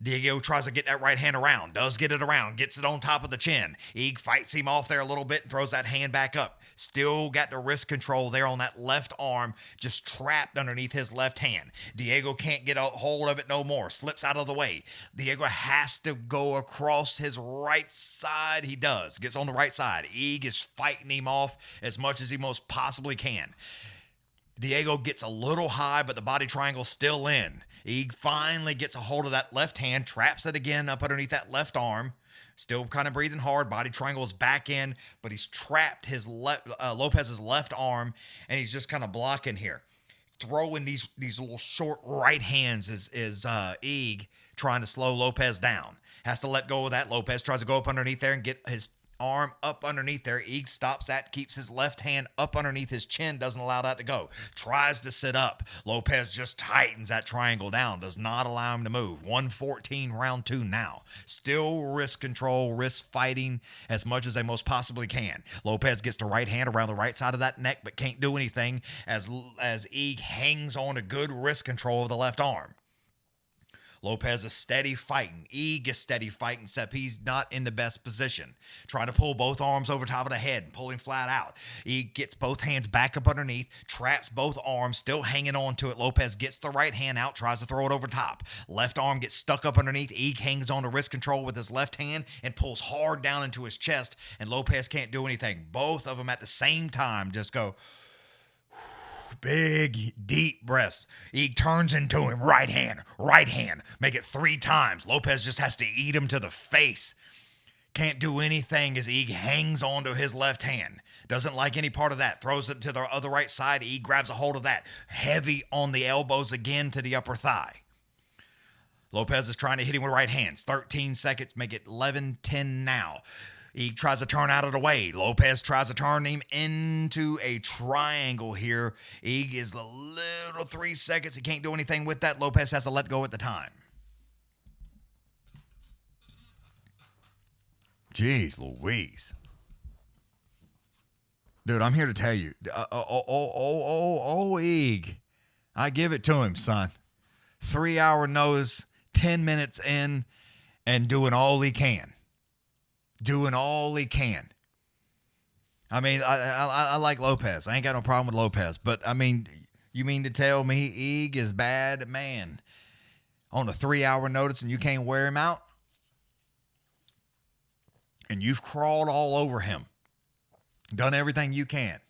Diego tries to get that right hand around, does get it around, gets it on top of the chin. Ig fights him off there a little bit and throws that hand back up. Still got the wrist control there on that left arm, just trapped underneath his left hand. Diego can't get a hold of it no more, slips out of the way. Diego has to go across his right side. He does, gets on the right side. Ig is fighting him off as much as he most possibly can. Diego gets a little high, but the body triangle's still in. Ig finally gets a hold of that left hand, traps it again up underneath that left arm. Still kind of breathing hard. Body triangle is back in, but he's trapped his Lopez's left arm, and he's just kind of blocking here. Throwing these little short right hands is Ig trying to slow Lopez down. Has to let go of that. Lopez tries to go up underneath there and get his arm up underneath there. Ig stops that, keeps his left hand up underneath his chin, doesn't allow that to go. Tries to sit up. Lopez just tightens that triangle down, does not allow him to move. 114 round 2 now. Still wrist control, wrist fighting as much as they most possibly can. Lopez gets the right hand around the right side of that neck, but can't do anything as Ig hangs on to good wrist control of the left arm. Lopez is steady fighting. Ig is steady fighting, except he's not in the best position. Trying to pull both arms over top of the head and pulling flat out. Ig gets both hands back up underneath, traps both arms, still hanging on to it. Lopez gets the right hand out, tries to throw it over top. Left arm gets stuck up underneath. Ig hangs on to wrist control with his left hand and pulls hard down into his chest, and Lopez can't do anything. Both of them at the same time just go... Big, deep breaths. Ig turns into him. Right hand. Make it 3 times. Lopez just has to eat him to the face. Can't do anything as Ig hangs onto his left hand. Doesn't like any part of that. Throws it to the other right side. Ig grabs a hold of that. Heavy on the elbows again to the upper thigh. Lopez is trying to hit him with right hands. 13 seconds. Make it 11-10 now. Ig tries to turn out of the way. Lopez tries to turn him into a triangle here. Ig is a little 3 seconds. He can't do anything with that. Lopez has to let go at the time. Jeez Louise. Dude, I'm here to tell you. Ig. I give it to him, son. 3-hour nose, 10 minutes in, and doing all he can. I mean, I like Lopez. I ain't got no problem with Lopez. But, I mean, you mean to tell me Ig is bad, man, on a 3-hour notice and you can't wear him out? And you've crawled all over him. Done everything you can.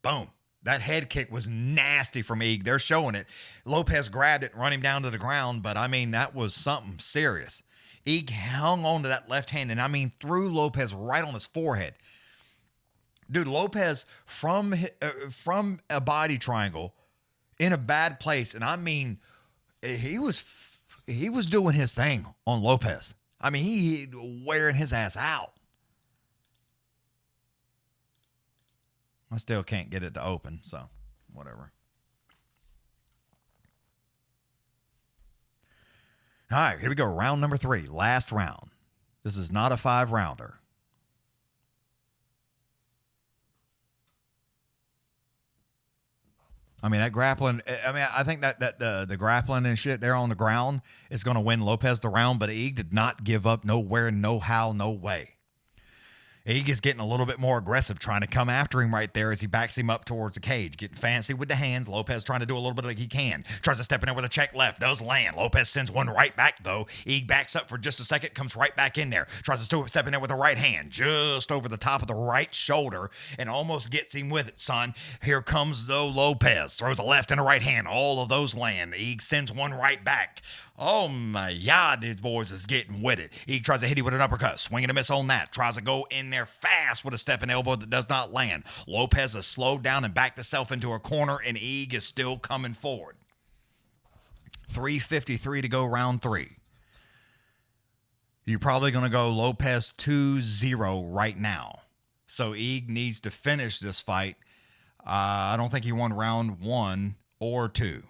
Boom. That head kick was nasty from Ig. They're showing it. Lopez grabbed it and run him down to the ground. But, I mean, that was something serious. Ig hung on to that left hand, and I mean threw Lopez right on his forehead. Dude, Lopez from a body triangle in a bad place, and I mean he was doing his thing on Lopez. I mean, he wearing his ass out. I still can't get it to open, so whatever. All right, here we go. Round number 3, last round. This is not a 5-rounder. I mean, that grappling, I think that the grappling and shit there on the ground is going to win Lopez the round, but Ig did not give up nowhere, no how, no way. Ig is getting a little bit more aggressive, trying to come after him right there as he backs him up towards the cage. Getting fancy with the hands. Lopez trying to do a little bit like he can. Tries to step in there with a check left. Does land. Lopez sends one right back, though. Ig backs up for just a second. Comes right back in there. Tries to step in there with a right hand. Just over the top of the right shoulder. And almost gets him with it, son. Here comes, though, Lopez. Throws a left and a right hand. All of those land. Ig sends one right back. Oh, my God, these boys is getting with it. Ig tries to hit him with an uppercut. Swing and a miss on that. Tries to go in there fast with a stepping elbow that does not land. Lopez has slowed down and backed himself into a corner, and Ig is still coming forward. 3:53 to go, round 3. You're probably going to go Lopez 2-0 right now. So Ig needs to finish this fight. I don't think he won round 1 or 2.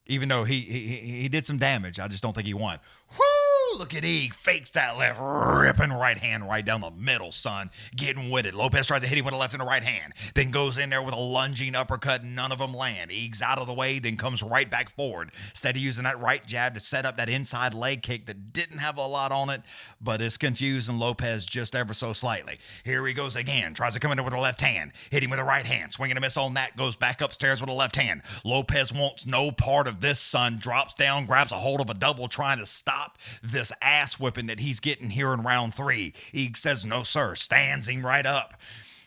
Even though he did some damage, I just don't think he won. Woo! look at Eag. Fakes that left, ripping right hand right down the middle, son. Getting with it. Lopes tries to hit him with a left and a right hand. Then goes in there with a lunging uppercut. None of them land. Eag's out of the way, then comes right back forward. Instead of using that right jab to set up that inside leg kick that didn't have a lot on it, but it's confusing Lopes just ever so slightly. Here he goes again. Tries to come in there with a left hand. Hit him with a right hand. Swinging a miss on that. Goes back upstairs with a left hand. Lopes wants no part of this, son. Drops down, grabs a hold of a double, trying to stop this ass whipping that he's getting here in round 3. Eag says no, sir. Stands him right up.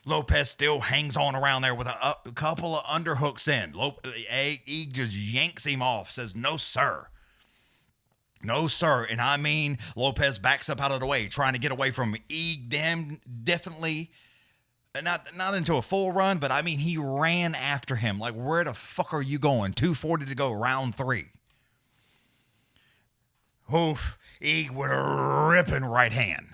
Lopes still hangs on around there with a couple of underhooks in. Eag just yanks him off. Says no, sir. No, sir. And I mean, Lopes backs up out of the way, trying to get away from Eag. Definitely not into a full run, but I mean, he ran after him. Like, where the fuck are you going? 2:40 to go, round 3. Oof. Eag with a ripping right hand.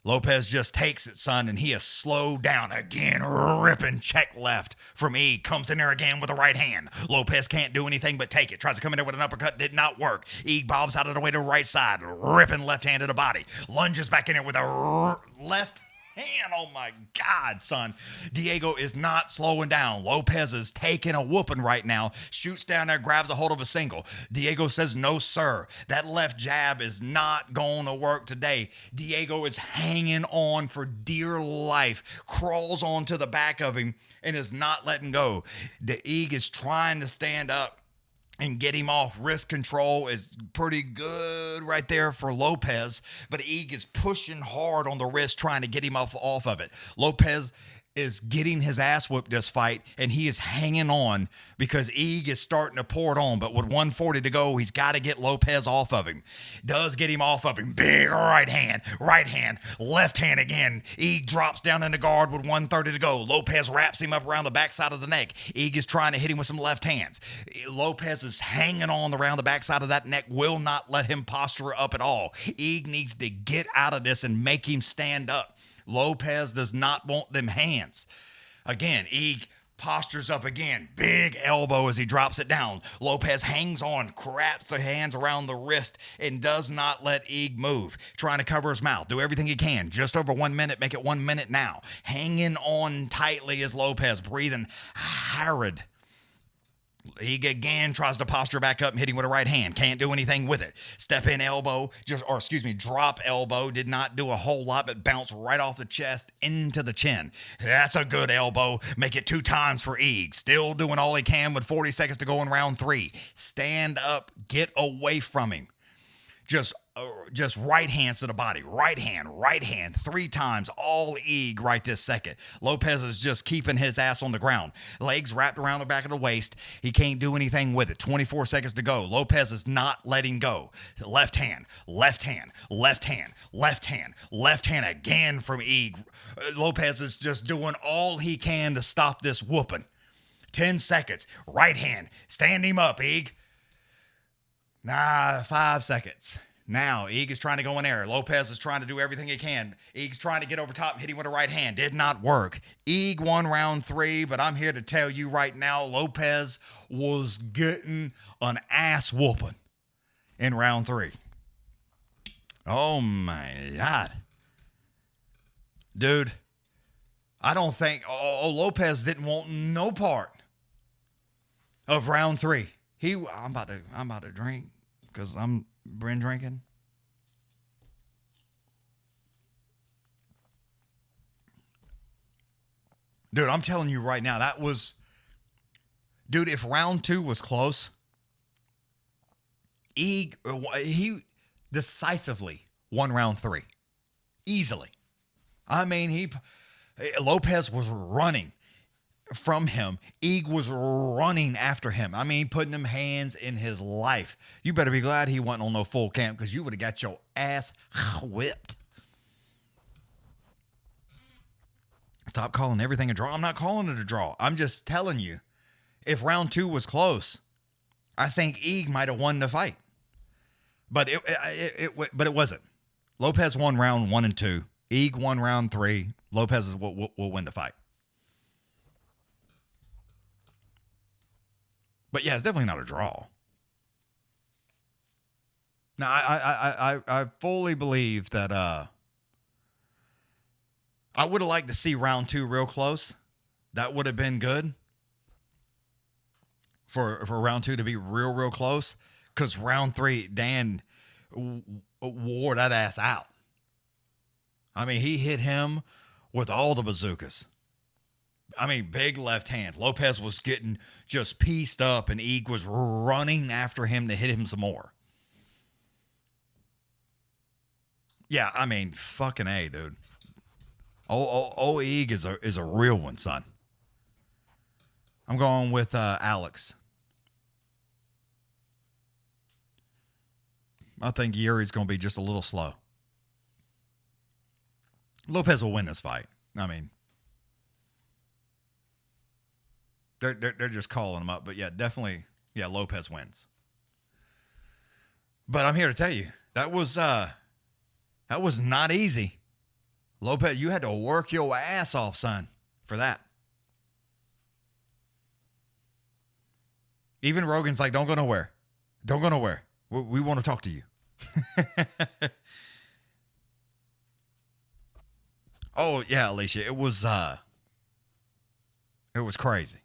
Lopes just takes it, son, and he is slowed down again. Ripping check left from Eag. Comes in there again with a right hand. Lopes can't do anything but take it. Tries to come in there with an uppercut. Did not work. Eag bobs out of the way to the right side. Ripping left hand to the body. Lunges back in there with a left hand. Oh, my God, son. Diego is not slowing down. Lopes is taking a whooping right now. Shoots down there, grabs a hold of a single. Diego says, no, sir. That left jab is not going to work today. Diego is hanging on for dear life. Crawls onto the back of him and is not letting go. The Eag is trying to stand up and get him off. Wrist control is pretty good right there for Lopes, but Eag is pushing hard on the wrist, trying to get him off of it. Lopes is getting his ass whooped this fight, and he is hanging on because Eag is starting to pour it on. But with 1:40 to go, he's got to get Lopes off of him. Does get him off of him. Big right hand, left hand again. Eag drops down in the guard with 1:30 to go. Lopes wraps him up around the backside of the neck. Eag is trying to hit him with some left hands. Lopes is hanging on around the backside of that neck, will not let him posture up at all. Eag needs to get out of this and make him stand up. Lopes does not want them hands. Again, Eag postures up again. Big elbow as he drops it down. Lopes hangs on, wraps the hands around the wrist, and does not let Eag move. Trying to cover his mouth. Do everything he can. Just over 1 minute. Make it 1 minute now. Hanging on tightly as Lopes, breathing hard. Eag again tries to posture back up and hit him with a right hand. Can't do anything with it. Step in elbow, drop elbow. Did not do a whole lot, but bounced right off the chest into the chin. That's a good elbow. Make it 2 times for Eag. Still doing all he can with 40 seconds to go in round 3. Stand up. Get away from him. Just right hands to the body. Right hand, 3 times. All Eag right this second. Lopes is just keeping his ass on the ground. Legs wrapped around the back of the waist. He can't do anything with it. 24 seconds to go. Lopes is not letting go. Left hand again from Eag. Lopes is just doing all he can to stop this whooping. 10 seconds. Right hand. Stand him up, Eag. 5 seconds. Now, Eag is trying to go in there. Lopes is trying to do everything he can. Eag's trying to get over top and hit him with a right hand. Did not work. Eag won round 3, but I'm here to tell you right now, Lopes was getting an ass whooping in round 3. Oh, my God. Dude, I don't think... Lopes didn't want no part of round 3. I'm about to drink because I'm been drinking. Dude, I'm telling you right now, if round 2 was close, he decisively won round 3. Easily. I mean, Lopes was running from him. Eag was running after him. I mean, putting them hands in his life. You better be glad he wasn't on no full camp because you would have got your ass whipped. Stop calling everything a draw. I'm not calling it a draw. I'm just telling you, if round 2 was close, I think Eag might have won the fight. But it wasn't. Lopes won round 1 and 2. Eag won round 3. Lopes will win the fight. But yeah, it's definitely not a draw. Now, I fully believe that I would have liked to see round 2 real close. That would have been good for round 2 to be real close, because round 3, Dan wore that ass out. I mean, he hit him with all the bazookas. I mean, big left hands. Lopes was getting just pieced up, and Ig was running after him to hit him some more. Yeah, I mean, fucking A, dude. Oh, Ig is a real one, son. I'm going with Alex. I think Yuri's going to be just a little slow. Lopes will win this fight. I mean, they're just calling him up, but yeah, definitely, yeah, Lopes wins. But I'm here to tell you that was not easy. Lopes, you had to work your ass off, son, for that. Even Rogan's like, don't go nowhere. Don't go nowhere. We want to talk to you. Oh, yeah, Alicia. It was crazy.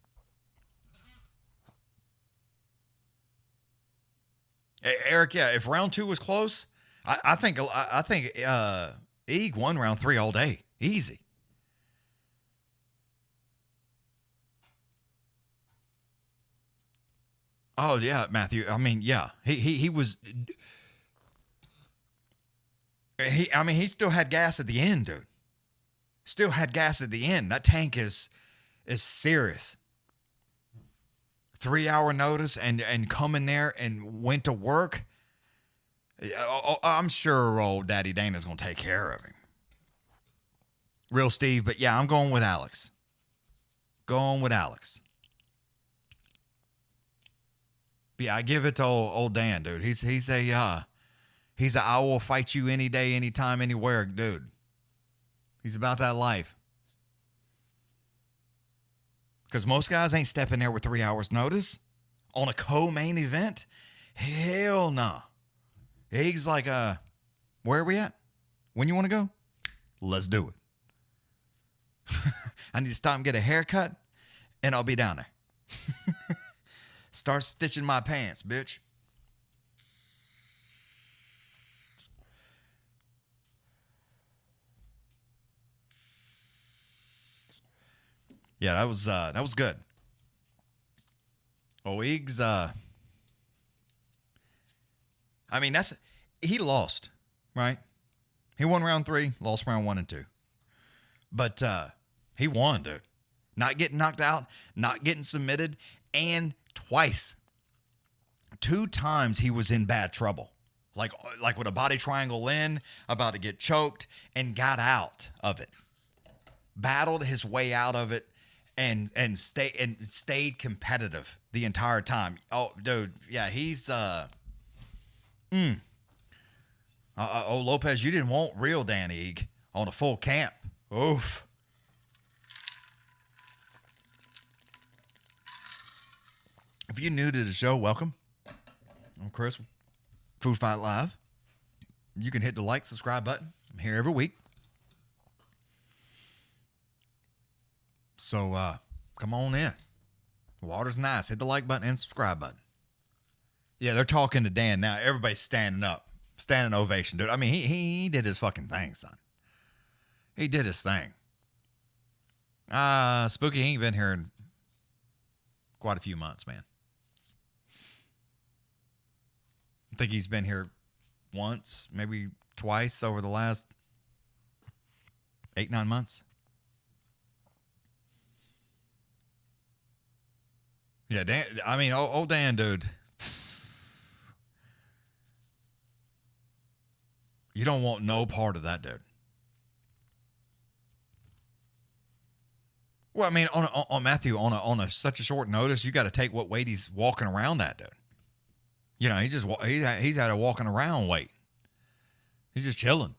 Hey, Eric, yeah, if round 2 was close, I think Ig won round 3 all day. Easy. Oh yeah, Matthew. I mean, yeah. He was he still had gas at the end, dude. Still had gas at the end. That tank is serious. 3-hour notice and come in there and went to work. I'm sure old Daddy Dana's going to take care of him. Real Steve, but yeah, I'm going with Alex. Going with Alex. But yeah, I give it to old Dan, dude. He's a I will fight you any day, anytime, anywhere, dude. He's about that life. Because most guys ain't stepping there with 3 hours notice on a co-main event. Hell no. He's like, where are we at? When you want to go? Let's do it. I need to stop and get a haircut, and I'll be down there. Start stitching my pants, bitch. Yeah, that was good. Oh, Iggs, I mean, he lost, right? He won round 3, lost round 1 and 2. But he won, dude. Not getting knocked out, not getting submitted, and twice. 2 times he was in bad trouble. Like with a body triangle in, about to get choked, and got out of it. Battled his way out of it. And stayed competitive the entire time. Oh, dude, yeah, he's Lopes, you didn't want real Dan Ig on a full camp. Oof. If you're new to the show, welcome. I'm Chris, Food Fight Live. You can hit the like, subscribe button. I'm here every week. So, come on in. The water's nice. Hit the like button and subscribe button. Yeah, they're talking to Dan now. Everybody's standing up. Standing ovation, dude. I mean, he did his fucking thing, son. He did his thing. Spooky, he ain't been here in quite a few months, man. I think he's been here once, maybe twice over the last 8-9 months. Yeah, Dan, I mean, old Dan, dude. You don't want no part of that, dude. Well, I mean, on Matthew, on such a short notice, you got to take what weight he's walking around at, dude. You know, he's at a walking around weight. He's just chilling.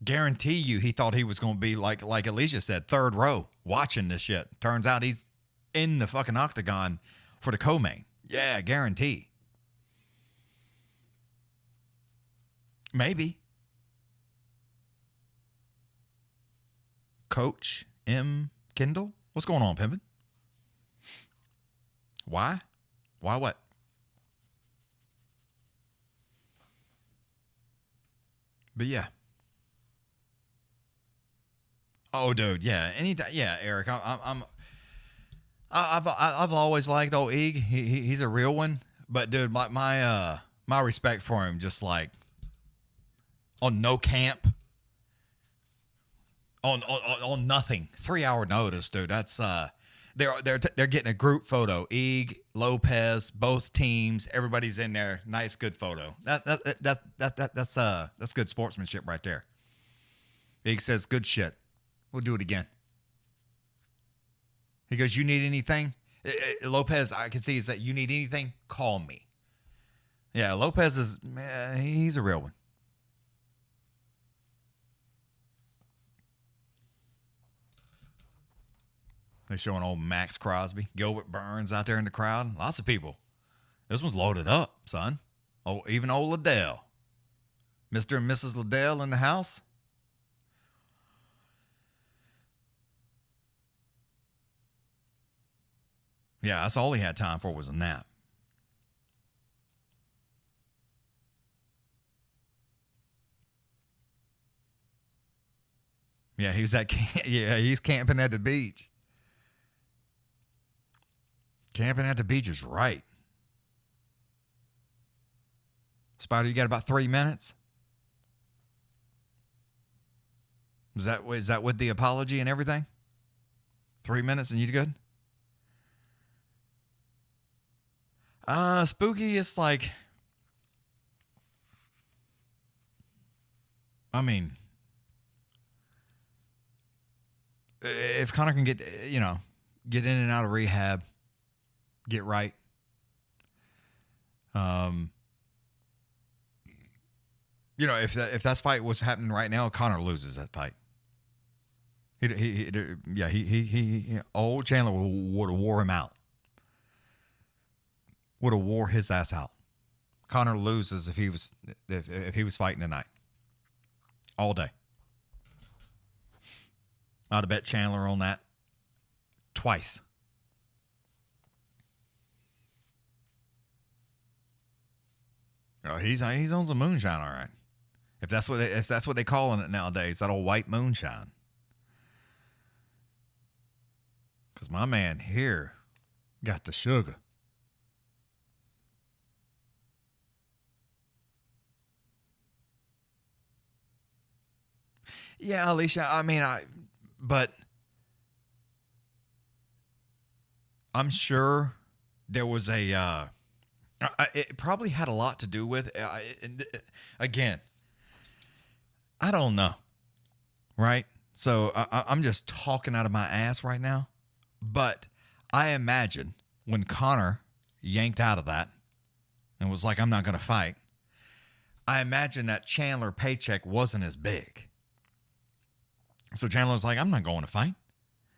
Guarantee you, he thought he was going to be like Alicia said, 3rd row watching this shit. Turns out he's in the fucking octagon for the co-main. Yeah, guarantee. Maybe. Coach M. Kendall? What's going on, Pimpin'? Why? Why what? But yeah. Oh, dude, yeah. Anytime, yeah, Eric. I've always liked old Eeg. He's a real one. But dude, my respect for him, just like on no camp, on nothing. 3-hour notice, dude. That's they're getting a group photo. Eeg, Lopes, both teams, everybody's in there. Nice, good photo. That's good sportsmanship right there. Eeg says, "Good shit. We'll do it again." He goes, "You need anything?" Lopes, I can see, is that you need anything, call me. Yeah, Lopes is, he's a real one. They're showing old Max Crosby, Gilbert Burns out there in the crowd. Lots of people. This one's loaded up, son. Oh, even old Liddell. Mr. and Mrs. Liddell in the house. Yeah, that's all he had time for was a nap. Yeah, he's camping at the beach. Camping at the beach is right. Spider, you got about 3 minutes? Is that with the apology and everything? 3 minutes and you good? Spooky is like, I mean, if Conor can get in and out of rehab, get right. If that fight was happening right now, Conor loses that fight. Old Chandler would have wore him out. Would have wore his ass out. Conor loses if he was fighting tonight. All day. I'd have bet Chandler on that twice. Oh, he's on some moonshine, all right. If that's what they calling it nowadays, that old white moonshine. Because my man here got the sugar. Yeah, Alicia, but I'm sure there was it probably had a lot to do with, again, I don't know, right? So I'm just talking out of my ass right now, but I imagine when Conor yanked out of that and was like, I'm not going to fight, I imagine that Chandler paycheck wasn't as big. So Chandler was like, I'm not going to fight.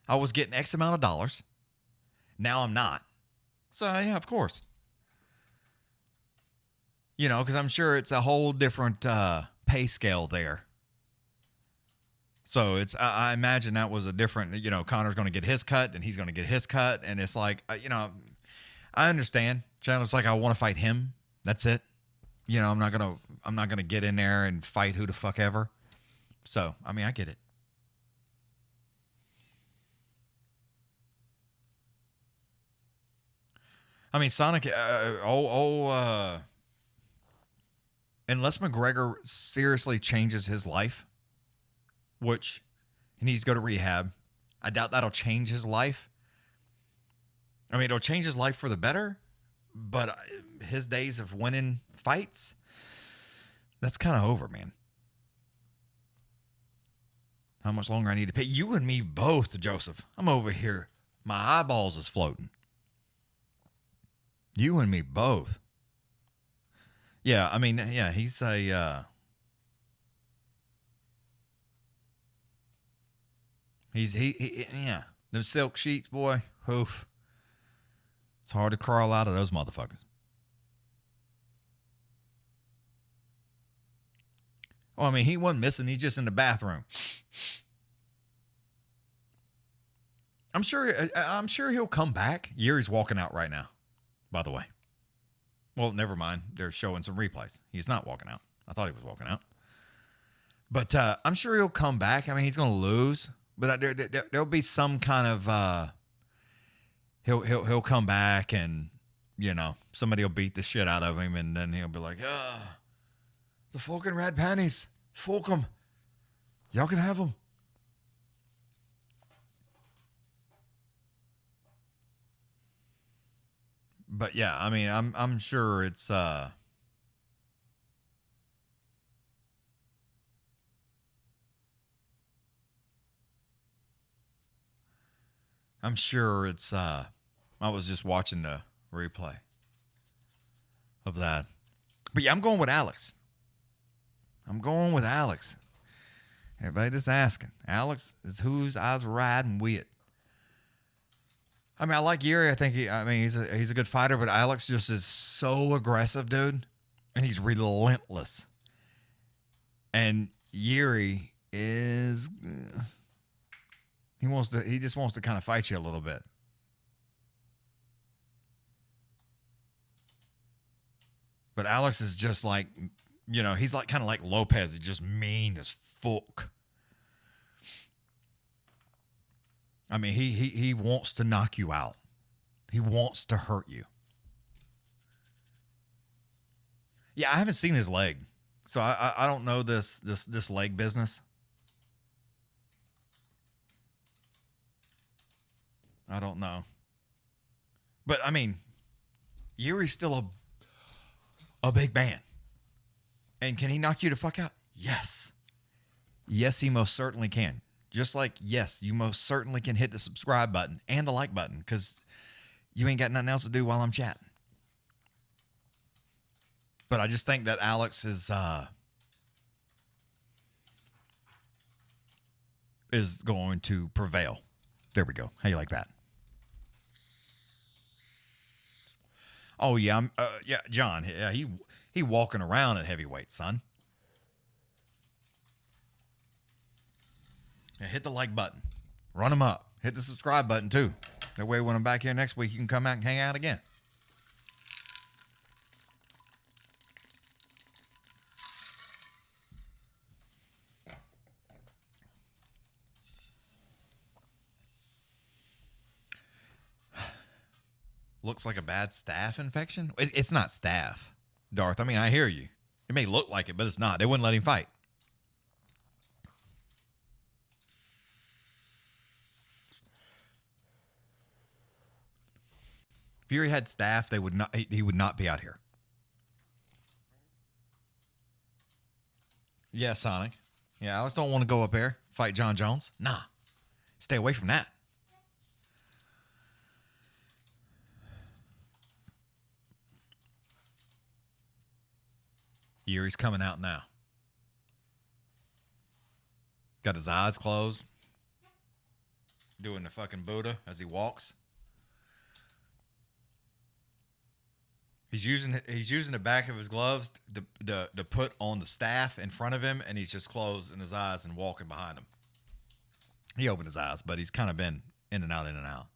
I was getting X amount of dollars. Now I'm not. So, yeah, of course. Because I'm sure it's a whole different pay scale there. So I imagine that was a different, Conor's going to get his cut and he's going to get his cut. And it's like, I understand. Chandler's like, I want to fight him. That's it. I'm not going to get in there and fight who the fuck ever. So, I get it. Sonic, unless McGregor seriously changes his life, which he needs to go to rehab, I doubt that'll change his life. It'll change his life for the better, but his days of winning fights, that's kind of over, man. How much longer I need to pay? You and me both, Joseph. I'm over here. My eyeballs is floating. You and me both. Yeah, he's a... yeah. Them silk sheets, boy. Oof. It's hard to crawl out of those motherfuckers. Oh, I mean, he wasn't missing. He's just in the bathroom. I'm sure he'll come back. Yuri's walking out right now, by the way. Well, never mind. They're showing some replays. He's not walking out. I thought he was walking out. But I'm sure he'll come back. I mean, he's going to lose. But there'll be some kind of he'll come back and, you know, somebody will beat the shit out of him, and then he'll be like, the fucking red panties. Fuck them. Y'all can have them. But yeah, I mean, I'm sure it's I was just watching the replay of that. But yeah, I'm going with Alex. Everybody just asking. Alex is who's I was riding with. I mean, I like Yuri. I think he's a good fighter, but Alex just is so aggressive, dude. And he's relentless. And Yuri is he just wants to kind of fight you a little bit. But Alex is just like, you know, he's like kind of like Lopes. He's just mean as fuck. I mean, he wants to knock you out. He wants to hurt you. Yeah, I haven't seen his leg, so I don't know this leg business. I don't know. But I mean, Yuri's still a big man. And can he knock you the fuck out? Yes. Yes, he most certainly can. Just like, yes, you most certainly can hit the subscribe button and the like button, because you ain't got nothing else to do while I'm chatting. But I just think that Alex is going to prevail. There we go. How you like that? Oh yeah, yeah, John. Yeah, he walking around at heavyweight, son. Yeah, hit the like button. Run them up. Hit the subscribe button, too. That way, when I'm back here next week, you can come out and hang out again. Looks like a bad staph infection? It's not staph, Darth. I mean, I hear you. It may look like it, but it's not. They wouldn't let him fight. If Fury had staff, they would not. He would not be out here. Yeah, Sonic. Yeah, Alex don't want to go up there fight John Jones. Nah, stay away from that. Yuri's coming out now. Got his eyes closed. Doing the fucking Buddha as he walks. He's using the back of his gloves to put on the staff in front of him, and he's just closing his eyes and walking behind him. He opened his eyes, but he's kind of been in and out, in and out.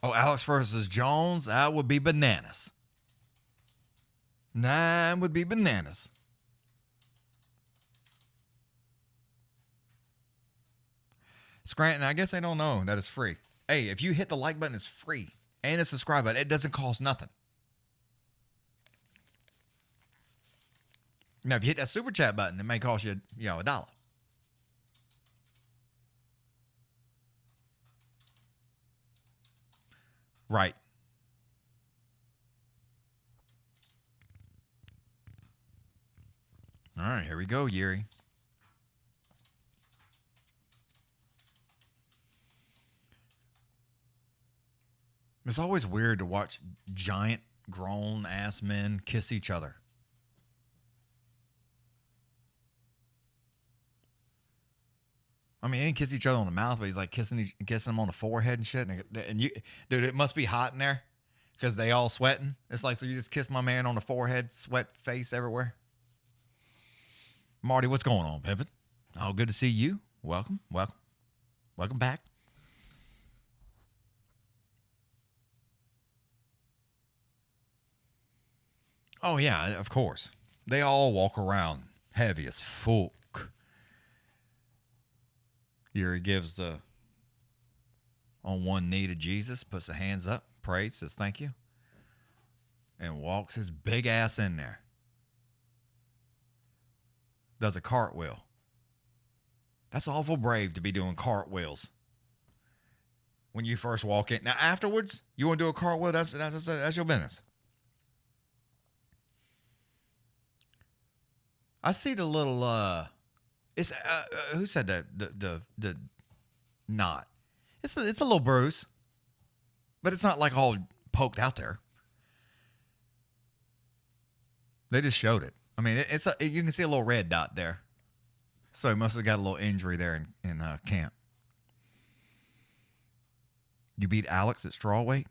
Oh, Alex versus Jones, that would be bananas. That would be bananas. Scranton, I guess they don't know that it's free. Hey, if you hit the like button, it's free. And the subscribe button, it doesn't cost nothing. Now, if you hit that super chat button, it may cost you, $1. Right. All right, here we go, Yuri. It's always weird to watch giant, grown-ass men kiss each other. I mean, they didn't kiss each other on the mouth, but he's like kissing them on the forehead and shit. And you, dude, it must be hot in there Because they all sweating. It's like, so you just kiss my man on the forehead, sweat face everywhere. Marty, what's going on, Pimpin'? Oh, good to see you. Welcome back. Oh, yeah, of course. They all walk around heavy as fuck. Here he gives the on one knee to Jesus, puts the hands up, prays, says thank you, and walks his big ass in there. Does a cartwheel. That's awful brave to be doing cartwheels when you first walk in. Now, afterwards, you want to do a cartwheel, that's your business. I see the little, it's, who said that? The knot. It's a little bruise, but it's not like all poked out there. They just showed it. I mean, you can see a little red dot there. So he must have got a little injury there in camp. You beat Alex at strawweight?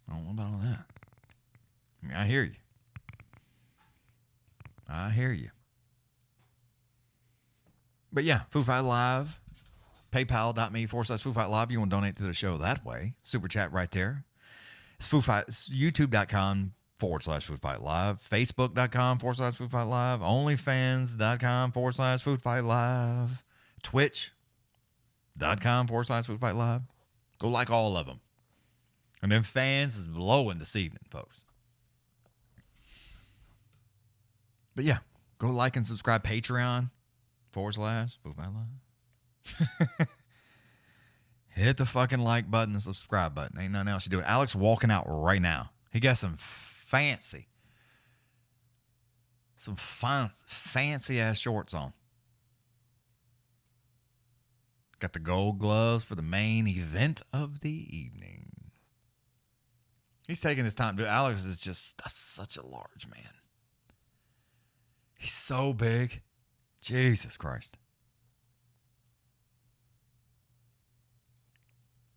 I don't know about all that. I mean, I hear you. But yeah, Foo Fight Live, paypal.me/Foo Fight Live. You want to donate to the show that way. Super chat right there. It's youtube.com/Foo Fight Live, facebook.com/Foo Fight Live, onlyfans.com/Foo Fight Live, twitch.com/Foo Fight Live. Go like all of them. And then fans is blowing this evening, folks. But yeah, go like and subscribe. Patreon.com/Foo Fight Live. Hit the fucking like button and subscribe button. Ain't nothing else you do. Alex walking out right now. He got some fancy ass shorts on. Got the gold gloves for the main event of the evening. He's taking his time. Dude, Alex is just such a large man. He's so big. Jesus Christ.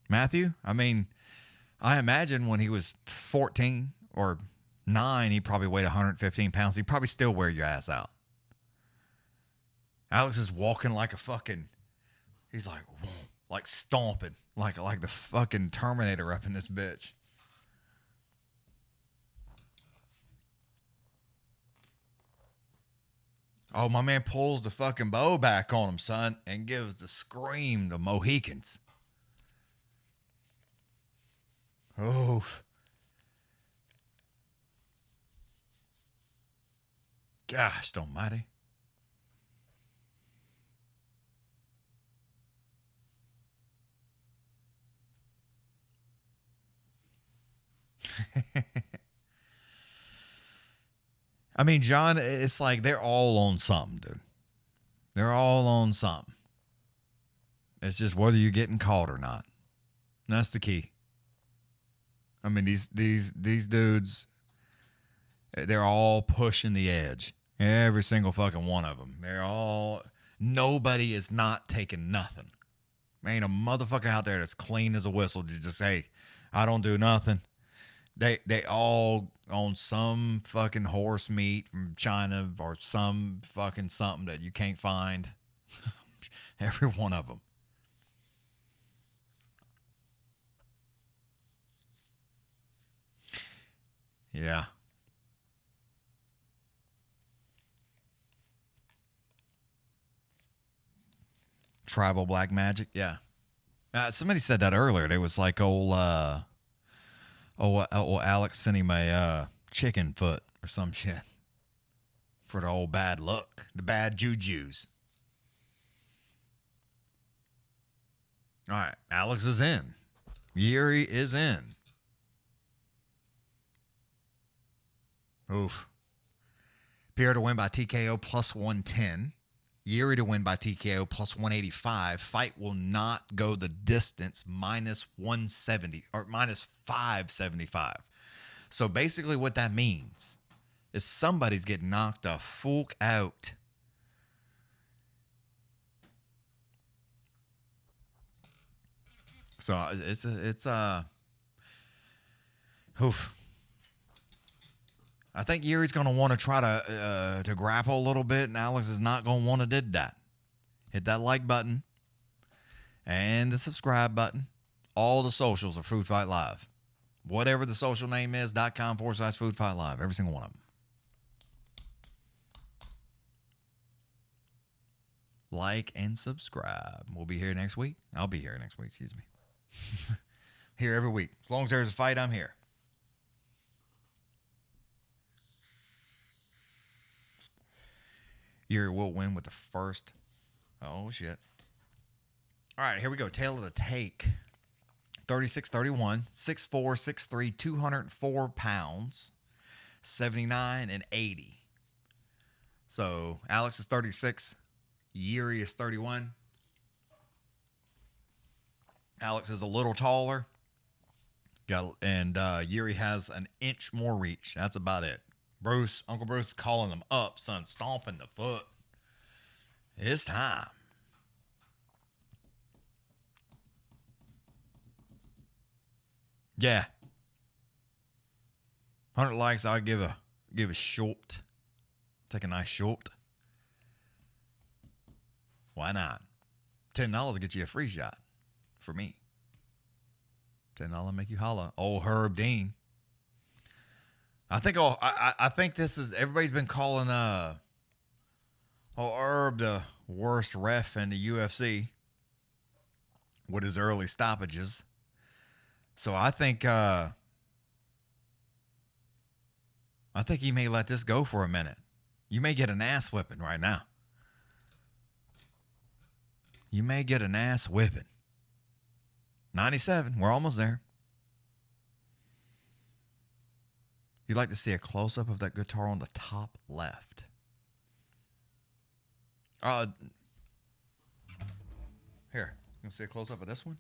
Matthew, I mean, I imagine when he was 14 or 9, he probably weighed 115 pounds. He'd probably still wear your ass out. Alex is walking like a fucking, he's like stomping, like the fucking Terminator up in this bitch. Oh, my man pulls the fucking bow back on him, son, and gives the scream to Mohicans. Oof. Gosh almighty. I mean, John, it's like they're all on something, dude. They're all on something. It's just whether you're getting caught or not. And that's the key. I mean, these dudes, they're all pushing the edge. Every single fucking one of them. Nobody is not taking nothing. There ain't a motherfucker out there that's clean as a whistle to just say, I don't do nothing. They all on some fucking horse meat from China or some fucking something that you can't find. Every one of them. Yeah. Tribal black magic. Yeah. Somebody said that earlier. It was like Alex sent him a chicken foot or some shit for the old bad luck, the bad jujus. All right, Alex is in. Jiri is in. Oof. Pereira to win by TKO plus 110. Jiri to win by TKO plus 185. Fight will not go the distance minus 170 or minus 575. So basically what that means is somebody's getting knocked the fuck out. So oof. I think Yuri's going to want to try to grapple a little bit, and Alex is not going to want to do that. Hit that like button and the subscribe button. All the socials are Food Fight Live. Whatever the social name is, .com/Food Fight Live. Every single one of them. Like and subscribe. We'll be here next week. I'll be here next week, excuse me. Here every week. As long as there's a fight, I'm here. Yuri will win with the first. Oh, shit. All right, here we go. Tail of the take. 36-31, 6'4", 6'3", 204 pounds, 79 and 80. So Alex is 36. Yuri is 31. Alex is a little taller. And Yuri has an inch more reach. That's about it. Uncle Bruce is calling them up, son, stomping the foot. It's time. Yeah. 100 likes, I'll give a short. Take a nice short. Why not? $10 get you a free shot for me. $10 make you holla. Old Herb Dean. I think this is, everybody's been calling Herb the worst ref in the UFC with his early stoppages. So I think he may let this go for a minute. You may get an ass whipping right now. You may get an ass whipping. 97. We're almost there. You'd like to see a close-up of that guitar on the top left. Here. You want to see a close-up of this one?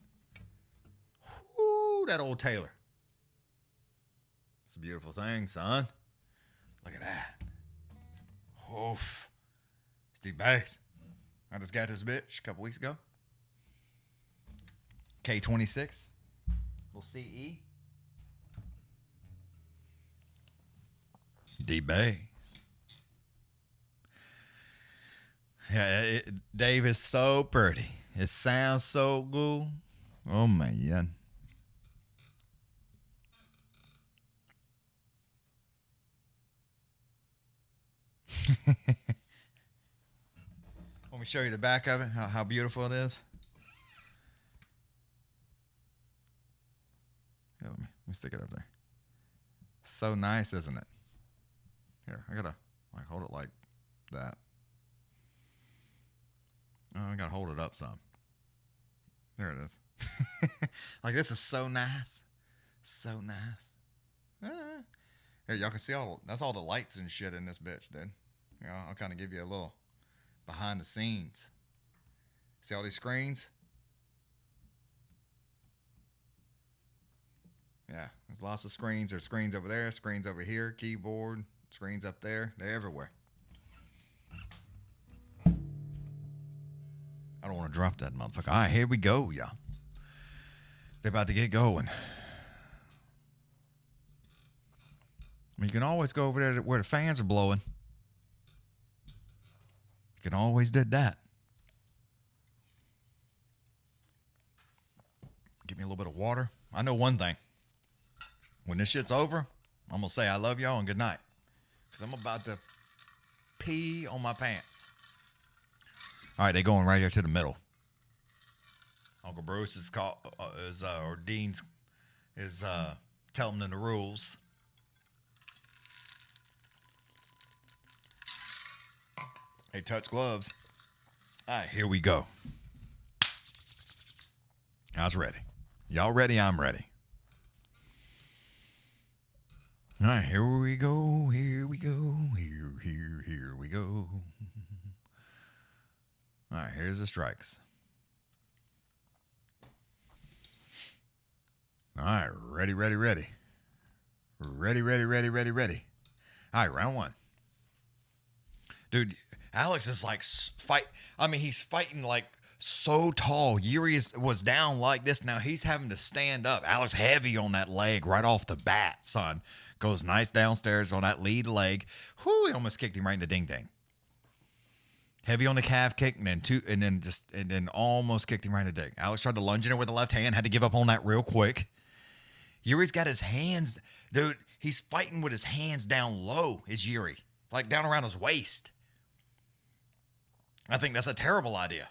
Ooh, that old Taylor. It's a beautiful thing, son. Look at that. Oof. Steve Bass. I just got this bitch a couple weeks ago. K26. Little CE. D-Bass. Yeah, Dave is so pretty. It sounds so good. Oh, man. Let me show you the back of it, how beautiful it is. Here, let me stick it up there. So nice, isn't it? Here, I gotta hold it like that. Oh, I gotta hold it up some. There it is. Like, this is so nice. So nice. Here, y'all can see that's all the lights and shit in this bitch, dude. You know, I'll kind of give you a little behind the scenes. See all these screens? Yeah, there's lots of screens. There's screens over there, screens over here, keyboard, screens up there. They're everywhere. I don't want to drop that motherfucker. All right, here we go, y'all. They're about to get going. I mean, you can always go over there where the fans are blowing. You can always do that. Give me a little bit of water. I know one thing. When this shit's over, I'm going to say I love y'all and good night. Because I'm about to pee on my pants. All right, they going right here to the middle. Uncle Bruce is or Dean's is telling them the rules. Hey, touch gloves. All right, here we go. I was ready. Y'all ready? I'm ready. All right, here we go. Here we go. Here we go. All right, here's the strikes. All right, ready. Ready. All right, round one. Dude, Alex is like he's fighting like so tall. Jiri was down like this. Now he's having to stand up. Alex heavy on that leg right off the bat, son. Goes nice downstairs on that lead leg. Whoo, he almost kicked him right in the ding-ding. Heavy on the calf kick, and then almost kicked him right in the dig. Alex tried to lunge in it with the left hand, had to give up on that real quick. Jiri's got his hands, dude, he's fighting with his hands down low, is Jiri. Like down around his waist. I think that's a terrible idea.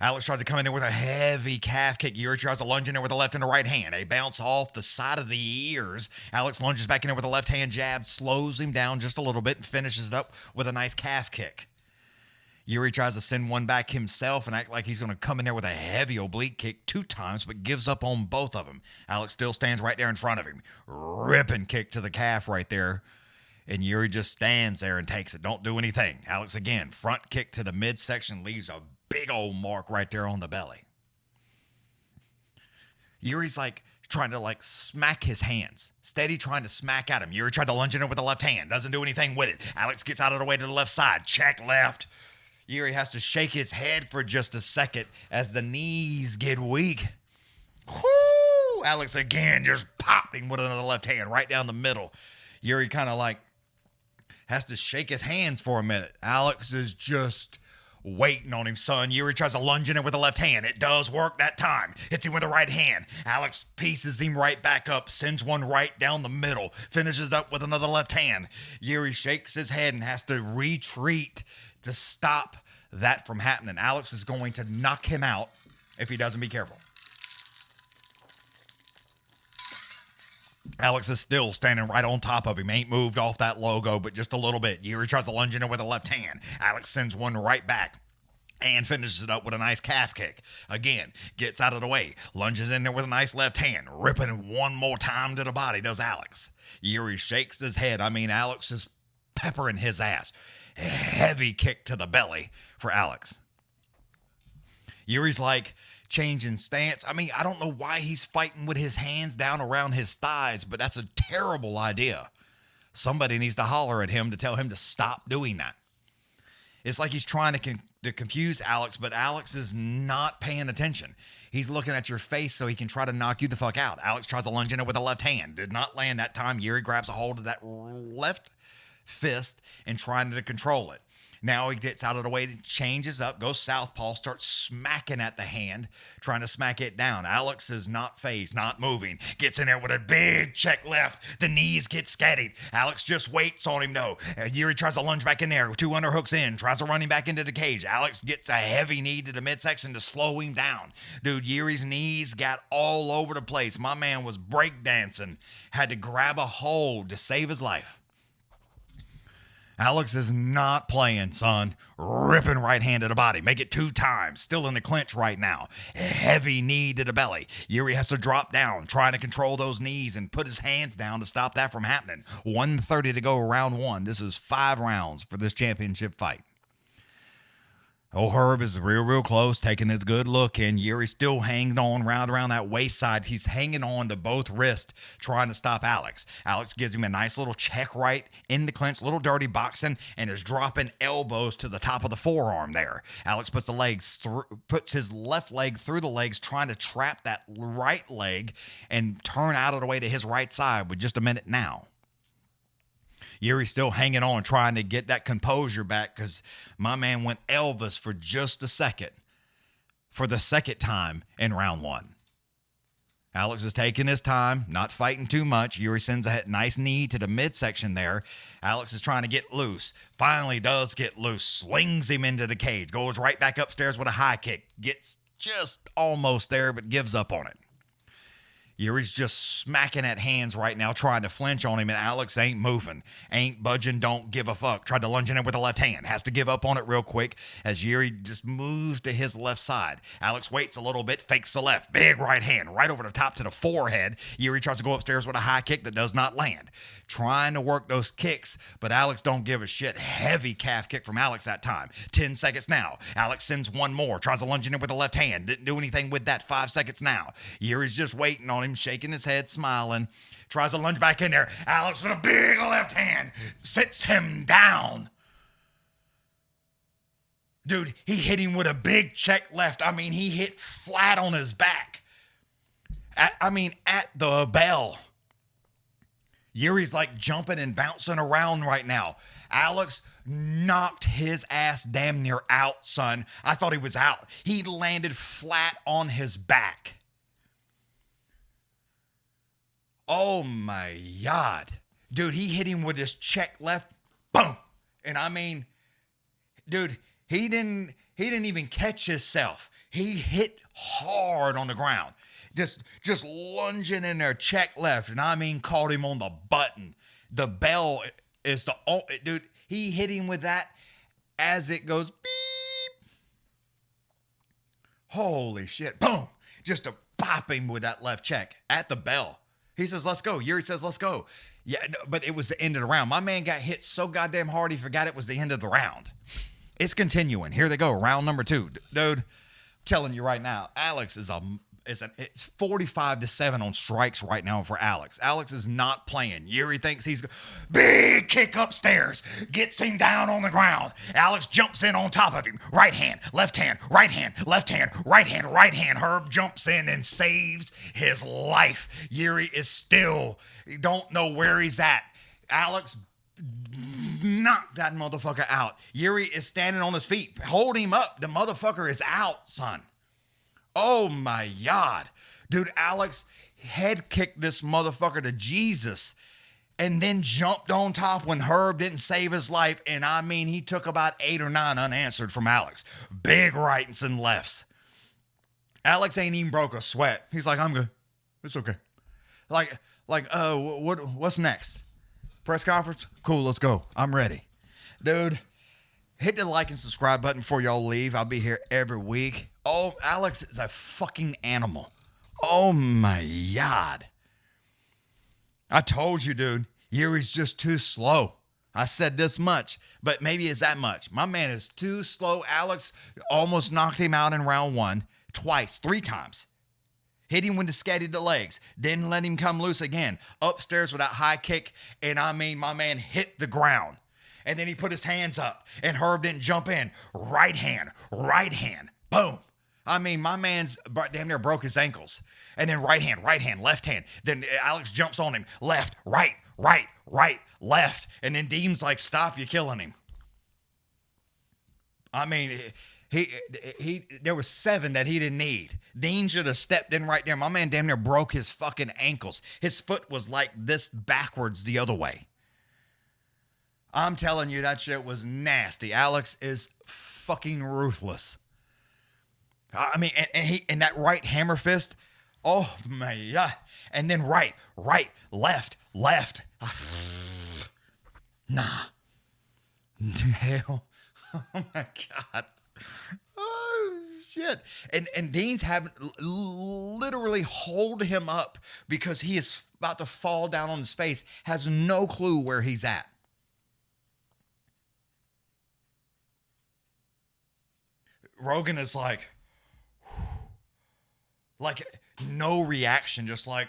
Alex tries to come in there with a heavy calf kick. Jiri tries to lunge in there with the left and the right hand. A bounce off the side of the ears. Alex lunges back in there with a left hand jab, slows him down just a little bit, and finishes it up with a nice calf kick. Jiri tries to send one back himself and act like he's going to come in there with a heavy oblique kick 2 times, but gives up on both of them. Alex still stands right there in front of him. Ripping kick to the calf right there. And Jiri just stands there and takes it. Don't do anything. Alex again, front kick to the midsection, leaves a big old mark right there on the belly. Jiri's like trying to like smack his hands. Steady trying to smack at him. Jiri tried to lunge in it with the left hand. Doesn't do anything with it. Alex gets out of the way to the left side. Check left. Jiri has to shake his head for just a second as the knees get weak. Whoo! Alex again just popping with another left hand right down the middle. Jiri kind of like has to shake his hands for a minute. Alex is just waiting on him, son. Jiri tries to lunge in it with the left hand. It does work that time. Hits him with the right hand. Alex pieces him right back up, sends one right down the middle, finishes up with another left hand. Jiri shakes his head and has to retreat to stop that from happening. Alex is going to knock him out if he doesn't be careful. Alex is still standing right on top of him. Ain't moved off that logo, but just a little bit. Jiri tries to lunge in it with a left hand. Alex sends one right back and finishes it up with a nice calf kick. Again, gets out of the way. Lunges in there with a nice left hand. Ripping one more time to the body, does Alex. Jiri shakes his head. I mean, Alex is peppering his ass. Heavy kick to the belly for Alex. Jiri's like changing stance. I mean, I don't know why he's fighting with his hands down around his thighs, but that's a terrible idea. Somebody needs to holler at him to tell him to stop doing that. It's like he's trying to confuse Alex, but Alex is not paying attention. He's looking at your face so he can try to knock you the fuck out. Alex tries to lunge in it with a left hand. Did not land that time. Jiri grabs a hold of that left fist and trying to control it. Now he gets out of the way, changes up, goes southpaw, starts smacking at the hand, trying to smack it down. Alex is not phased, not moving. Gets in there with a big check left. The knees get scattered. Alex just waits on him, though. Jiri tries to lunge back in there. 2 underhooks in. Tries to run him back into the cage. Alex gets a heavy knee to the midsection to slow him down. Dude, Jiri's knees got all over the place. My man was breakdancing. Had to grab a hold to save his life. Alex is not playing, son. Ripping right hand to the body. Make it 2 times. Still in the clinch right now. Heavy knee to the belly. Jiri has to drop down, trying to control those knees and put his hands down to stop that from happening. 1:30 to go, round 1. This is 5 rounds for this championship fight. Oh, Herb is real close, taking his good look in. Jiri still hangs on round around that waist side. He's hanging on to both wrists, trying to stop Alex. Alex gives him a nice little check right in the clinch, little dirty boxing, and is dropping elbows to the top of the forearm there. Alex puts his left leg through the legs, trying to trap that right leg and turn out of the way to his right side with just a minute now. Jiri's still hanging on, trying to get that composure back because my man went Elvis for just a second for the second time in round 1. Alex is taking his time, not fighting too much. Jiri sends a nice knee to the midsection there. Alex is trying to get loose. Finally does get loose. Slings him into the cage. Goes right back upstairs with a high kick. Gets just almost there, but gives up on it. Jiri's just smacking at hands right now, trying to flinch on him, and Alex ain't moving. Ain't budging, don't give a fuck. Tried to lunge in it with the left hand. Has to give up on it real quick as Jiri just moves to his left side. Alex waits a little bit, fakes the left. Big right hand, right over the top to the forehead. Jiri tries to go upstairs with a high kick that does not land. Trying to work those kicks, but Alex don't give a shit. Heavy calf kick from Alex that time. 10 seconds now. Alex sends one more. Tries to lunge in it with the left hand. Didn't do anything with that. 5 seconds now. Jiri's just waiting on him, shaking his head, smiling. Tries to lunge back in there. Alex with a big left hand sits him down. Dude, he hit him with a big check left. I mean, he hit flat on his back. At the bell. Yuri's like jumping and bouncing around right now. Alex knocked his ass damn near out, son. I thought he was out. He landed flat on his back. Oh my God. Dude, he hit him with his check left. Boom. And I mean, dude, he didn't even catch himself. He hit hard on the ground. Just lunging in there, check left. And I mean, caught him on the button. The bell is dude, he hit him with that as it goes beep. Holy shit. Boom. Just to pop him with that left check at the bell. He says, let's go. Yuri says, let's go. Yeah, no, but it was the end of the round. My man got hit so goddamn hard, he forgot it was the end of the round. It's continuing. Here they go. Round number 2. Dude, I'm telling you right now, Alex it's 45-7 on strikes right now for Alex. Alex is not playing. Yuri thinks he's big kick upstairs, gets him down on the ground. Alex jumps in on top of him. Right hand, left hand, right hand, left hand, right hand, right hand. Herb jumps in and saves his life. Yuri is still, don't know where he's at. Alex knocked that motherfucker out. Yuri is standing on his feet. Hold him up. The motherfucker is out, son. Oh my God. Dude, Alex head kicked this motherfucker to Jesus and then jumped on top when Herb didn't save his life. And I mean, he took about 8 or 9 unanswered from Alex. Big rights and lefts. Alex ain't even broke a sweat. He's like, I'm good. It's okay. What's next? Press conference? Cool, let's go. I'm ready. Dude, hit the like and subscribe button before y'all leave. I'll be here every week. Oh, Alex is a fucking animal. Oh my God. I told you, dude, Yuri's just too slow. I said this much, but maybe it's that much. My man is too slow. Alex almost knocked him out in round 1 twice, 3 times. Hit him with the scattered the legs. Didn't let him come loose again. Upstairs with that high kick. And I mean, my man hit the ground. And then he put his hands up. And Herb didn't jump in. Right hand. Boom. I mean, my man's damn near broke his ankles. And then right hand, left hand. Then Alex jumps on him. Left, right, left. And then Dean's like, stop, you're killing him. I mean, there was 7 that he didn't need. Dean should have stepped in right there. My man damn near broke his fucking ankles. His foot was like this backwards the other way. I'm telling you, that shit was nasty. Alex is fucking ruthless. I mean, and that right hammer fist. Oh my God. And then right, left. Nah. Hell. Oh my God. Oh shit. And Dean's having literally hold him up because he is about to fall down on his face, has no clue where he's at. Rogan is like no reaction, just like,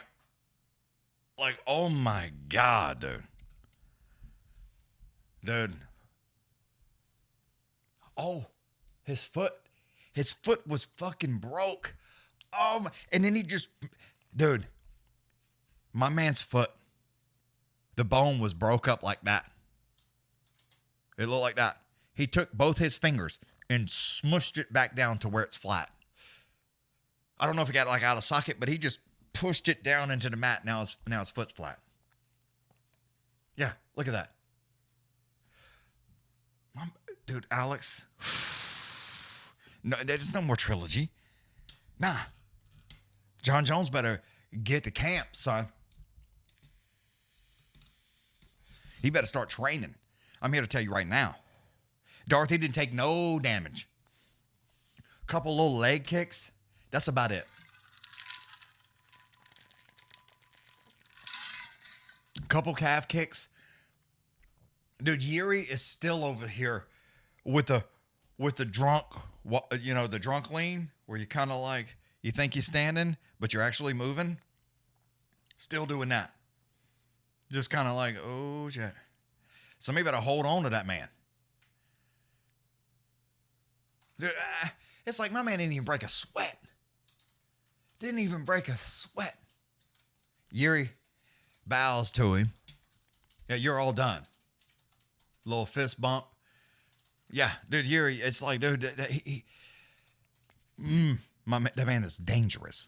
oh my God, dude. Oh, his foot was fucking broke. Oh my, and then dude, my man's foot, the bone was broke up like that. It looked like that. He took both his fingers and smushed it back down to where it's flat. I don't know if it got like out of socket, but he just pushed it down into the mat. Now his foot's flat. Yeah, look at that. Dude, Alex. No, there's no more trilogy. Nah. John Jones better get to camp, son. He better start training. I'm here to tell you right now. Dorothy didn't take no damage. Couple little leg kicks. That's about it. Couple calf kicks. Dude, Yuri is still over here with the drunk, the drunk lean, where you kind of like, you think you're standing, but you're actually moving. Still doing that. Just kind of like, oh shit. Somebody better hold on to that man. Dude, it's like my man didn't even break a sweat. Didn't even break a sweat. Jiri bows to him. Yeah, you're all done. Little fist bump. Yeah, dude, Jiri, it's like, dude, that man is dangerous.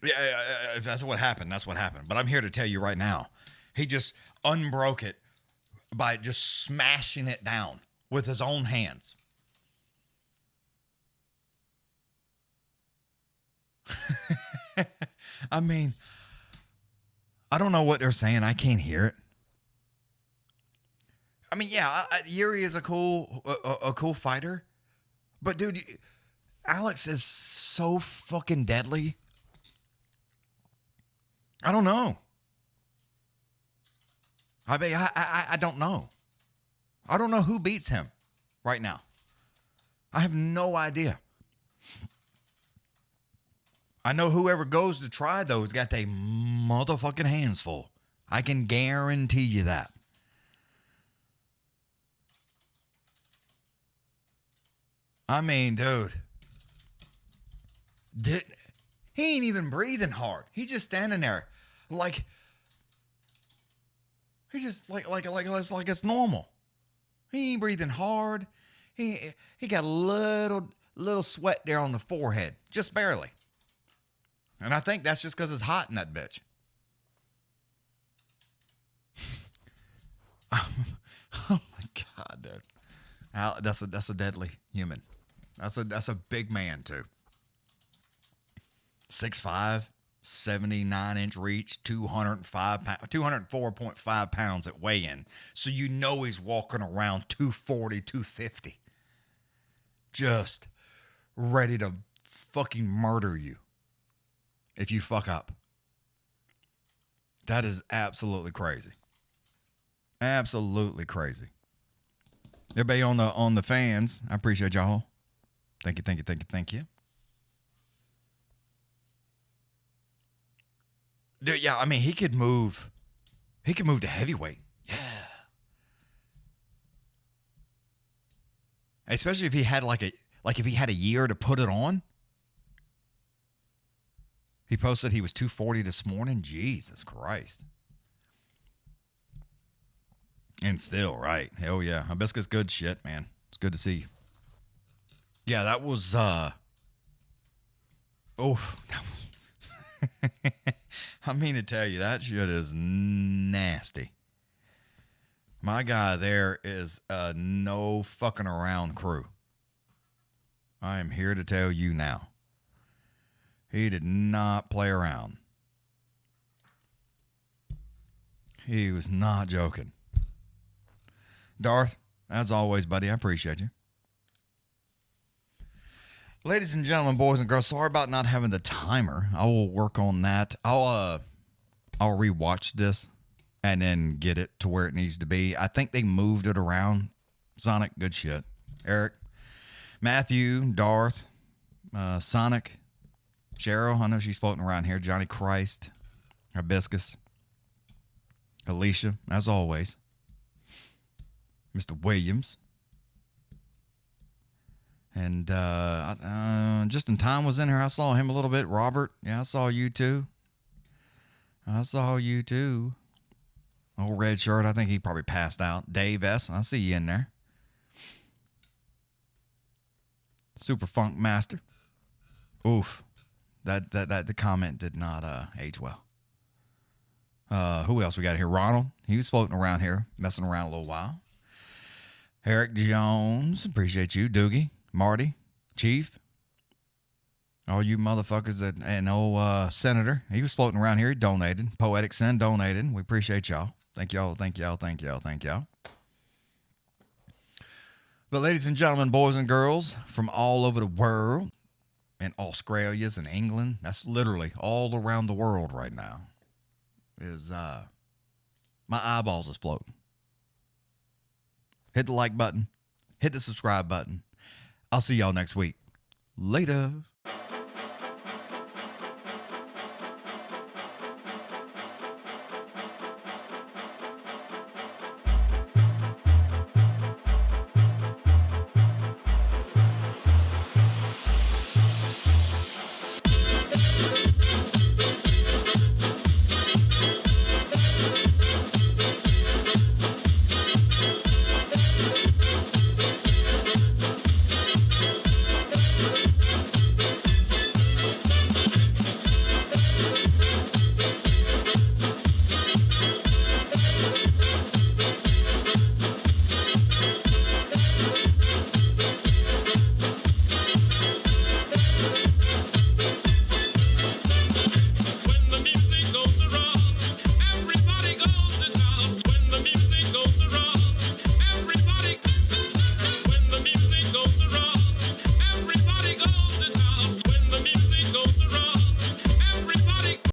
Yeah, if that's what happened, that's what happened. But I'm here to tell you right now, he just unbroke it by just smashing it down with his own hands. I mean, I don't know what they're saying. I can't hear it. I mean, yeah, Jiri is a cool fighter, but dude, Alex is so fucking deadly. I don't know. I mean, I don't know. I don't know who beats him right now. I have no idea. I know whoever goes to try those got their motherfucking hands full. I can guarantee you that. I mean, dude. He ain't even breathing hard. He's just standing there like he's just like it's normal. He ain't breathing hard. He got a little sweat there on the forehead, just barely. And I think that's just because it's hot in that bitch. Oh my God, dude. That's a deadly human. That's a big man too. 6'5", 79-inch reach, 204.5 pounds at weigh-in. So you know he's walking around 240, 250. Just ready to fucking murder you if you fuck up. That is absolutely crazy. Absolutely crazy. Everybody on the fans, I appreciate y'all. Thank you. Dude, yeah, I mean, he could move to heavyweight. Yeah. Especially if he had if he had a year to put it on. He posted he was 240 this morning. Jesus Christ. And still, right. Hell yeah. Hibiscus good shit, man. It's good to see. Yeah, that was I mean to tell you, that shit is nasty. My guy there is a no fucking around crew. I am here to tell you now. He did not play around. He was not joking. Darth, as always, buddy, I appreciate you. Ladies and gentlemen, boys and girls, sorry about not having the timer. I will work on that. I'll rewatch this and then get it to where it needs to be. I think they moved it around. Sonic, good shit. Eric, Matthew, Darth, Sonic, Cheryl, I know she's floating around here. Johnny Christ, Hibiscus, Alicia, as always. Mr. Williams. And Justin Tom was in here. I saw him a little bit. Robert, yeah, I saw you too. Old red shirt, I think he probably passed out. Dave S., I see you in there. Super Funk Master. Oof. That the comment did not age well. Who else we got here? Ronald. He was floating around here, messing around a little while. Eric Jones. Appreciate you. Doogie. Marty. Chief. All you motherfuckers and old Senator. He was floating around here. He donated. Poetic Sin donated. We appreciate y'all. Thank y'all. But ladies and gentlemen, boys and girls from all over the world, and Australia's and England, that's literally all around the world right now, is my eyeballs is floating. Hit the like button. Hit the subscribe button. I'll see y'all next week. Later.